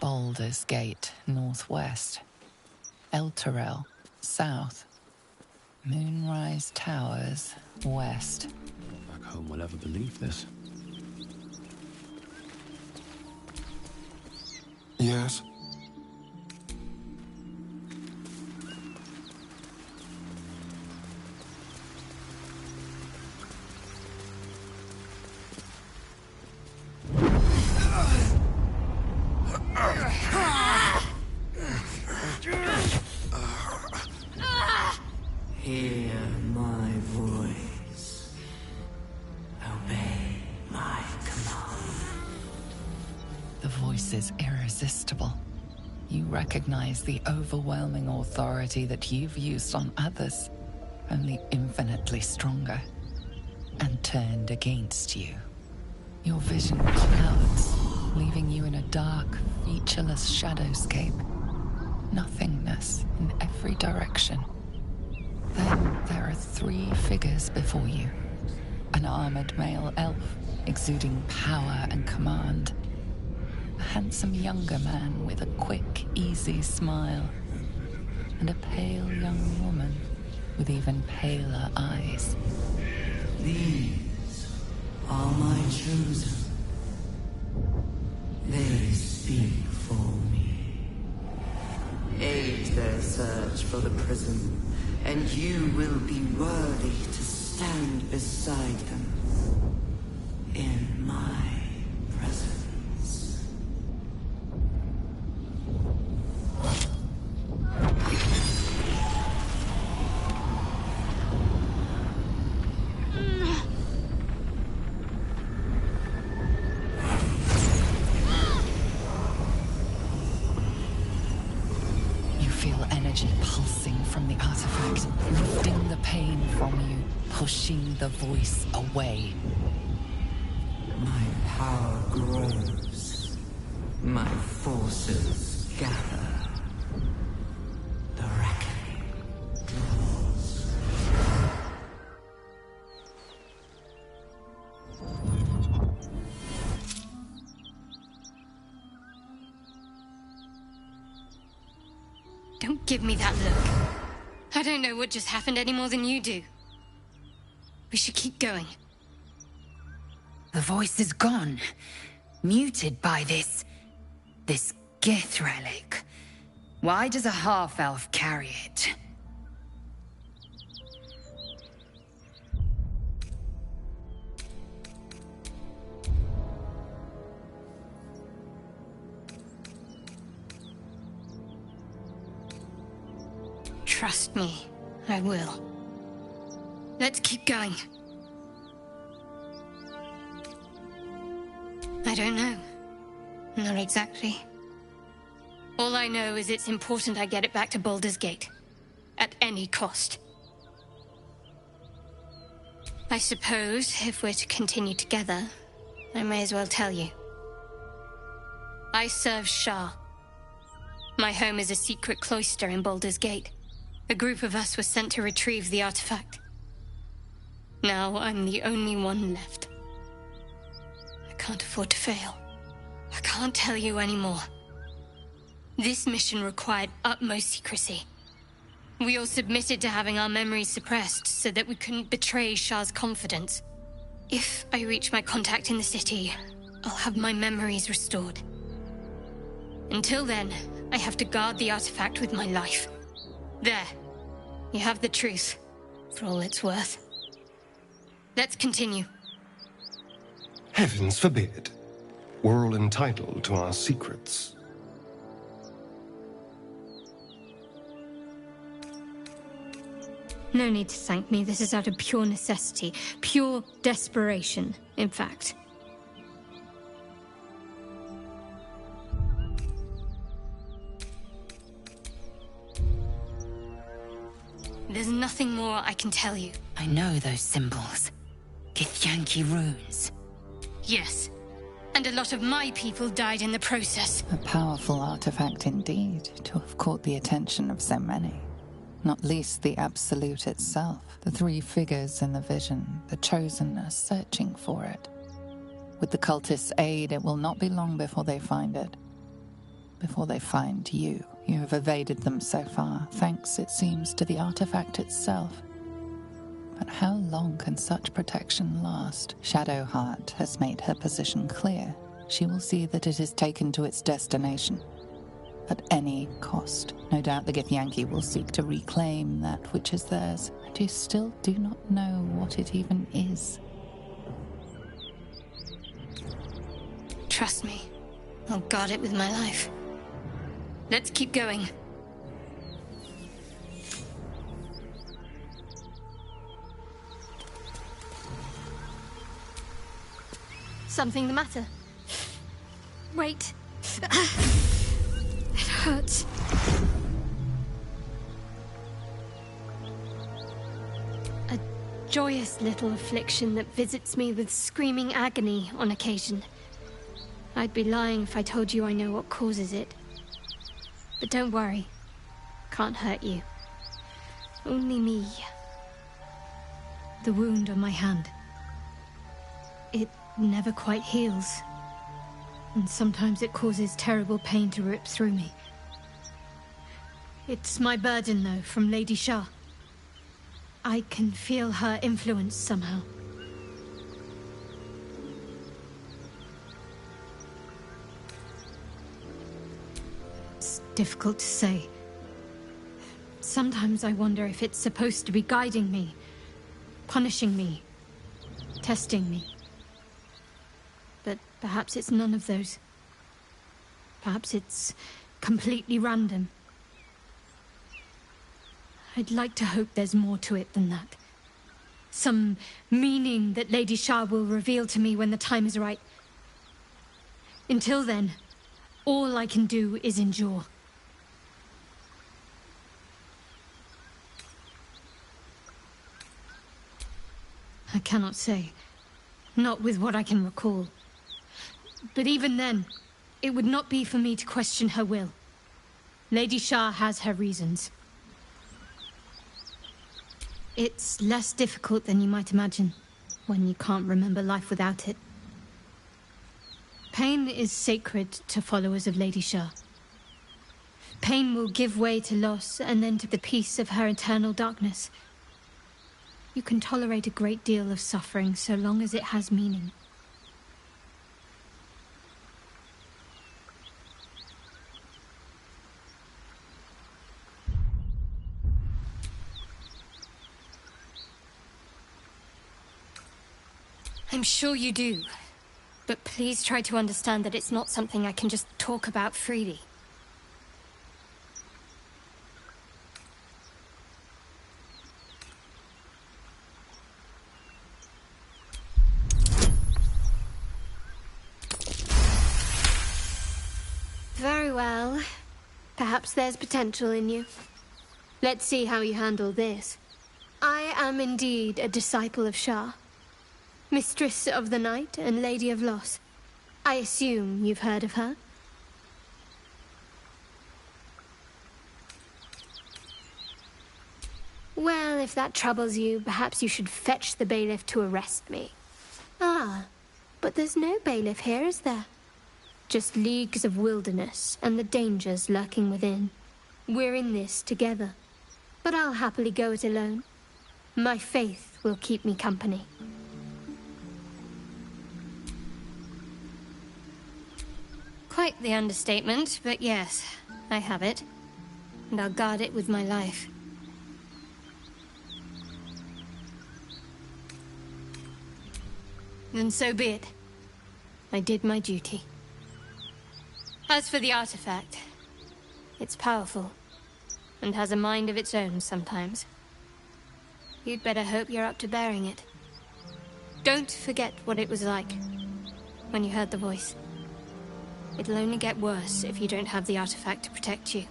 Baldur's Gate, northwest. Elturel, south. Moonrise Towers, west. Back home will ever believe this. Yes? Hear my voice. Obey my command. The voice is irresistible. You recognize the overwhelming authority that you've used on others, only infinitely stronger, and turned against you. Your vision clouds, leaving you in a dark, featureless shadowscape. Nothingness in every direction. Then there are 3 figures before you. An armored male elf, exuding power and command. A handsome younger man with a quick, easy smile. And a pale young woman with even paler eyes. These are my chosen. They speak for me. Aid their search for the prison, and you will be worthy to stand beside them in my presence. Pulsing from the artifact, lifting the pain from you, pushing the voice away. My power grows. My forces gather. The reckoning draws. Don't give me that look. I don't know what just happened any more than you do. We should keep going. The voice is gone. Muted by this Gith relic. Why does a half-elf carry it? Trust me, I will. Let's keep going. I don't know. Not exactly. All I know is it's important I get it back to Baldur's Gate. At any cost. I suppose, if we're to continue together, I may as well tell you. I serve Shah. My home is a secret cloister in Baldur's Gate. A group of us was sent to retrieve the artifact. Now I'm the only one left. I can't afford to fail. I can't tell you anymore. This mission required utmost secrecy. We all submitted to having our memories suppressed so that we couldn't betray Shah's confidence. If I reach my contact in the city, I'll have my memories restored. Until then, I have to guard the artifact with my life. There. You have the truth, for all it's worth. Let's continue. Heavens forbid. We're all entitled to our secrets. No need to thank me. This is out of pure necessity. Pure desperation, in fact. There's nothing more I can tell you. I know those symbols. Githyanki runes. Yes. And a lot of my people died in the process. A powerful artifact indeed, to have caught the attention of so many. Not least the Absolute itself. The 3 figures in the vision, the Chosen, are searching for it. With the cultists' aid, it will not be long before they find it. Before they find you You have evaded them so far, thanks, it seems, to the artifact itself. But how long can such protection last? Shadowheart has made her position clear. She will see that it is taken to its destination. At any cost. No doubt the Githyanki will seek to reclaim that which is theirs, and you still do not know what it even is. Trust me. I'll guard it with my life. Let's keep going. Something the matter? Wait. It hurts. A joyous little affliction that visits me with screaming agony on occasion. I'd be lying if I told you I know what causes it. But don't worry. Can't hurt you. Only me. The wound on my hand. It never quite heals. And sometimes it causes terrible pain to rip through me. It's my burden, though, from Lady Shah. I can feel her influence somehow. It's difficult to say. Sometimes I wonder if it's supposed to be guiding me, punishing me, testing me. But perhaps it's none of those. Perhaps it's completely random. I'd like to hope there's more to it than that. Some meaning that Lady Shah will reveal to me when the time is right. Until then, all I can do is endure. I cannot say. Not with what I can recall. But even then, it would not be for me to question her will. Lady Shah has her reasons. It's less difficult than you might imagine, when you can't remember life without it. Pain is sacred to followers of Lady Shah. Pain will give way to loss, and then to the peace of her eternal darkness. You can tolerate a great deal of suffering so long as it has meaning. I'm sure you do. But please try to understand that it's not something I can just talk about freely. Very well. Perhaps there's potential in you. Let's see how you handle this. I am indeed a disciple of Shah. Mistress of the Night and Lady of Loss. I assume you've heard of her? Well, if that troubles you, perhaps you should fetch the bailiff to arrest me. Ah, but there's no bailiff here, is there? Just leagues of wilderness and the dangers lurking within. We're in this together. But I'll happily go it alone. My faith will keep me company. Quite the understatement, but yes, I have it. And I'll guard it with my life. Then so be it. I did my duty. As for the artifact, it's powerful, and has a mind of its own sometimes. You'd better hope you're up to bearing it. Don't forget what it was like when you heard the voice. It'll only get worse if you don't have the artifact to protect you.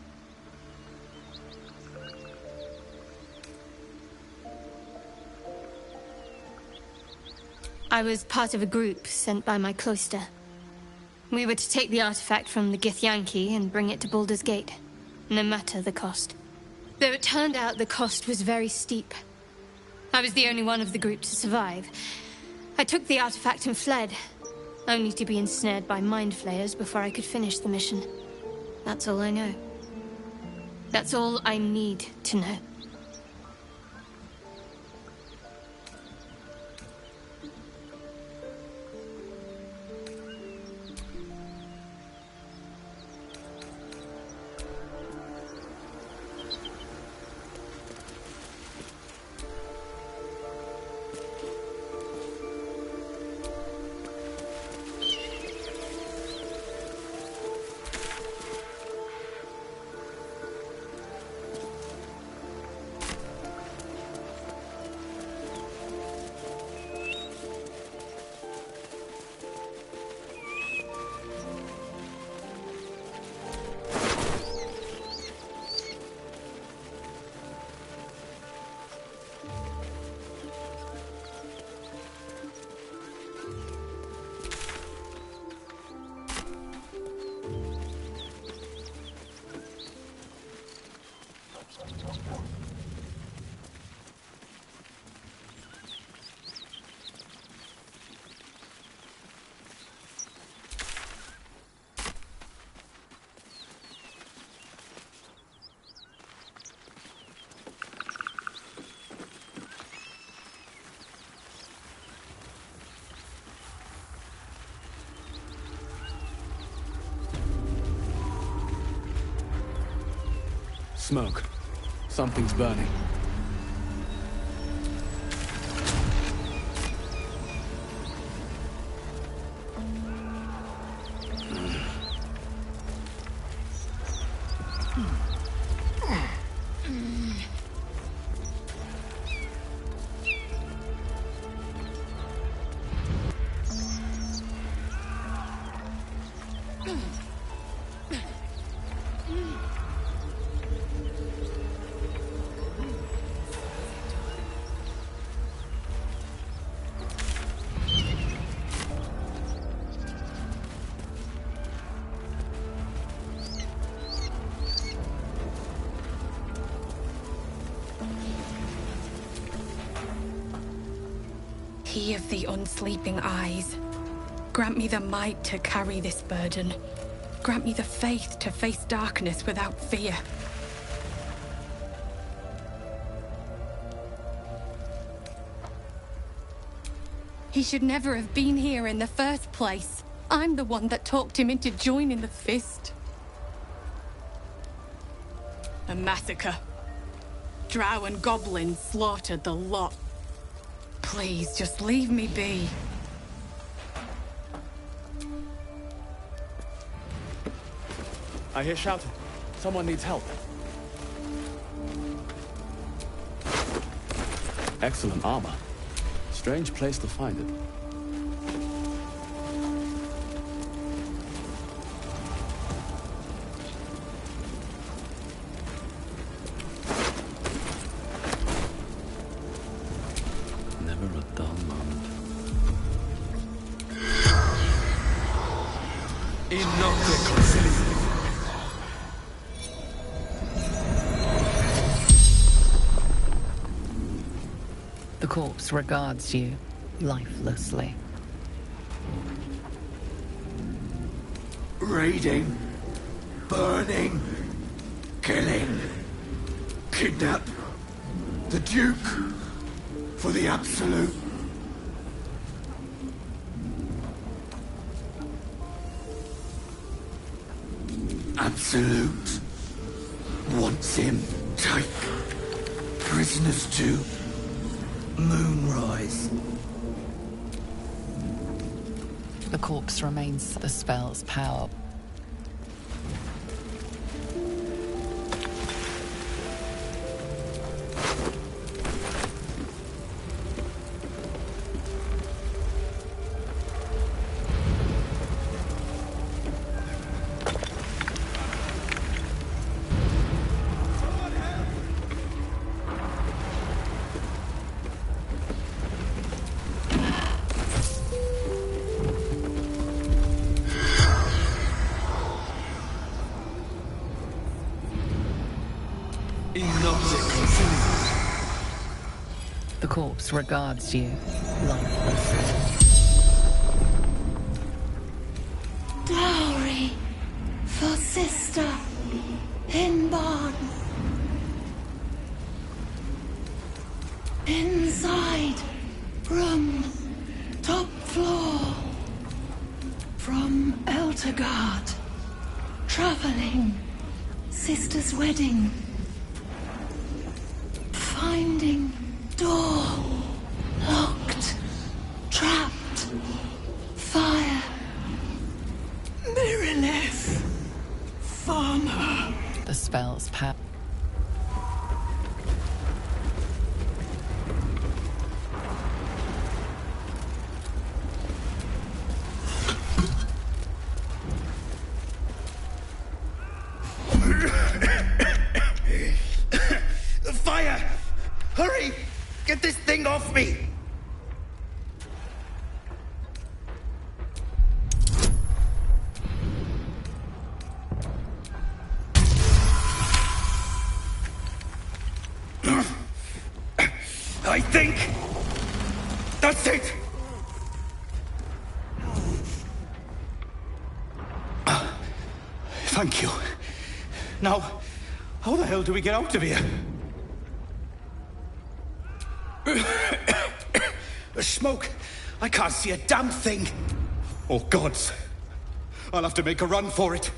I was part of a group sent by my cloister. We were to take the artifact from the Githyanki and bring it to Baldur's Gate, no matter the cost. Though it turned out the cost was very steep. I was the only one of the group to survive. I took the artifact and fled, only to be ensnared by mind flayers before I could finish the mission. That's all I know. That's all I need to know. Smoke. Something's burning. He of the unsleeping eyes, grant me the might to carry this burden. Grant me the faith to face darkness without fear. He should never have been here in the first place. I'm the one that talked him into joining the Fist. A massacre. Drow and goblins slaughtered the lot. Please, just leave me be. I hear shouting. Someone needs help. Excellent armor. Strange place to find it. The corpse regards you lifelessly. Raiding, burning, killing, kidnap the Duke for the Absolute. Absolute wants him. Take prisoners to Moonrise. The corpse remains the spell's power. The corpse regards you lifelessly. Dowry for sister in bond. to guard. Traveling. Sister's wedding. Finding door. Locked. Trapped. Fire. Merilith. Farmer. The spell's power. Fire! Hurry! Get this thing off me! I think that's it. Thank you. Now, how the hell do we get out of here? The smoke. I can't see a damn thing. Oh, gods. I'll have to make a run for it.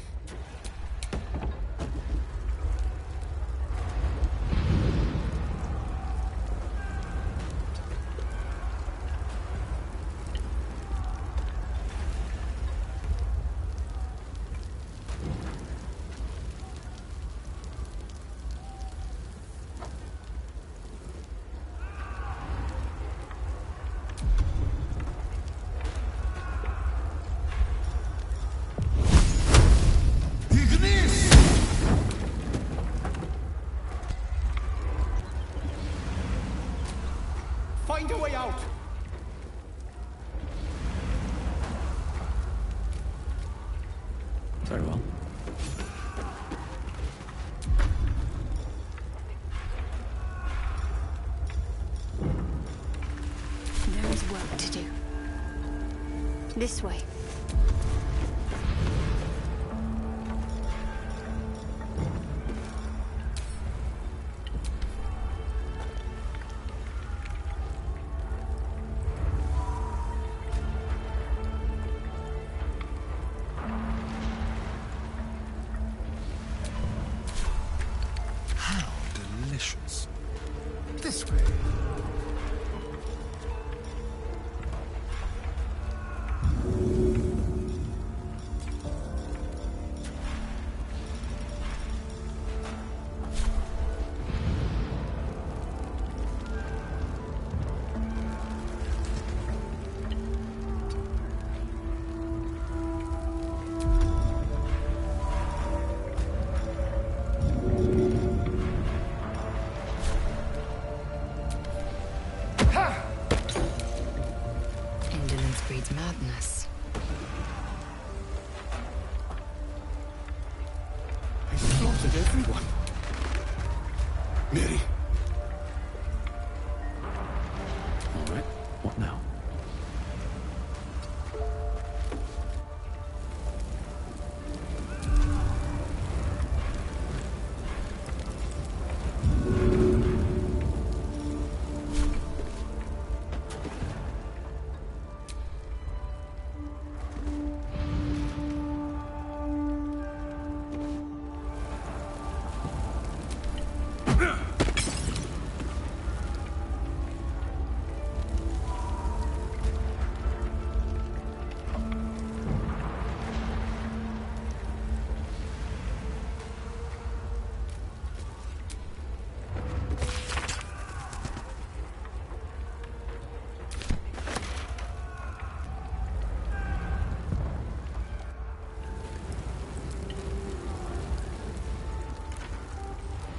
Find a way out! Very well. There is work to do. This way. Delicious. This way. Indolence breeds madness. I slaughtered everyone. Mary. All right. What now?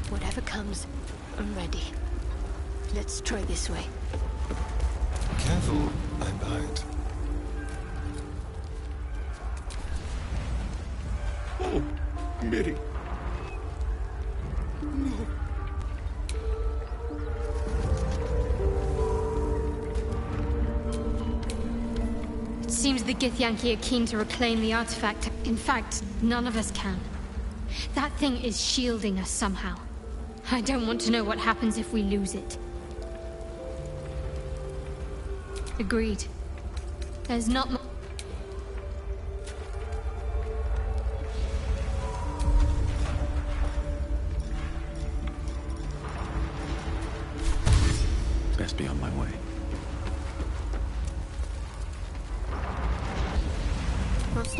Whatever comes, I'm ready. Let's try this way. Careful, I bite. Oh, Mary. No. It seems the Githyanki are keen to reclaim the artifact. In fact, none of us can. That thing is shielding us somehow. I don't want to know what happens if we lose it. Agreed. There's not much.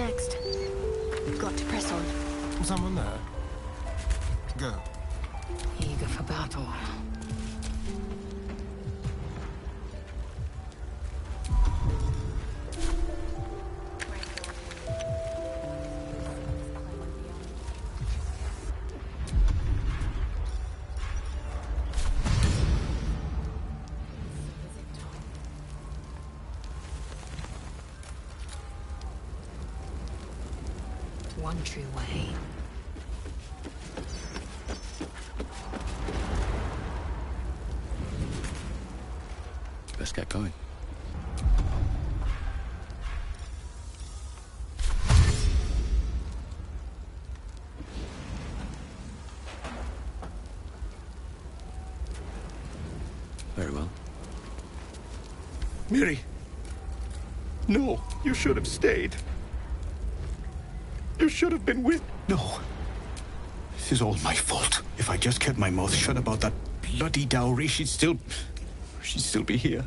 next? Got to press on. Someone there? Go. Eager for battle. One true way. Let's get going. Very well. Miri! No, you should have stayed. You should have been with... No. This is all my fault. If I just kept my mouth shut about that bloody dowry, she'd still be here.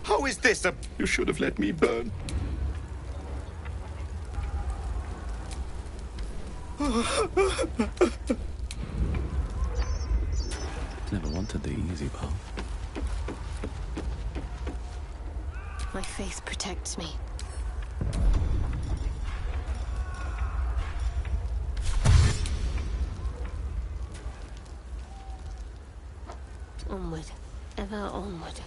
How is this a... You should have let me burn. Never wanted the easy path. My faith protects me. Onward. Ever onward.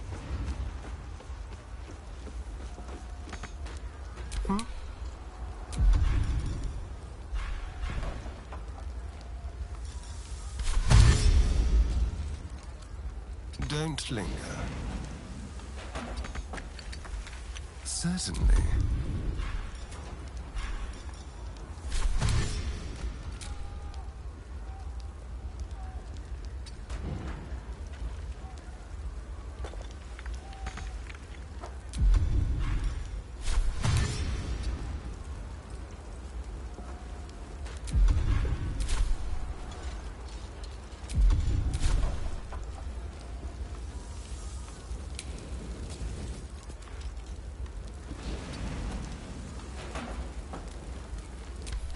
Don't linger. Certainly.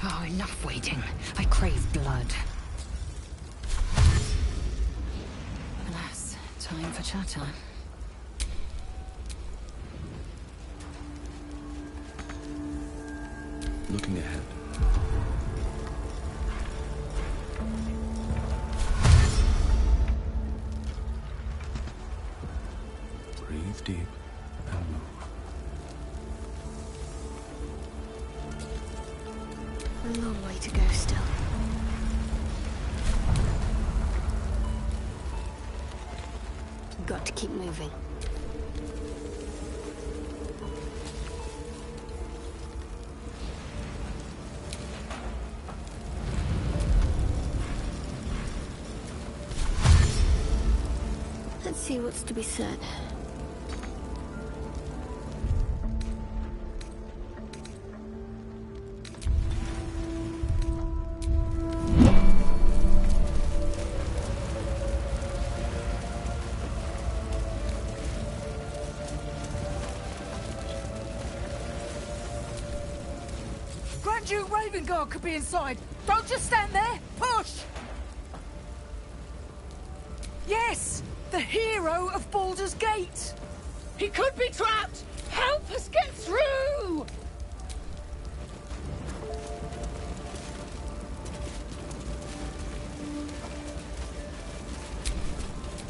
Oh, enough waiting. I crave blood. Alas, time for chatter. Looking ahead. Breathe deep and move. A long way to go still. Got to keep moving. Let's see what's to be said. Grand Duke Ravengard could be inside. Don't just stand there. Push! Yes! The hero of Baldur's Gate! He could be trapped! Help us get through!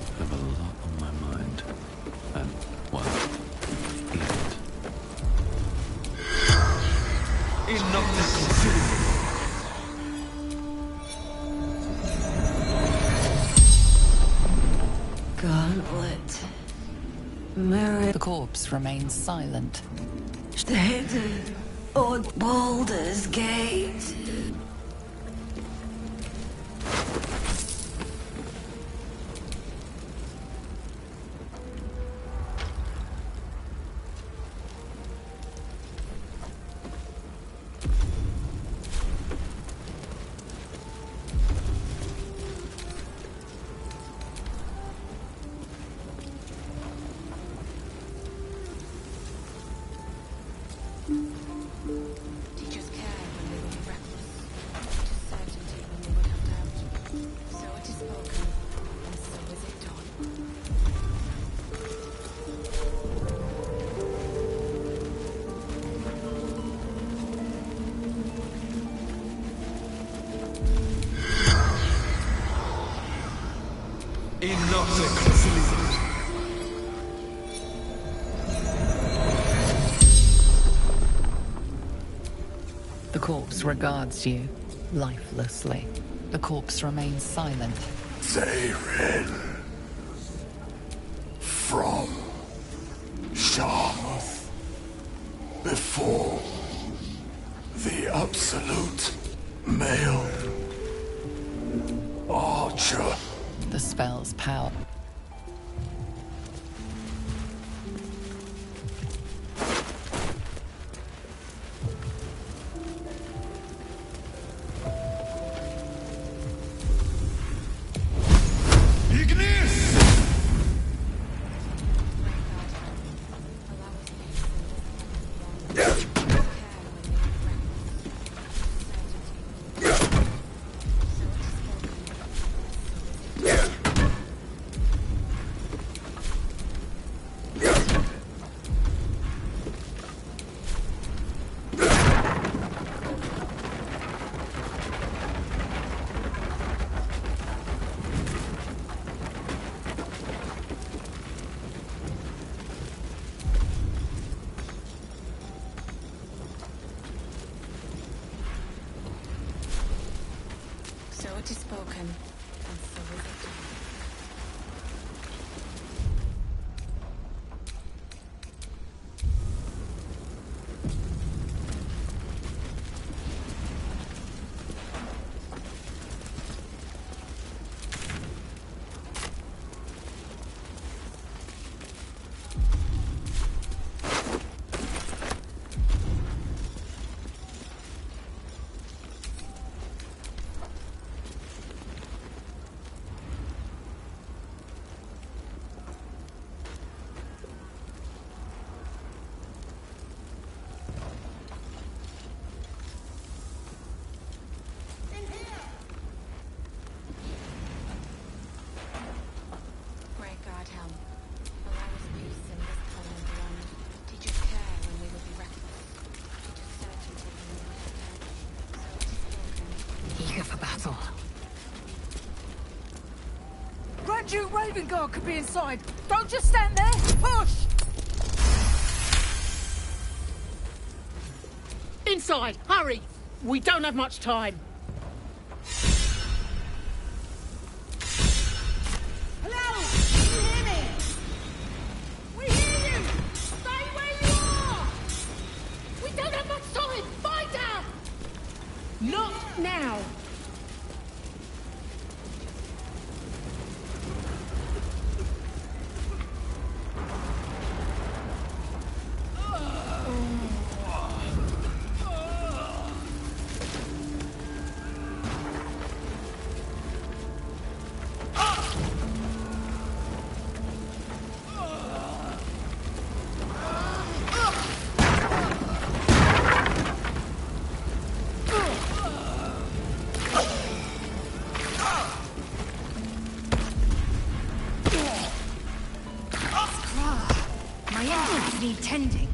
I have a lot on my mind. And, well, Enough to consider. Gauntlet. Mirror. The corpse remains silent. Hidden on Baldur's Gate. The corpse regards you, lifelessly. The corpse remains silent. Zayrin. From Sharmuth. Before the absolute male archer. The spell's power. So it is spoken, and so is it done. Grand Duke Ravengard could be inside. Don't just stand there. Push! Inside! Hurry! We don't have much time. Hello? Can you hear me? We hear you! Stay where you are! We don't have much time! Fight out! Not now! My enemies need tending.